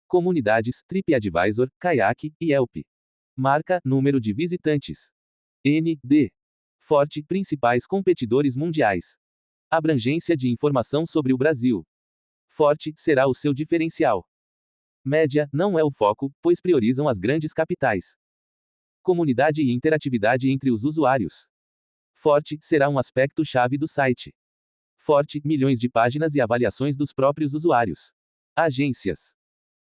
Comunidades: TripAdvisor, Kayak e Yelp. Marca: número de visitantes. ND. Forte: principais competidores mundiais. Abrangência de informação sobre o Brasil. Forte: será o seu diferencial. Média: não é o foco, pois priorizam as grandes capitais. Comunidade e interatividade entre os usuários. Forte: será um aspecto-chave do site. Forte: milhões de páginas e avaliações dos próprios usuários. Agências.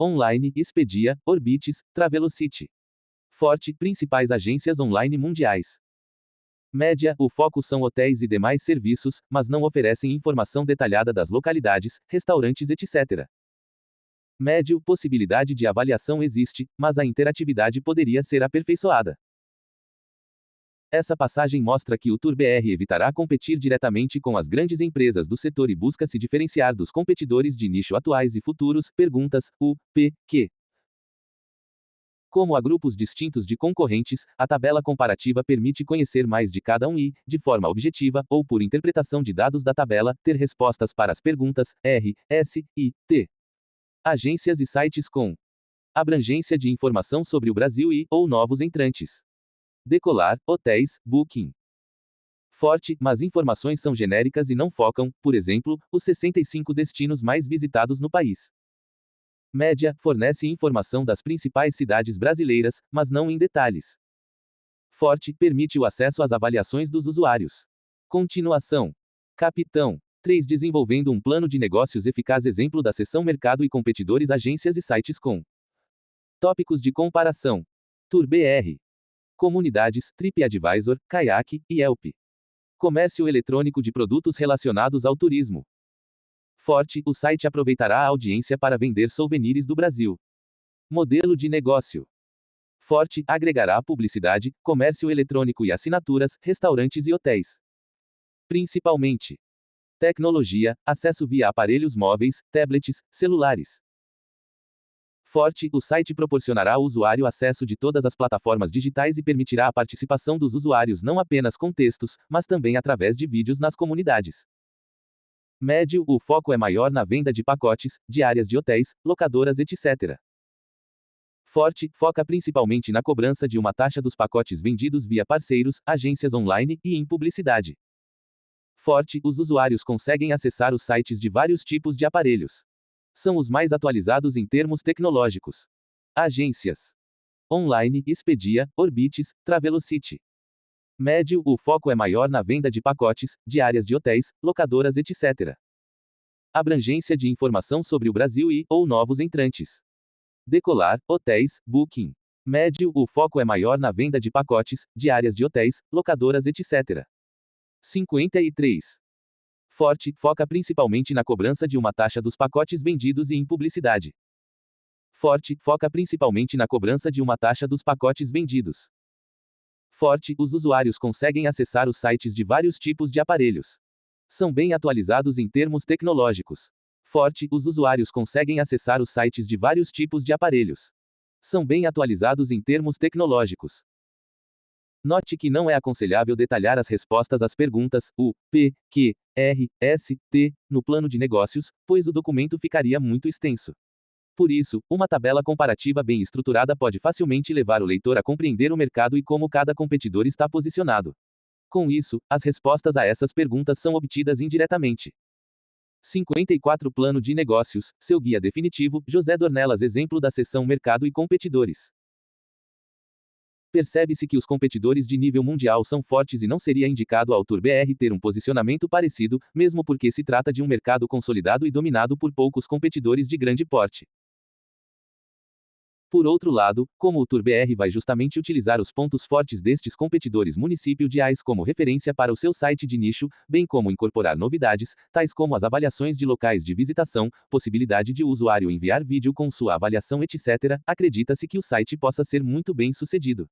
Online: Expedia, Orbitz, Travelocity. Forte: principais agências online mundiais. Média: o foco são hotéis e demais serviços, mas não oferecem informação detalhada das localidades, restaurantes, etc. Médio: possibilidade de avaliação existe, mas a interatividade poderia ser aperfeiçoada. Essa passagem mostra que o Tour-BR evitará competir diretamente com as grandes empresas do setor e busca se diferenciar dos competidores de nicho atuais e futuros. Perguntas: U, P, Q. Como há grupos distintos de concorrentes, a tabela comparativa permite conhecer mais de cada um e, de forma objetiva, ou por interpretação de dados da tabela, ter respostas para as perguntas R, S e T. Agências e sites com abrangência de informação sobre o Brasil e, ou novos entrantes. Decolar, hotéis, Booking. Forte, mas informações são genéricas e não focam, por exemplo, os 65 destinos mais visitados no país. Média, fornece informação das principais cidades brasileiras, mas não em detalhes. Forte, permite o acesso às avaliações dos usuários. Continuação. Capitão 3. Desenvolvendo um plano de negócios eficaz. Exemplo da seção Mercado e competidores. Agências e sites com tópicos de comparação: Tour-BR. Comunidades: TripAdvisor, Kayak e Yelp. Comércio eletrônico de produtos relacionados ao turismo. Forte, o site aproveitará a audiência para vender souvenirs do Brasil. Modelo de negócio. Forte, agregará publicidade, comércio eletrônico e assinaturas, restaurantes e hotéis. Principalmente. Tecnologia, acesso via aparelhos móveis, tablets, celulares. Forte, o site proporcionará ao usuário acesso de todas as plataformas digitais e permitirá a participação dos usuários não apenas com textos, mas também através de vídeos nas comunidades. Médio, o foco é maior na venda de pacotes, diárias de hotéis, locadoras, etc. Forte, foca principalmente na cobrança de uma taxa dos pacotes vendidos via parceiros, agências online e em publicidade. Forte, os usuários conseguem acessar os sites de vários tipos de aparelhos. São os mais atualizados em termos tecnológicos. Agências. Online, Expedia, Orbitz, Travelocity. Médio, o foco é maior na venda de pacotes, diárias de hotéis, locadoras, etc. Abrangência de informação sobre o Brasil e, ou novos entrantes. Decolar, hotéis, Booking. Médio, o foco é maior na venda de pacotes, diárias de hotéis, locadoras, etc. 53. Forte, foca principalmente na cobrança de uma taxa dos pacotes vendidos e em publicidade. Forte, foca principalmente na cobrança de uma taxa dos pacotes vendidos. Forte, os usuários conseguem acessar os sites de vários tipos de aparelhos. São bem atualizados em termos tecnológicos. Forte, os usuários conseguem acessar os sites de vários tipos de aparelhos. São bem atualizados em termos tecnológicos. Note que não é aconselhável detalhar as respostas às perguntas U, P, Q, R, S, T, no plano de negócios, pois o documento ficaria muito extenso. Por isso, uma tabela comparativa bem estruturada pode facilmente levar o leitor a compreender o mercado e como cada competidor está posicionado. Com isso, as respostas a essas perguntas são obtidas indiretamente. 54 Plano de Negócios, seu guia definitivo, José Dornelas. Exemplo da seção Mercado e competidores. Percebe-se que os competidores de nível mundial são fortes e não seria indicado ao Tour-BR ter um posicionamento parecido, mesmo porque se trata de um mercado consolidado e dominado por poucos competidores de grande porte. Por outro lado, como o TurBR vai justamente utilizar os pontos fortes destes competidores município-diais como referência para o seu site de nicho, bem como incorporar novidades, tais como as avaliações de locais de visitação, possibilidade de o usuário enviar vídeo com sua avaliação, etc., acredita-se que o site possa ser muito bem sucedido.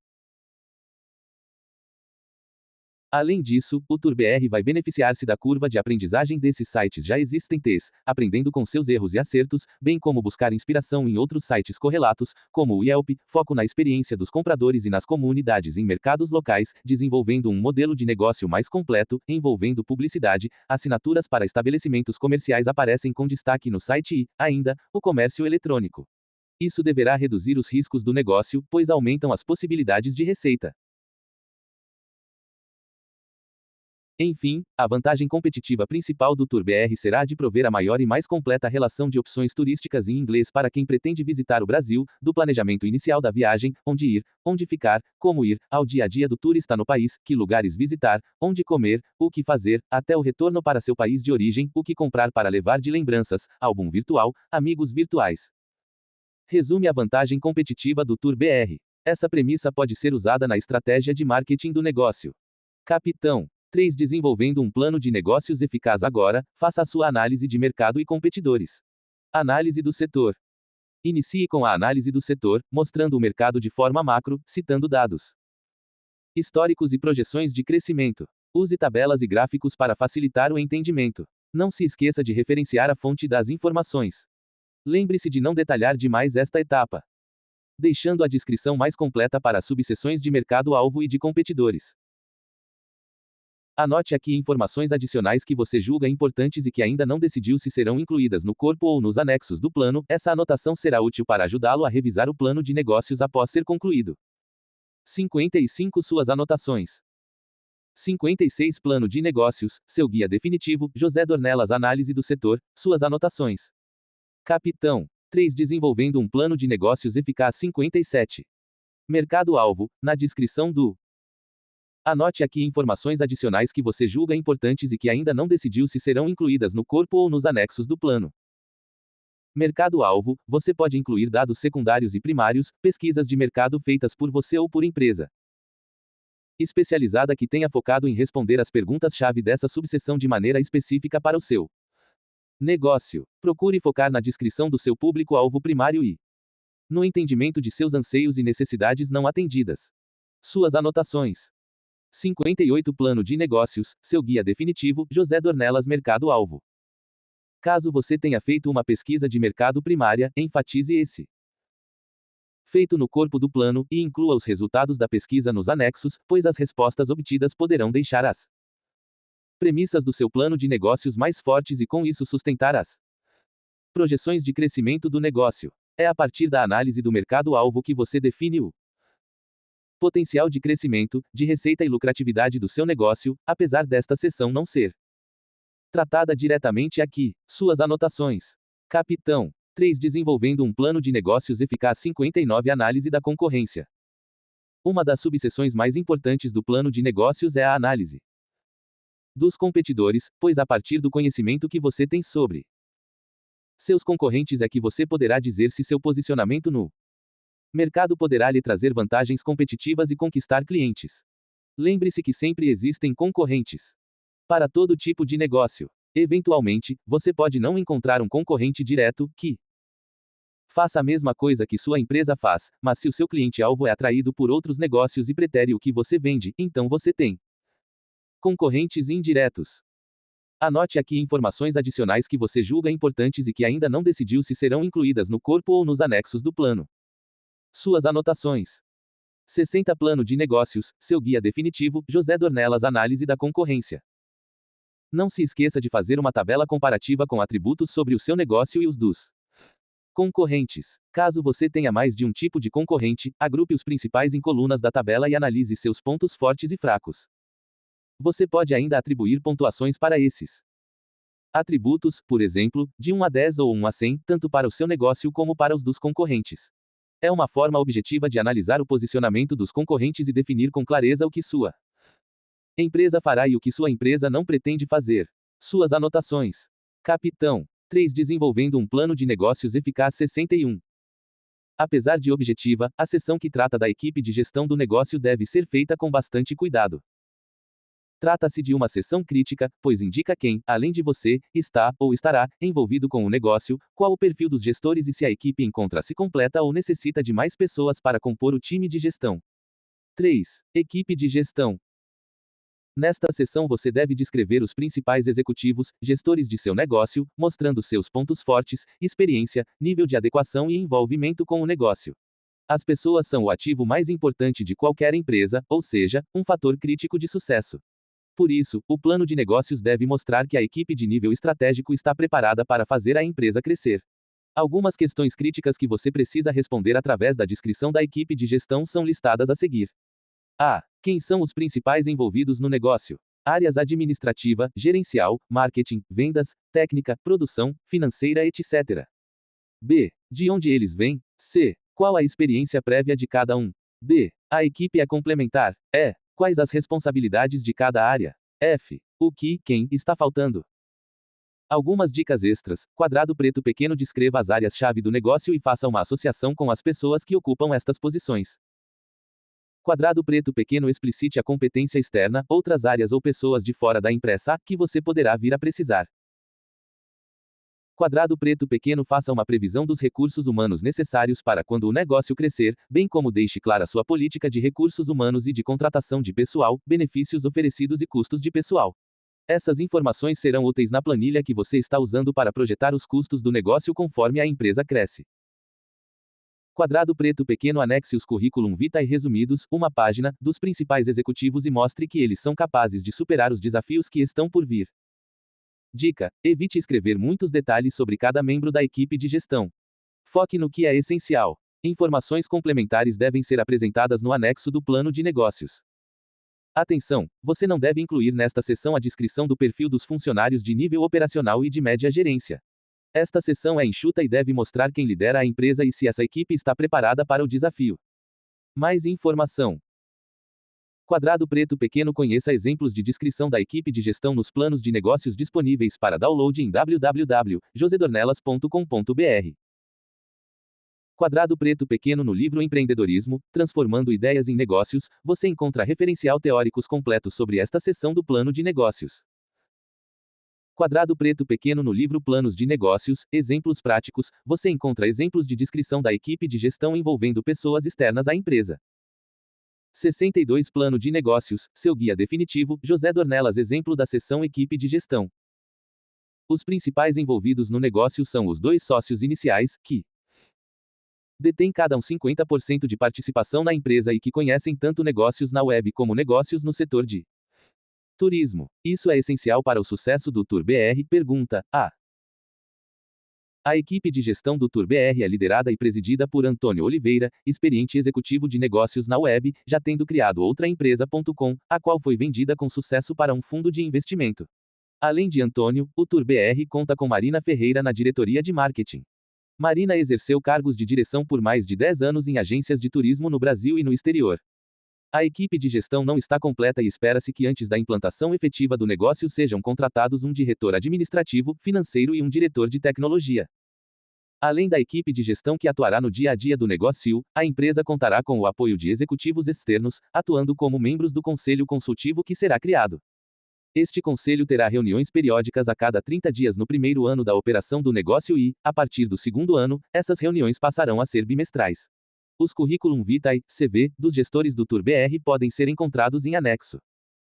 Além disso, o TurBR vai beneficiar-se da curva de aprendizagem desses sites já existentes, aprendendo com seus erros e acertos, bem como buscar inspiração em outros sites correlatos, como o Yelp, foco na experiência dos compradores e nas comunidades em mercados locais, desenvolvendo um modelo de negócio mais completo, envolvendo publicidade, assinaturas para estabelecimentos comerciais aparecem com destaque no site e, ainda, o comércio eletrônico. Isso deverá reduzir os riscos do negócio, pois aumentam as possibilidades de receita. Enfim, a vantagem competitiva principal do TurBR será a de prover a maior e mais completa relação de opções turísticas em inglês para quem pretende visitar o Brasil, do planejamento inicial da viagem, onde ir, onde ficar, como ir, ao dia a dia do turista no país, que lugares visitar, onde comer, o que fazer, até o retorno para seu país de origem, o que comprar para levar de lembranças, álbum virtual, amigos virtuais. Resume a vantagem competitiva do TurBR. Essa premissa pode ser usada na estratégia de marketing do negócio. Capitão 3. Desenvolvendo um plano de negócios eficaz agora, faça a sua análise de mercado e competidores. Análise do setor. Inicie com a análise do setor, mostrando o mercado de forma macro, citando dados históricos e projeções de crescimento. Use tabelas e gráficos para facilitar o entendimento. Não se esqueça de referenciar a fonte das informações. Lembre-se de não detalhar demais esta etapa, deixando a descrição mais completa para as subseções de mercado-alvo e de competidores. Anote aqui informações adicionais que você julga importantes e que ainda não decidiu se serão incluídas no corpo ou nos anexos do plano. Essa anotação será útil para ajudá-lo a revisar o plano de negócios após ser concluído. 55. Suas anotações. 56. Plano de negócios, seu guia definitivo, José Dornelas. Análise do setor, suas anotações. Capitão 3. Desenvolvendo um plano de negócios eficaz. 57. Mercado-alvo, na descrição do. Anote aqui informações adicionais que você julga importantes e que ainda não decidiu se serão incluídas no corpo ou nos anexos do plano. Mercado-alvo, você pode incluir dados secundários e primários, pesquisas de mercado feitas por você ou por empresa especializada que tenha focado em responder as perguntas-chave dessa subseção de maneira específica para o seu negócio. Procure focar na descrição do seu público-alvo primário e no entendimento de seus anseios e necessidades não atendidas. Suas anotações. 58. Plano de negócios, seu guia definitivo, José Dornelas. Mercado-alvo. Caso você tenha feito uma pesquisa de mercado primária, enfatize esse feito no corpo do plano e inclua os resultados da pesquisa nos anexos, pois as respostas obtidas poderão deixar as premissas do seu plano de negócios mais fortes e com isso sustentar as projeções de crescimento do negócio. É a partir da análise do mercado-alvo que você define o potencial de crescimento, de receita e lucratividade do seu negócio, apesar desta seção não ser tratada diretamente aqui. Suas anotações. Capitão 3. Desenvolvendo um plano de negócios eficaz. 59. Análise da concorrência. Uma das subseções mais importantes do plano de negócios é a análise dos competidores, pois a partir do conhecimento que você tem sobre seus concorrentes é que você poderá dizer se seu posicionamento no mercado poderá lhe trazer vantagens competitivas e conquistar clientes. Lembre-se que sempre existem concorrentes para todo tipo de negócio. Eventualmente, você pode não encontrar um concorrente direto que faça a mesma coisa que sua empresa faz, mas se o seu cliente-alvo é atraído por outros negócios e prefere o que você vende, então você tem concorrentes indiretos. Anote aqui informações adicionais que você julga importantes e que ainda não decidiu se serão incluídas no corpo ou nos anexos do plano. Suas anotações. 60. Plano de negócios, seu guia definitivo, José Dornelas. Análise da concorrência. Não se esqueça de fazer uma tabela comparativa com atributos sobre o seu negócio e os dos concorrentes. Caso você tenha mais de um tipo de concorrente, agrupe os principais em colunas da tabela e analise seus pontos fortes e fracos. Você pode ainda atribuir pontuações para esses atributos, por exemplo, de 1 a 10 ou 1 a 100, tanto para o seu negócio como para os dos concorrentes. É uma forma objetiva de analisar o posicionamento dos concorrentes e definir com clareza o que sua empresa fará e o que sua empresa não pretende fazer. Suas anotações. Capitão 3. Desenvolvendo um plano de negócios eficaz. 61. Apesar de objetiva, a seção que trata da equipe de gestão do negócio deve ser feita com bastante cuidado. Trata-se de uma seção crítica, pois indica quem, além de você, está, ou estará, envolvido com o negócio, qual o perfil dos gestores e se a equipe encontra-se completa ou necessita de mais pessoas para compor o time de gestão. 3. Equipe de gestão. Nesta seção você deve descrever os principais executivos, gestores de seu negócio, mostrando seus pontos fortes, experiência, nível de adequação e envolvimento com o negócio. As pessoas são o ativo mais importante de qualquer empresa, ou seja, um fator crítico de sucesso. Por isso, o plano de negócios deve mostrar que a equipe de nível estratégico está preparada para fazer a empresa crescer. Algumas questões críticas que você precisa responder através da descrição da equipe de gestão são listadas a seguir. A. Quem são os principais envolvidos no negócio? Áreas administrativa, gerencial, marketing, vendas, técnica, produção, financeira, etc. B. De onde eles vêm? C. Qual a experiência prévia de cada um? D. A equipe é complementar? E. Quais as responsabilidades de cada área? F. O que, quem, está faltando? Algumas dicas extras. Quadrado preto pequeno descreva as áreas-chave do negócio e faça uma associação com as pessoas que ocupam estas posições. Quadrado preto pequeno explicite a competência externa, outras áreas ou pessoas de fora da empresa, que você poderá vir a precisar. Quadrado preto pequeno faça uma previsão dos recursos humanos necessários para quando o negócio crescer, bem como deixe clara sua política de recursos humanos e de contratação de pessoal, benefícios oferecidos e custos de pessoal. Essas informações serão úteis na planilha que você está usando para projetar os custos do negócio conforme a empresa cresce. Quadrado preto pequeno anexe os currículum vitae resumidos, uma página, dos principais executivos e mostre que eles são capazes de superar os desafios que estão por vir. Dica: evite escrever muitos detalhes sobre cada membro da equipe de gestão. Foque no que é essencial. Informações complementares devem ser apresentadas no anexo do plano de negócios. Atenção! Você não deve incluir nesta seção a descrição do perfil dos funcionários de nível operacional e de média gerência. Esta seção é enxuta e deve mostrar quem lidera a empresa e se essa equipe está preparada para o desafio. Mais informação. Quadrado preto pequeno conheça exemplos de descrição da equipe de gestão nos planos de negócios disponíveis para download em www.josedornelas.com.br. Quadrado preto pequeno no livro Empreendedorismo, Transformando Ideias em Negócios, você encontra referencial teóricos completos sobre esta seção do plano de negócios. Quadrado preto pequeno no livro Planos de Negócios, Exemplos Práticos, você encontra exemplos de descrição da equipe de gestão envolvendo pessoas externas à empresa. 62 Plano de Negócios, seu guia definitivo, José Dornelas exemplo da seção Equipe de Gestão. Os principais envolvidos no negócio são os dois sócios iniciais, que detêm cada um 50% de participação na empresa e que conhecem tanto negócios na web como negócios no setor de turismo. Isso é essencial para o sucesso do Tour BR. Pergunta: A equipe de gestão do Tour BR é liderada e presidida por Antônio Oliveira, experiente executivo de negócios na web, já tendo criado outra empresa.com, a qual foi vendida com sucesso para um fundo de investimento. Além de Antônio, o Tour BR conta com Marina Ferreira na diretoria de marketing. Marina exerceu cargos de direção por mais de 10 anos em agências de turismo no Brasil e no exterior. A equipe de gestão não está completa e espera-se que antes da implantação efetiva do negócio sejam contratados um diretor administrativo, financeiro e um diretor de tecnologia. Além da equipe de gestão que atuará no dia a dia do negócio, a empresa contará com o apoio de executivos externos, atuando como membros do conselho consultivo que será criado. Este conselho terá reuniões periódicas a cada 30 dias no primeiro ano da operação do negócio e, a partir do segundo ano, essas reuniões passarão a ser bimestrais. Os currículum vitae, CV, dos gestores do Tour BR podem ser encontrados em anexo.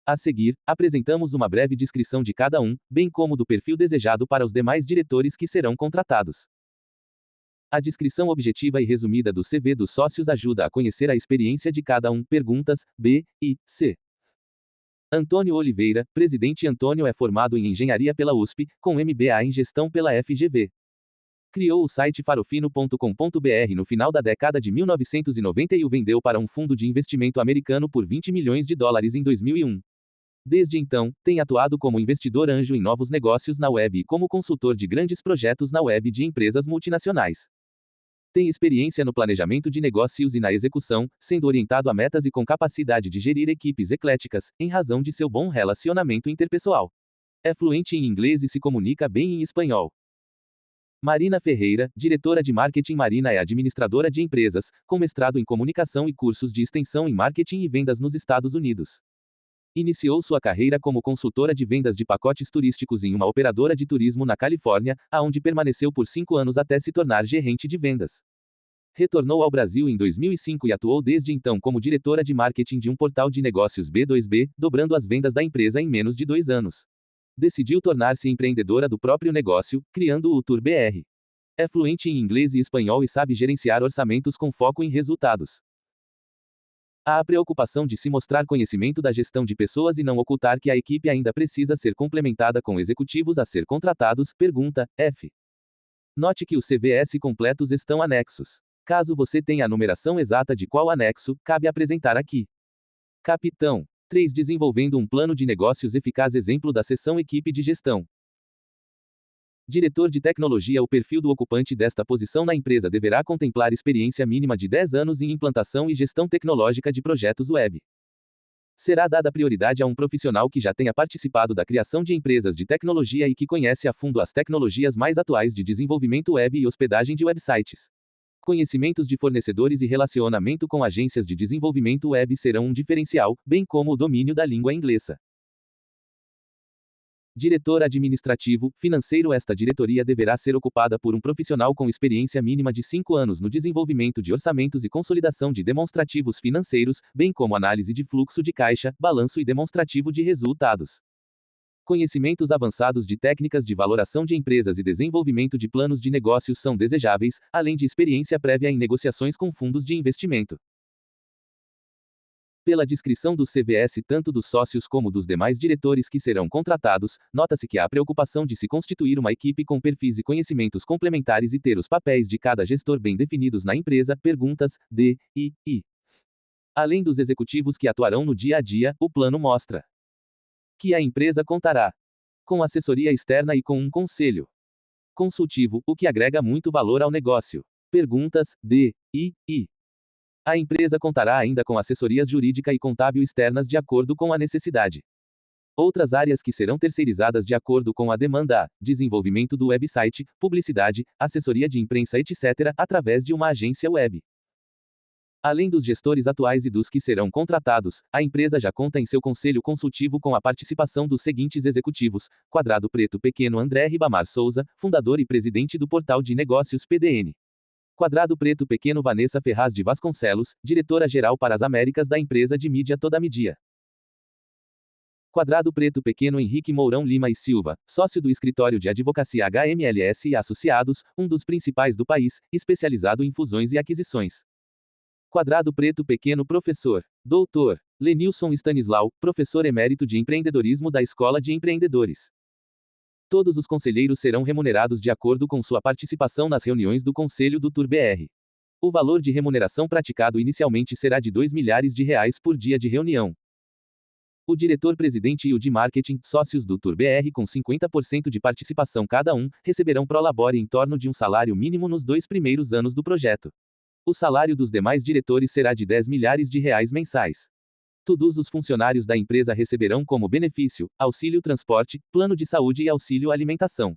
A seguir, apresentamos uma breve descrição de cada um, bem como do perfil desejado para os demais diretores que serão contratados. A descrição objetiva e resumida do CV dos sócios ajuda a conhecer a experiência de cada um. Perguntas: B e C. Antônio Oliveira, presidente. Antônio é formado em engenharia pela USP, com MBA em gestão pela FGV. Criou o site farofino.com.br no final da década de 1990 e o vendeu para um fundo de investimento americano por $20 milhões em 2001. Desde então, tem atuado como investidor anjo em novos negócios na web e como consultor de grandes projetos na web de empresas multinacionais. Tem experiência no planejamento de negócios e na execução, sendo orientado a metas e com capacidade de gerir equipes ecléticas, em razão de seu bom relacionamento interpessoal. É fluente em inglês e se comunica bem em espanhol. Marina Ferreira, diretora de marketing. Marina é administradora de empresas, com mestrado em comunicação e cursos de extensão em marketing e vendas nos Estados Unidos. Iniciou sua carreira como consultora de vendas de pacotes turísticos em uma operadora de turismo na Califórnia, aonde permaneceu por 5 anos até se tornar gerente de vendas. Retornou ao Brasil em 2005 e atuou desde então como diretora de marketing de um portal de negócios B2B, dobrando as vendas da empresa em menos de 2 anos. Decidiu tornar-se empreendedora do próprio negócio, criando o Tour BR. É fluente em inglês e espanhol e sabe gerenciar orçamentos com foco em resultados. Há a preocupação de se mostrar conhecimento da gestão de pessoas e não ocultar que a equipe ainda precisa ser complementada com executivos a ser contratados. Pergunta, F. Note que os CVS completos estão anexos. Caso você tenha a numeração exata de qual anexo, cabe apresentar aqui. Capitão 3. Desenvolvendo um plano de negócios eficaz. Exemplo da seção Equipe de Gestão. Diretor de Tecnologia. O perfil do ocupante desta posição na empresa deverá contemplar experiência mínima de 10 anos em implantação e gestão tecnológica de projetos web. Será dada prioridade a um profissional que já tenha participado da criação de empresas de tecnologia e que conhece a fundo as tecnologias mais atuais de desenvolvimento web e hospedagem de websites. Conhecimentos de fornecedores e relacionamento com agências de desenvolvimento web serão um diferencial, bem como o domínio da língua inglesa. Diretor administrativo, financeiro. Esta diretoria deverá ser ocupada por um profissional com experiência mínima de 5 anos no desenvolvimento de orçamentos e consolidação de demonstrativos financeiros, bem como análise de fluxo de caixa, balanço e demonstrativo de resultados. Conhecimentos avançados de técnicas de valoração de empresas e desenvolvimento de planos de negócios são desejáveis, além de experiência prévia em negociações com fundos de investimento. Pela descrição do CVS, tanto dos sócios como dos demais diretores que serão contratados, nota-se que há a preocupação de se constituir uma equipe com perfis e conhecimentos complementares e ter os papéis de cada gestor bem definidos na empresa. Perguntas, D, I. Além dos executivos que atuarão no dia a dia, o plano mostra que a empresa contará com assessoria externa e com um conselho consultivo, o que agrega muito valor ao negócio. Perguntas, D, I. A empresa contará ainda com assessorias jurídica e contábil externas de acordo com a necessidade. Outras áreas que serão terceirizadas de acordo com a demanda: desenvolvimento do website, publicidade, assessoria de imprensa, etc., através de uma agência web. Além dos gestores atuais e dos que serão contratados, a empresa já conta em seu conselho consultivo com a participação dos seguintes executivos: Quadrado Preto Pequeno. André Ribamar Souza, fundador e presidente do portal de negócios PDN. Quadrado Preto Pequeno. Vanessa Ferraz de Vasconcelos, diretora-geral para as Américas da empresa de mídia Toda Mídia. Quadrado Preto Pequeno. Henrique Mourão Lima e Silva, sócio do escritório de advocacia HMLS e Associados, um dos principais do país, especializado em fusões e aquisições. Quadrado Preto Pequeno. Professor Dr. Lenilson Stanislau, professor emérito de empreendedorismo da Escola de Empreendedores. Todos os conselheiros serão remunerados de acordo com sua participação nas reuniões do Conselho do Tour BR. O valor de remuneração praticado inicialmente será de R$2 milhares por dia de reunião. O diretor-presidente e o de marketing, sócios do Tour BR com 50% de participação cada um, receberão prolabore em torno de um salário mínimo nos 2 primeiros anos do projeto. O salário dos demais diretores será de R$10 milhares mensais. Todos os funcionários da empresa receberão como benefício auxílio transporte, plano de saúde e auxílio alimentação.